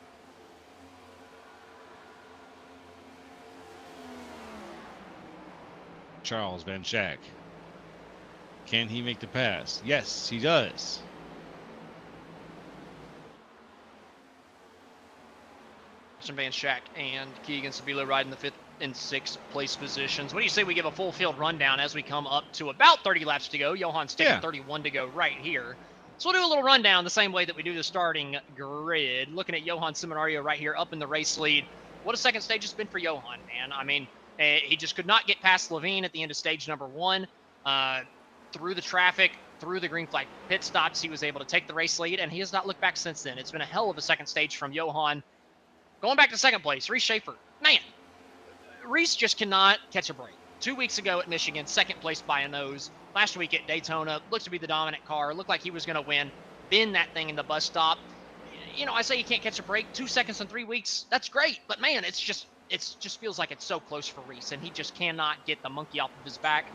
Charles Van Schack. Can he make the pass? Yes, he does. Van Schack and Keegan Sabilo riding the 5th and 6th place positions. What do you say we give a full field rundown as we come up to about 30 laps to go? Johan's taking 31 to go right here. So we'll do a little rundown the same way that we do the starting grid. Looking at Johan Seminario right here up in the race lead. What a second stage has been for Johan, man. I mean, he just could not get past Levine at the end of stage number 1. Through the traffic, through the green flag pit stops, he was able to take the race lead, and he has not looked back since then. It's been a hell of a second stage from Johan. Going back to second place, Reese Schaefer. Man, Reese just cannot catch a break. 2 weeks ago at Michigan, second place by a nose. Last week at Daytona, looked to be the dominant car. Looked like he was going to win. Bend that thing in the bus stop. I say you can't catch a break. 2 seconds in 3 weeks, that's great. But man, it just feels like it's so close for Reese, and he just cannot get the monkey off of his back.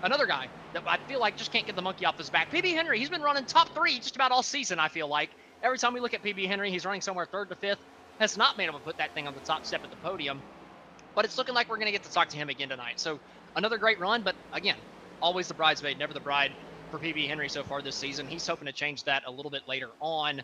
Another guy that I feel like just can't get the monkey off his back. PB Henry, he's been running top 3 just about all season, I feel like. Every time we look at PB Henry, he's running somewhere 3rd to 5th. Has not been able to put that thing on the top step at the podium. But it's looking like we're going to get to talk to him again tonight. So another great run, but again, always the bridesmaid, never the bride for PB Henry so far this season. He's hoping to change that a little bit later on.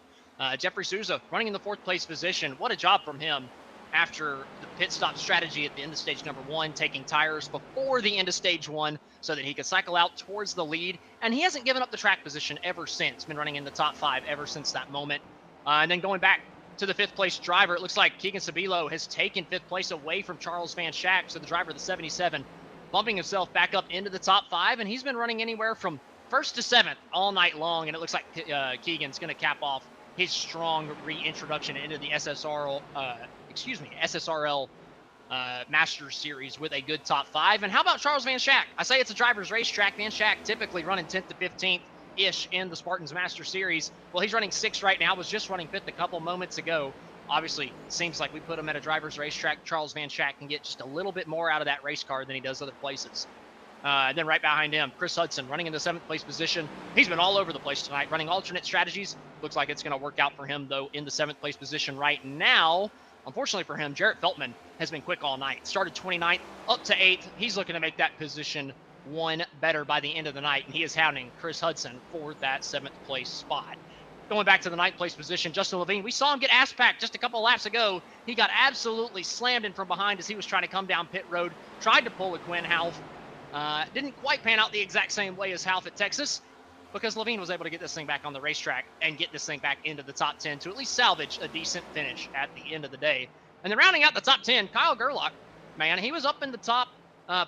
Jeffrey Souza running in the 4th place position. What a job from him after the pit stop strategy at the end of stage number 1, taking tires before the end of stage 1 so that he could cycle out towards the lead. And he hasn't given up the track position ever since. Been running in the top 5 ever since that moment. And then going back to the 5th place driver, it looks like Keegan Sabilo has taken 5th place away from Charles Van Schack, so the driver of the 77, bumping himself back up into the top 5, and he's been running anywhere from 1st to 7th all night long, and it looks like Keegan's going to cap off his strong reintroduction into the SSRL Masters Series with a good top 5. And how about Charles Van Schack? I say it's a driver's racetrack. Van Schack typically running 10th to 15th. Ish in the Spartans Master Series. Well, he's running 6th right now, was just running 5th a couple moments ago. Obviously, seems like we put him at a driver's racetrack. Charles Van Schack can get just a little bit more out of that race car than he does other places. And then right behind him, Chris Hudson running in the 7th place position. He's been all over the place tonight, running alternate strategies. Looks like it's going to work out for him, though, in the 7th place position right now. Unfortunately for him, Jarrett Feltman has been quick all night. Started 29th, up to 8th. He's looking to make that position one better by the end of the night, and he is hounding Chris Hudson for that 7th place spot. Going back to the 9th place position, Justin Levine, we saw him get ass-packed just a couple of laps ago. He got absolutely slammed in from behind as he was trying to come down pit road, tried to pull a Quinn Half. Didn't quite pan out the exact same way as Half at Texas, because Levine was able to get this thing back on the racetrack and get this thing back into the top 10 to at least salvage a decent finish at the end of the day. And then rounding out the top 10, Kyle Gerlach, man, he was up in the top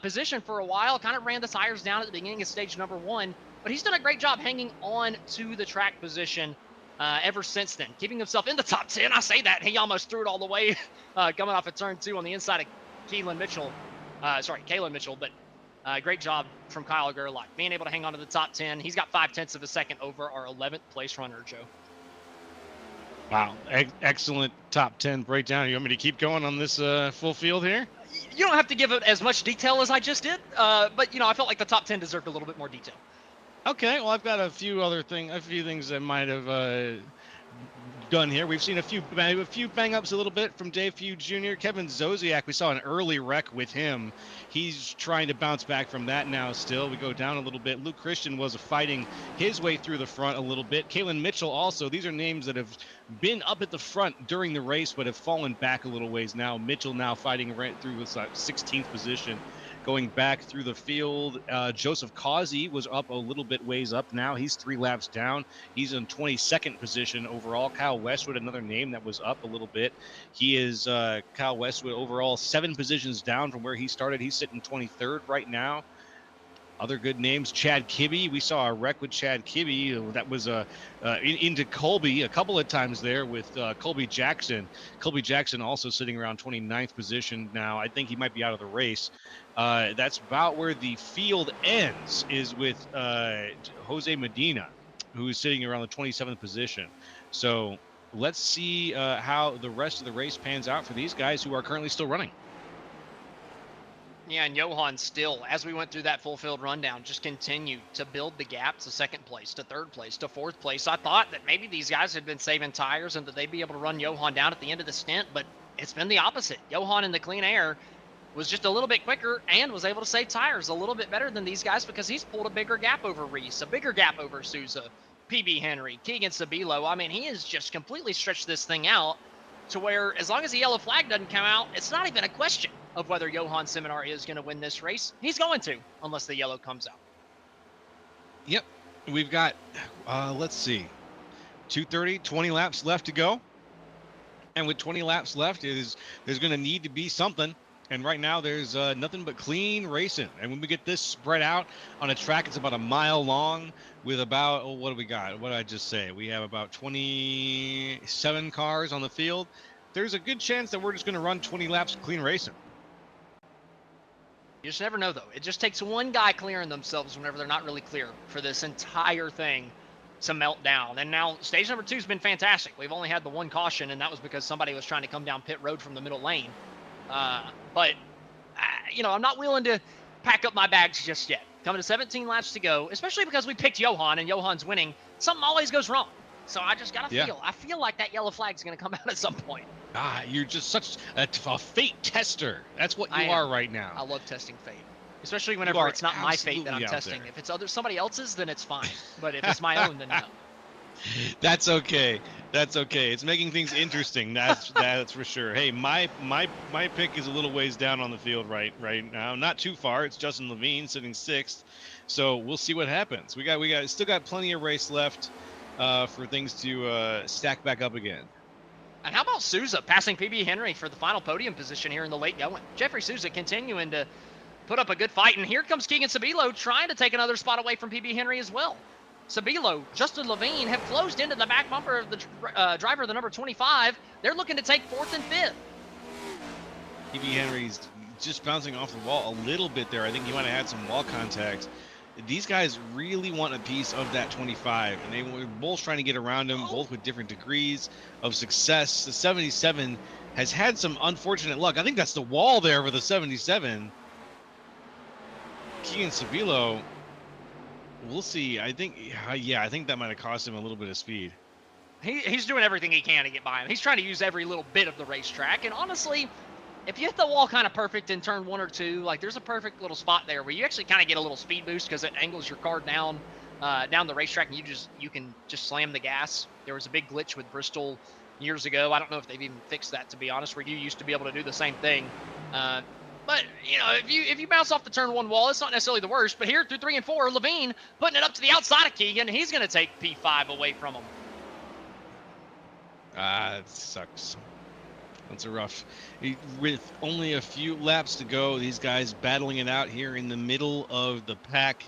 position for a while, kind of ran the tires down at the beginning of stage number 1, but he's done a great job hanging on to the track position ever since then, keeping himself in the top 10. I say that, he almost threw it all the way coming off of turn 2 on the inside of Kalen Mitchell, but great job from Kyle Gerlach, being able to hang on to the top 10. He's got 0.5 of a second over our 11th place runner, Joe. Wow, excellent top 10 breakdown. You want me to keep going on this full field here? You don't have to give it as much detail as I just did, but I felt like the top 10 deserved a little bit more detail. Okay, well, I've got a few things that might have done here. We've seen a few bang-ups a little bit from Dave Few Jr. Kevin Zosiak, we saw an early wreck with him. He's trying to bounce back from that now still. We go down a little bit. Luke Christian was fighting his way through the front a little bit. Kalen Mitchell also. These are names that have been up at the front during the race but have fallen back a little ways now. Mitchell now fighting right through with 16th position. Going back through the field, Joseph Causey was up a little bit ways up now. He's 3 laps down. He's in 22nd position overall. Kyle Westwood, another name that was up a little bit. He is Kyle Westwood overall 7 positions down from where he started. He's sitting 23rd right now. Other good names, Chad Kibbe. We saw a wreck with Chad Kibbe. That was into Colby a couple of times there with Colby Jackson. Colby Jackson also sitting around 29th position now. I think he might be out of the race. That's about where the field ends, is with Jose Medina, who's sitting around the 27th position. So let's see how the rest of the race pans out for these guys who are currently still running. Yeah, and Johan still, as we went through that full field rundown, just continued to build the gap to 2nd place, to 3rd place, to 4th place. I thought that maybe these guys had been saving tires and that they'd be able to run Johan down at the end of the stint, but it's been the opposite. Johan in the clean air was just a little bit quicker and was able to save tires a little bit better than these guys because he's pulled a bigger gap over Reese, a bigger gap over Souza, PB Henry, Keegan Sabilo. I mean, he has just completely stretched this thing out to where as long as the yellow flag doesn't come out, it's not even a question of whether Johan Seminar is going to win this race. He's going to, unless the yellow comes out. Yep. We've got, let's see, 20 laps left to go. And with 20 laps left, there's going to need to be something. And right now, there's nothing but clean racing. And when we get this spread out on a track, it's about a mile long with about, what do we got? What did I just say? We have about 27 cars on the field. There's a good chance that we're just going to run 20 laps of clean racing. You just never know, though. It just takes one guy clearing themselves whenever they're not really clear for this entire thing to melt down. And now stage number 2 has been fantastic. We've only had the one caution, and that was because somebody was trying to come down pit road from the middle lane. But I'm not willing to pack up my bags just yet. Coming to 17 laps to go, especially because we picked Johan and Johan's winning, something always goes wrong. So I just got to I feel like that yellow flag is going to come out at some point. You're just such a fate tester. That's what you are right now. I love testing fate, especially whenever it's not my fate that I'm testing. If it's somebody else's, then it's fine. But if it's my own, then no. That's okay. That's okay. It's making things interesting. That's for sure. Hey, my pick is a little ways down on the field right now. Not too far. It's Justin Levine sitting 6th. So we'll see what happens. We still got plenty of race left for things to stack back up again. And how about Souza passing PB Henry for the final podium position here in the late going? Jeffrey Souza continuing to put up a good fight. And here comes Keegan Sabilo trying to take another spot away from PB Henry as well. Sabilo, Justin Levine have closed into the back bumper of the driver of the number 25. They're looking to take 4th and 5th. PB Henry's just bouncing off the wall a little bit there. I think he might have had some wall contact. These guys really want a piece of that 25, and they were both trying to get around him, both with different degrees of success. The 77 has had some unfortunate luck. I think that's the wall there for the 77. Keegan Sabilo, we'll see. I think, yeah, I think that might have cost him a little bit of speed. He's doing everything he can to get by him. He's trying to use every little bit of the racetrack. And honestly, if you hit the wall kind of perfect in turn 1 or 2, like there's a perfect little spot there where you actually kind of get a little speed boost because it angles your car down the racetrack, and you can just slam the gas. There was a big glitch with Bristol years ago. I don't know if they've even fixed that, to be honest, where you used to be able to do the same thing. But you know, if you bounce off the turn 1 wall, it's not necessarily the worst. But here through 3 and 4, Levine putting it up to the outside of Keegan. He's going to take P5 away from him. It sucks. That's a rough. With only a few laps to go, these guys battling it out here in the middle of the pack.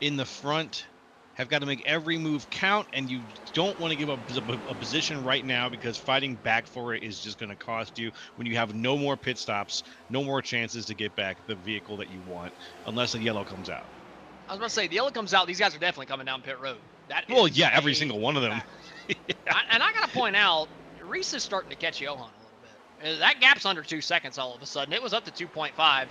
In the front, have got to make every move count, and you don't want to give up a position right now because fighting back for it is just going to cost you when you have no more pit stops, no more chances to get back the vehicle that you want, unless a yellow comes out. I was about to say, the yellow comes out, these guys are definitely coming down pit road. Well, yeah, every single one of them. Yeah. And I got to point out, Reese is starting to catch Johan a little bit. That gap's under 2 seconds all of a sudden. It was up to 2.5.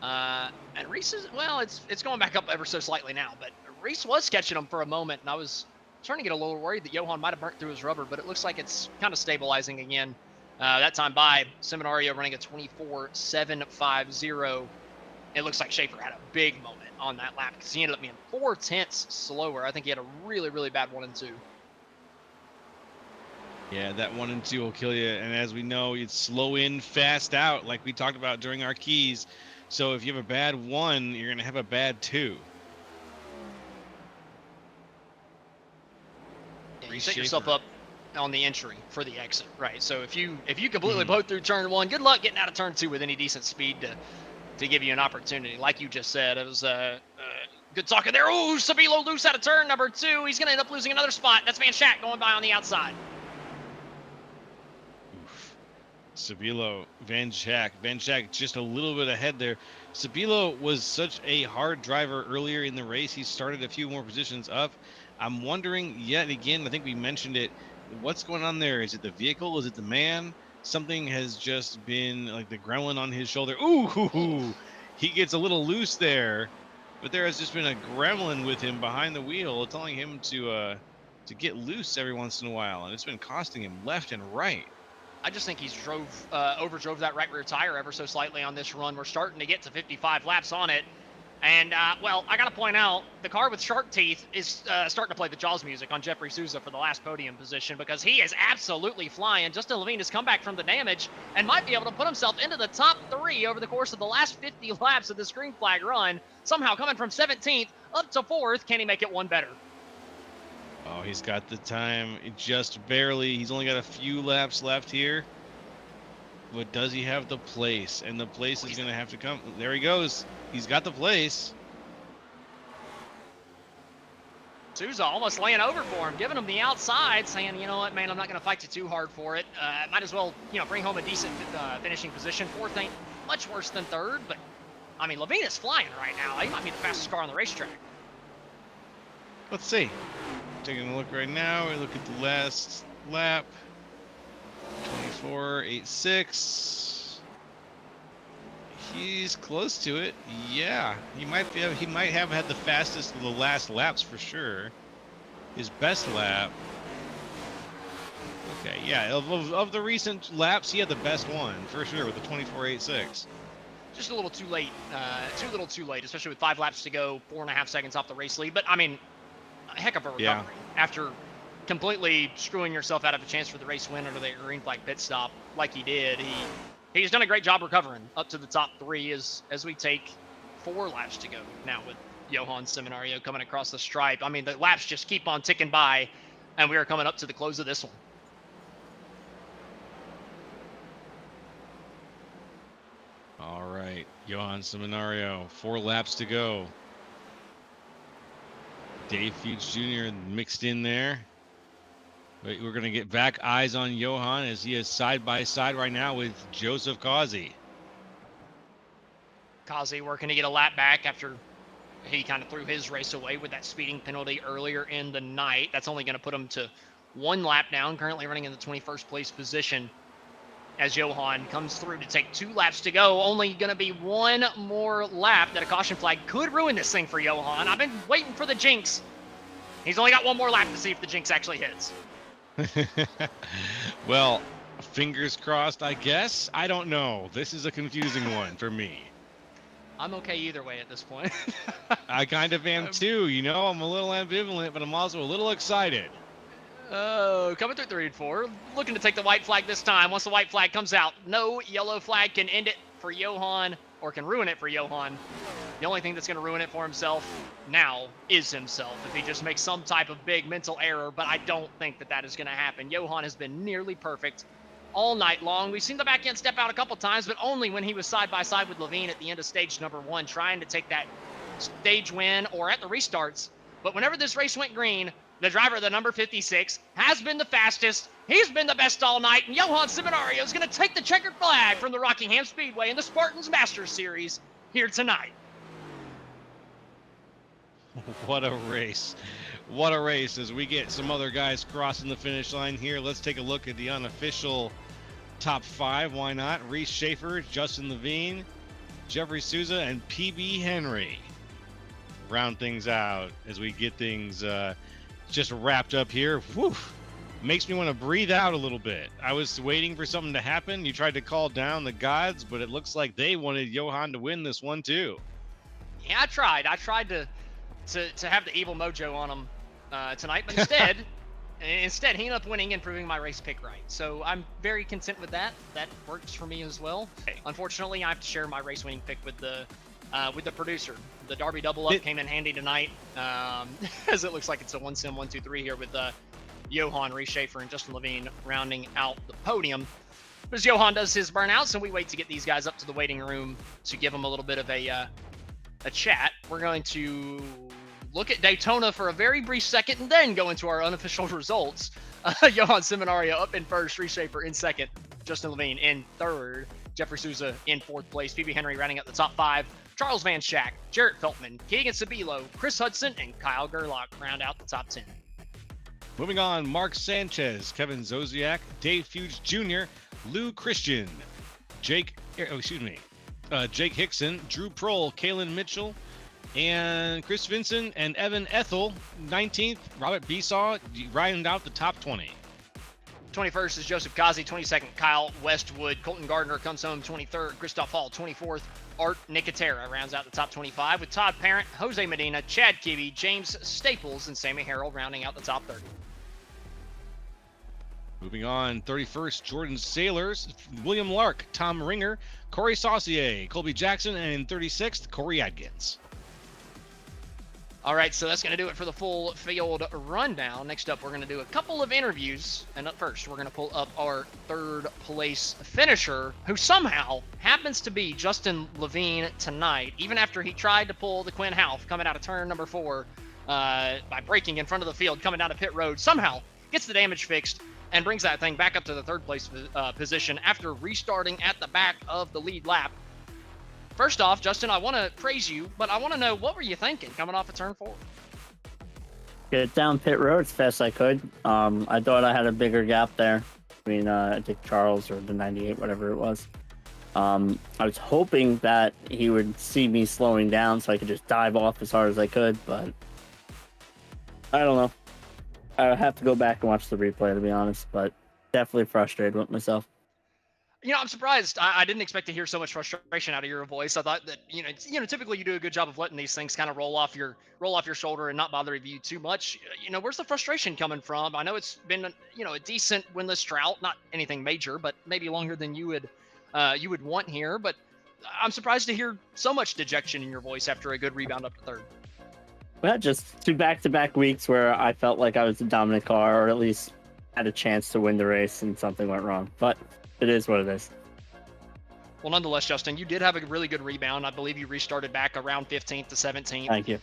And Reese is, well, it's going back up ever so slightly now, but Reese was catching him for a moment, and I was starting to get a little worried that Johan might have burnt through his rubber, but it looks like it's kind of stabilizing again. That time by Seminario running a 24.750. It looks like Schaefer had a big moment on that lap because he ended up being 4/10 slower. I think he had a really, really bad 1 and 2. Yeah, that 1 and 2 will kill you. And as we know, it's slow in, fast out, like we talked about during our keys. So if you have a bad 1, you're going to have a bad 2. Yeah, you set yourself up on the entry for the exit, right? So if you completely blow through turn 1, good luck getting out of turn 2 with any decent speed to give you an opportunity. Like you just said, it was good talking there. Oh, Sabilo loose out of turn number 2. He's going to end up losing another spot. That's Van Schack going by on the outside. Sabilo, Van Schack just a little bit ahead there. Sabilo was such a hard driver earlier in the race. He started a few more positions up. I'm wondering yet again, I think we mentioned it, what's going on there? Is it the vehicle? Is it the man? Something has just been like the gremlin on his shoulder. Ooh, he gets a little loose there, but there has just been a gremlin with him behind the wheel telling him to get loose every once in a while, and it's been costing him left and right. I just think he's overdrove that right rear tire ever so slightly on this run. We're starting to get to 55 laps on it. And, well, I got to point out, the car with shark teeth is starting to play the Jaws music on Jeffrey Souza for the last podium position because he is absolutely flying. Justin Levine has come back from the damage and might be able to put himself into the top 3 over the course of the last 50 laps of this green flag run. Somehow coming from 17th up to 4th. Can he make it one better? Oh, he's got the time just barely. He's only got a few laps left here. But does he have the place? And the place is going to have to come. There he goes. He's got the place. Souza almost laying over for him, giving him the outside, saying, you know what, man, I'm not going to fight you too hard for it. Might as well, bring home a decent finishing position. 4th ain't much worse than 3rd, but, I mean, Levine is flying right now. He might be the fastest car on the racetrack. Let's see. Taking a look right now. We look at the last lap. 24.86. He's close to it. Yeah, he might have had the fastest of the last laps for sure. His best lap. Okay, yeah, of the recent laps, he had the best one for sure with the 24.86. Just a little too late. Too late, especially with 5 laps to go, 4.5 seconds off the race lead. But I mean, a heck of a recovery after completely screwing yourself out of a chance for the race win under the green flag pit stop like he did. He's done a great job recovering up to the top 3 as we take 4 laps to go now with Johan Seminario coming across the stripe. I mean, the laps just keep on ticking by, and we are coming up to the close of this one. All right, Johan Seminario, 4 laps to go. Dave Fuchs Jr. mixed in there. But we're going to get back eyes on Johan as he is side by side right now with Joseph Causey. Causey working to get a lap back after he kind of threw his race away with that speeding penalty earlier in the night. That's only going to put him to 1 lap down, currently running in the 21st place position. as Johan comes through to take 2 laps to go. Only going to be 1 more lap that a caution flag could ruin this thing for Johan. I've been waiting for the jinx. He's only got 1 more lap to see if the jinx actually hits. Well, fingers crossed, I guess. I don't know. This is a confusing one for me. I'm okay either way at this point. I kind of am too, you know. I'm a little ambivalent, but I'm also a little excited. Oh, coming through 3 and 4. Looking to take the white flag this time. Once the white flag comes out, no yellow flag can end it for Johan, or can ruin it for Johan. The only thing that's going to ruin it for himself now is himself, if he just makes some type of big mental error, but I don't think that that is going to happen. Johan has been nearly perfect all night long. We've seen the back end step out a couple times, but only when he was side by side with Levine at the end of stage number 1, trying to take that stage win or at the restarts. But whenever this race went green, the driver, the number 56, has been the fastest. He's been the best all night, and Johan Seminario is going to take the checkered flag from the Rockingham Speedway in the Spartans Masters Series here tonight. What a race. What a race as we get some other guys crossing the finish line here. Let's take a look at the unofficial top 5. Why not? Reese Schaefer, Justin Levine, Jeffrey Souza, and PB Henry round things out as we get things just wrapped up here. Whew. Makes me want to breathe out a little bit. I was waiting for something to happen. You tried to call down the gods, but it looks like they wanted Johan to win this one too. Yeah, I tried. I tried to have the evil mojo on him tonight, but instead he ended up winning and proving my race pick right. So I'm very content with that. That works for me as well. Unfortunately, I have to share my race winning pick with the producer. The Derby double up came in handy tonight, as it looks like it's a 1 sim 1 2 3 here with Johan, Reese Schaefer, and Justin Levine rounding out the podium. As Johan does his burnouts, and we wait to get these guys up to the waiting room to give them a little bit of a chat. We're going to look at Daytona for a very brief second and then go into our unofficial results. Johan Seminario up in first, Reese Schaefer in second, Justin Levine in third, Jeffrey Souza in 4th place, PB Henry rounding out the top 5, Charles Van Schack, Jarrett Feltman, Keegan Sabilo, Chris Hudson, and Kyle Gerlach round out the top 10. Moving on, Mark Sanchez, Kevin Zosiak, Dave Fuge Jr., Lou Christian, Jake Hickson, Drew Prohl, Kalen Mitchell, and Chris Vinson and Evan Ethel, 19th. Robert Besaw rounding out the top 20. 21st is Joseph Kazi, 22nd, Kyle Westwood, Colton Gardner comes home 23rd, Christoph Hall, 24th, Art Nicotera rounds out the top 25 with Todd Parent, Jose Medina, Chad Kibbe, James Staples, and Sammy Harrell rounding out the top 30. Moving on, 31st, Jordan Sailors, William Lark, Tom Ringer, Corey Saucier, Colby Jackson, and 36th, Corey Adkins. All right, so that's going to do it for the full field rundown. Next up, we're going to do a couple of interviews. And up first, we're going to pull up our 3rd place finisher, who somehow happens to be Justin Levine tonight, even after he tried to pull the Quinn Houff coming out of turn number 4 by braking in front of the field, coming down to pit road. Somehow gets the damage fixed and brings that thing back up to the 3rd place position after restarting at the back of the lead lap. First off, Justin, I want to praise you, but I want to know, what were you thinking coming off of turn 4? Get down pit road as fast as I could. I thought I had a bigger gap there between I think Charles or the 98, whatever it was. I was hoping that he would see me slowing down so I could just dive off as hard as I could, but I don't know. I have to go back and watch the replay, to be honest, but definitely frustrated with myself. You know, I'm surprised. I didn't expect to hear so much frustration out of your voice. I thought that, typically you do a good job of letting these things kind of roll off your shoulder and not bother you too much. Where's the frustration coming from? I know it's been, a decent winless drought, not anything major, but maybe longer than you would want here. But I'm surprised to hear so much dejection in your voice after a good rebound up to 3rd. Well, just 2 back-to-back weeks where I felt like I was the dominant car, or at least had a chance to win the race, and something went wrong. But it is what it is. Well, nonetheless, Justin, you did have a really good rebound. I believe you restarted back around 15th to 17th. Thank you.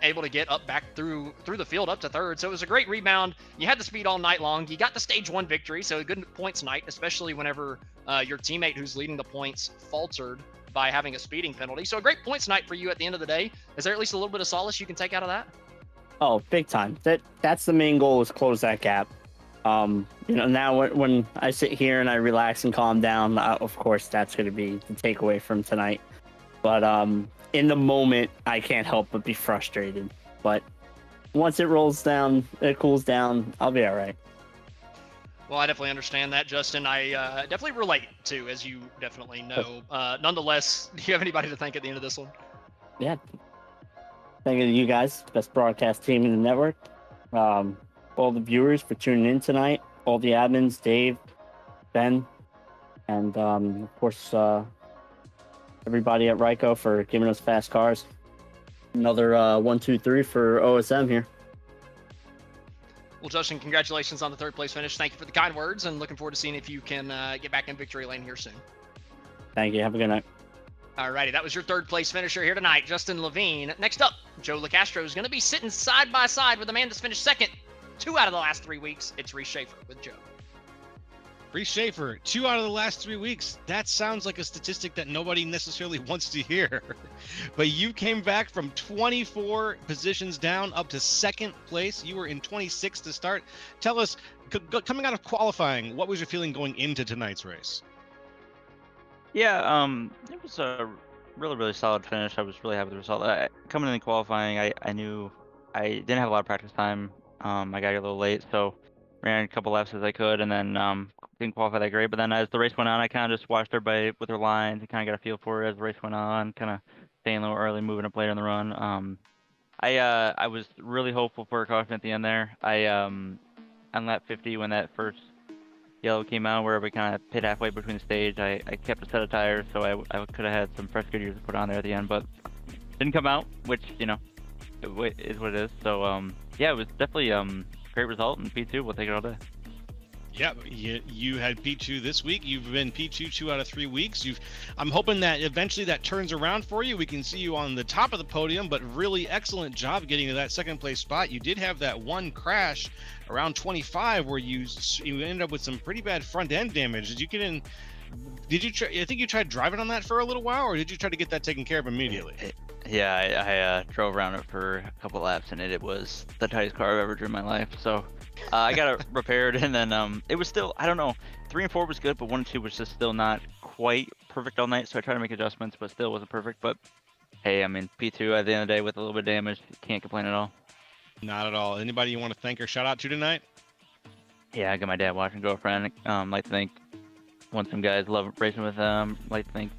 Able to get up back through the field up to 3rd. So it was a great rebound. You had the speed all night long. You got the stage 1 victory, so a good points night, especially whenever your teammate who's leading the points faltered by having a speeding penalty. So a great points night for you at the end of the day. Is there at least a little bit of solace you can take out of that? Oh, big time. That's the main goal, is close that gap. Now when I sit here and I relax and calm down, of course that's going to be the takeaway from tonight. But in the moment, I can't help but be frustrated. But once it rolls down, it cools down, I'll be all right. Well, I definitely understand that, Justin. I definitely relate to, as you definitely know. Nonetheless, do you have anybody to thank at the end of this one? Yeah. Thank you guys, best broadcast team in the network. All the viewers for tuning in tonight. All the admins, Dave, Ben, and of course everybody at Ryko for giving us fast cars. Another 1, 2, 3 for OSM here. Well, Justin, congratulations on the third place finish. Thank you for the kind words, and looking forward to seeing if you can get back in victory lane here soon. Thank you. Have a good night. Alrighty, that was your third place finisher here tonight, Justin Levine. Next up, Joe LaCastro is going to be sitting side by side with the man that's finished second 2 out of the last 3 weeks. It's Reese Schaefer with Joe. Reese Schaefer, 2 out of the last 3 weeks. That sounds like a statistic that nobody necessarily wants to hear. But you came back from 24 positions down up to second place. You were in 26 to start. Tell us, coming out of qualifying, what was your feeling going into tonight's race? Yeah, it was a really solid finish. I was really happy with the result. Coming in qualifying, I knew I didn't have a lot of practice time. I got here a little late, so ran a couple laps as I could, and then didn't qualify that great. But then as the race went on, I kind of just watched everybody with their lines and kind of got a feel for it as the race went on, kind of staying a little early, moving up later in the run. I was really hopeful for a caution at the end there. On lap 50 when that first yellow came out, where we kind of pit halfway between the stage, I kept a set of tires, so I could have had some fresh Goodyears to put on there at the end, but didn't come out, which is what it is. So yeah, it was definitely great result, and P2 we'll take it all day. Yeah, you had P2 this week. You've been P2 2 out of 3 weeks. I'm hoping that eventually that turns around for you. We can see you on the top of the podium, but really excellent job getting to that second place spot. You did have that one crash around 25 where you ended up with some pretty bad front end damage. Did you get in? I think you tried driving on that for a little while, or did you try to get that taken care of immediately? Yeah, I drove around it for a couple laps, and it was the tightest car I've ever driven in my life. So I got it repaired, and then it was still, I don't know, 3 and 4 was good, but 1 and 2 was just still not quite perfect all night. So I tried to make adjustments, but still wasn't perfect. But hey, I mean, P2 at the end of the day with a little bit of damage, can't complain at all. Not at all. Anybody you want to thank or shout out to tonight? Yeah, I got my dad watching, girlfriend. Like to thank some guys, love racing with them. Like to thank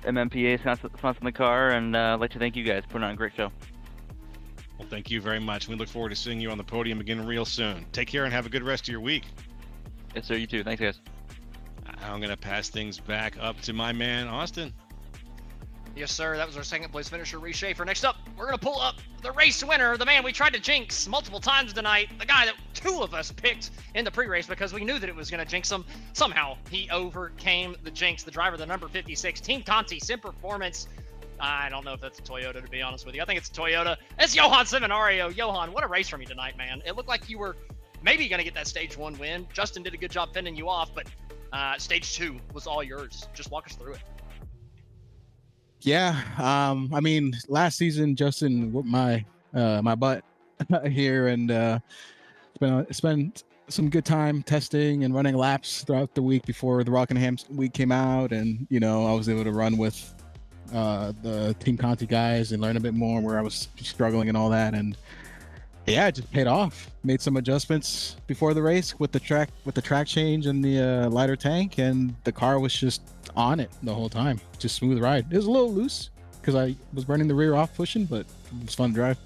MMPA sponsoring the car, and like to thank you guys for putting on a great show. Well, thank you very much. We look forward to seeing you on the podium again real soon. Take care and have a good rest of your week. Yes, sir. You too. Thanks, guys. I'm going to pass things back up to my man, Austin. Yes, sir. That was our second place finisher, Reese Schaefer. Next up, we're going to pull up the race winner, the man we tried to jinx multiple times tonight, the guy that 2 of us picked in the pre-race because we knew that it was going to jinx him. Somehow, he overcame the jinx. The driver, the number 56, Team Conti, Sim Performance. I don't know if that's a Toyota, to be honest with you. I think it's a Toyota. It's Johan Seminario. Johan, what a race from you tonight, man. It looked like you were maybe going to get that stage 1 win. Justin did a good job fending you off, but stage 2 was all yours. Just walk us through it. Yeah, I mean, last season Justin whooped my butt here, and spent some good time testing and running laps throughout the week before the Rockingham week came out, and I was able to run with the Team Conti guys and learn a bit more where I was struggling and all that, and yeah, it just paid off. Made some adjustments before the race with the track change and the lighter tank, and the car was just on it the whole time. Just smooth ride. It was a little loose because I was burning the rear off pushing, but it was fun to drive.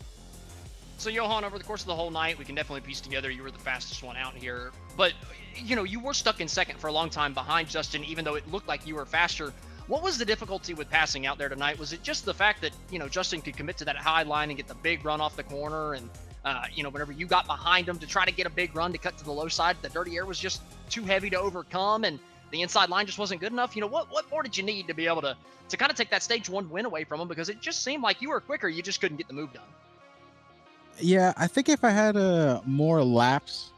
So Johan, over the course of the whole night, we can definitely piece together you were the fastest one out here, but you were stuck in second for a long time behind Justin, even though it looked like you were faster. What was the difficulty with passing out there tonight? Was it just the fact that Justin could commit to that high line and get the big run off the corner, and whenever you got behind him to try to get a big run to cut to the low side, the dirty air was just too heavy to overcome, and the inside line just wasn't good enough? What more did you need to be able to kind of take that stage 1 win away from him? Because it just seemed like you were quicker, you just couldn't get the move done. Yeah, I think if I had more laps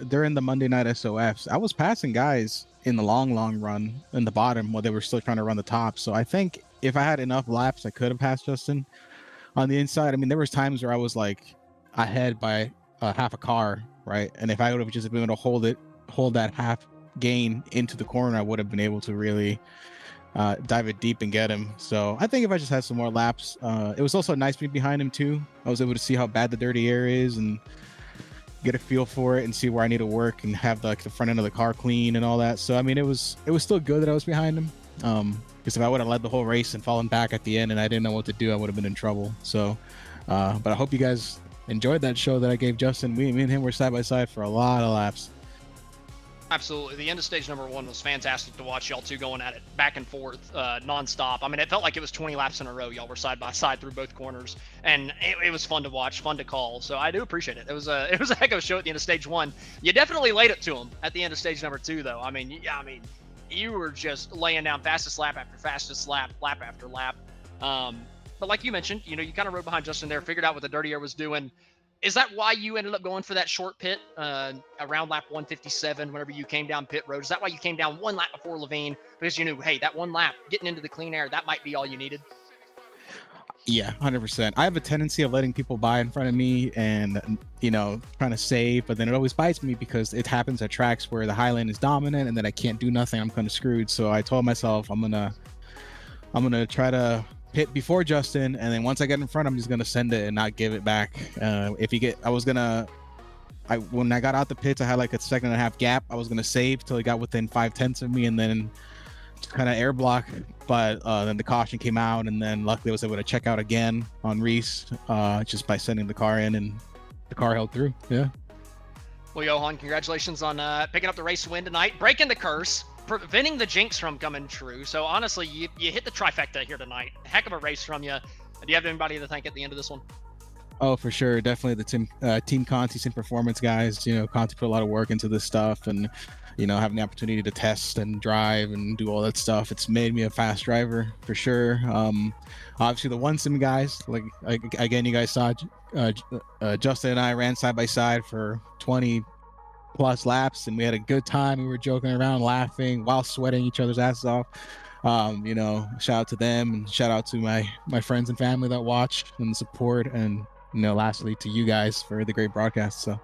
during the Monday night SOFs, I was passing guys in the long run in the bottom while they were still trying to run the top. So I think if I had enough laps, I could have passed Justin on the inside. I mean, there was times where I was like ahead by half a car, right? And if I would have just been able to hold that half gain into the corner, I would have been able to really dive it deep and get him. So I think if I just had some more laps, it was also nice being behind him too. I was able to see how bad the dirty air is and get a feel for it and see where I need to work and have the front end of the car clean and all that. So I mean, it was still good that I was behind him. Because if I would have led the whole race and fallen back at the end and I didn't know what to do, I would have been in trouble. So, but I hope you guys enjoyed that show that I gave Justin. Me and him were side by side for a lot of laps. Absolutely. The end of stage number 1 was fantastic to watch y'all two going at it back and forth, nonstop. I mean, it felt like it was 20 laps in a row. Y'all were side by side through both corners, and it was fun to watch, fun to call. So I do appreciate it. It was a heck of a show at the end of stage 1. You definitely laid it to them at the end of stage number 2, though. I mean, you were just laying down fastest lap after fastest lap, lap after lap. But like you mentioned, you kind of rode behind Justin there, figured out what the dirty air was doing. Is that why you ended up going for that short pit around lap 157 whenever you came down pit road? Is that why you came down one lap before Levine? Because you knew, hey, that one lap, getting into the clean air, that might be all you needed? Yeah, 100%. I have a tendency of letting people by in front of me and, trying to save, but then it always bites me because it happens at tracks where the Highland is dominant and then I can't do nothing. I'm kind of screwed. So I told myself I'm gonna try to pit before Justin, and then once I get in front, I'm just gonna send it and not give it back. When I got out the pits, I had like a 1.5 second gap. I was gonna save till he got within 5/10 of me, and then just kind of air block. But then the caution came out, and then luckily I was able to check out again on Reese, just by sending the car in, and the car held through. Yeah. Well, Johan, congratulations on picking up the race win tonight, breaking the curse, preventing the jinx from coming true. So honestly, you hit the trifecta here tonight. Heck of a race from you. Do you have anybody to thank at the end of this one? Oh, for sure. Definitely the team Conti, Team Performance guys. Conti put a lot of work into this stuff, and having the opportunity to test and drive and do all that stuff, it's made me a fast driver for sure. Obviously the one sim guys, like again, you guys saw Justin and I ran side by side for 20 plus laps, and we had a good time. We were joking around, laughing while sweating each other's asses off. Shout out to them, and shout out to my friends and family that watch and support, and lastly to you guys for the great broadcast. So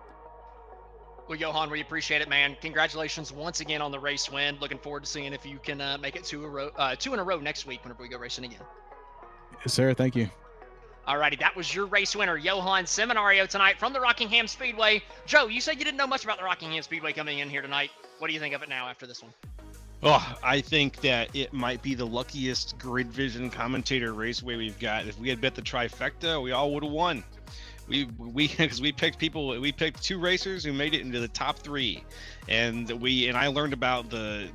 well, Johan, we appreciate it, man. Congratulations once again on the race win. Looking forward to seeing if you can make it two in a row next week whenever we go racing again. Yes, sir. Thank you. Alrighty, that was your race winner, Johan Seminario, tonight from the Rockingham Speedway. Joe, you said you didn't know much about the Rockingham Speedway coming in here tonight. What do you think of it now after this one? Oh, I think that it might be the luckiest Grid Vision commentator raceway we've got. If we had bet the trifecta, we all would have won. Because we picked 2 racers who made it into the top 3, and I learned about the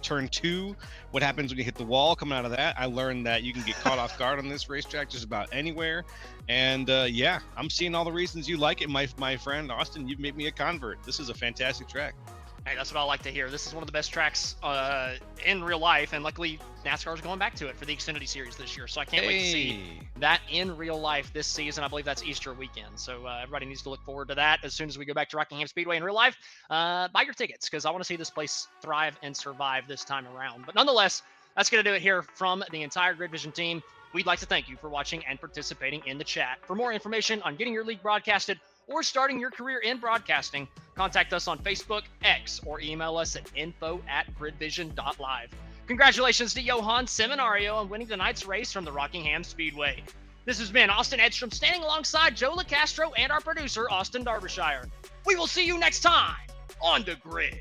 turn 2, what happens when you hit the wall coming out of that. I learned that you can get caught off guard on this racetrack just about anywhere, and I'm seeing all the reasons you like it, my friend Austin. You've made me a convert. This is a fantastic track. Hey, that's what I like to hear. This is one of the best tracks in real life, and luckily NASCAR's going back to it for the Xfinity Series this year, so I can't wait to see that in real life this season. I believe that's Easter weekend, so everybody needs to look forward to that as soon as we go back to Rockingham Speedway in real life. Buy your tickets, because I want to see this place thrive and survive this time around. But nonetheless, that's going to do it here from the entire Grid Vision team. We'd like to thank you for watching and participating in the chat. For more information on getting your league broadcasted or starting your career in broadcasting, contact us on Facebook, X, or email us at info@gridvision.live. Congratulations to Johan Seminario on winning tonight's race from the Rockingham Speedway. This has been Austin Edstrom standing alongside Joe LaCastro and our producer, Austin Darbyshire. We will see you next time on the Grid.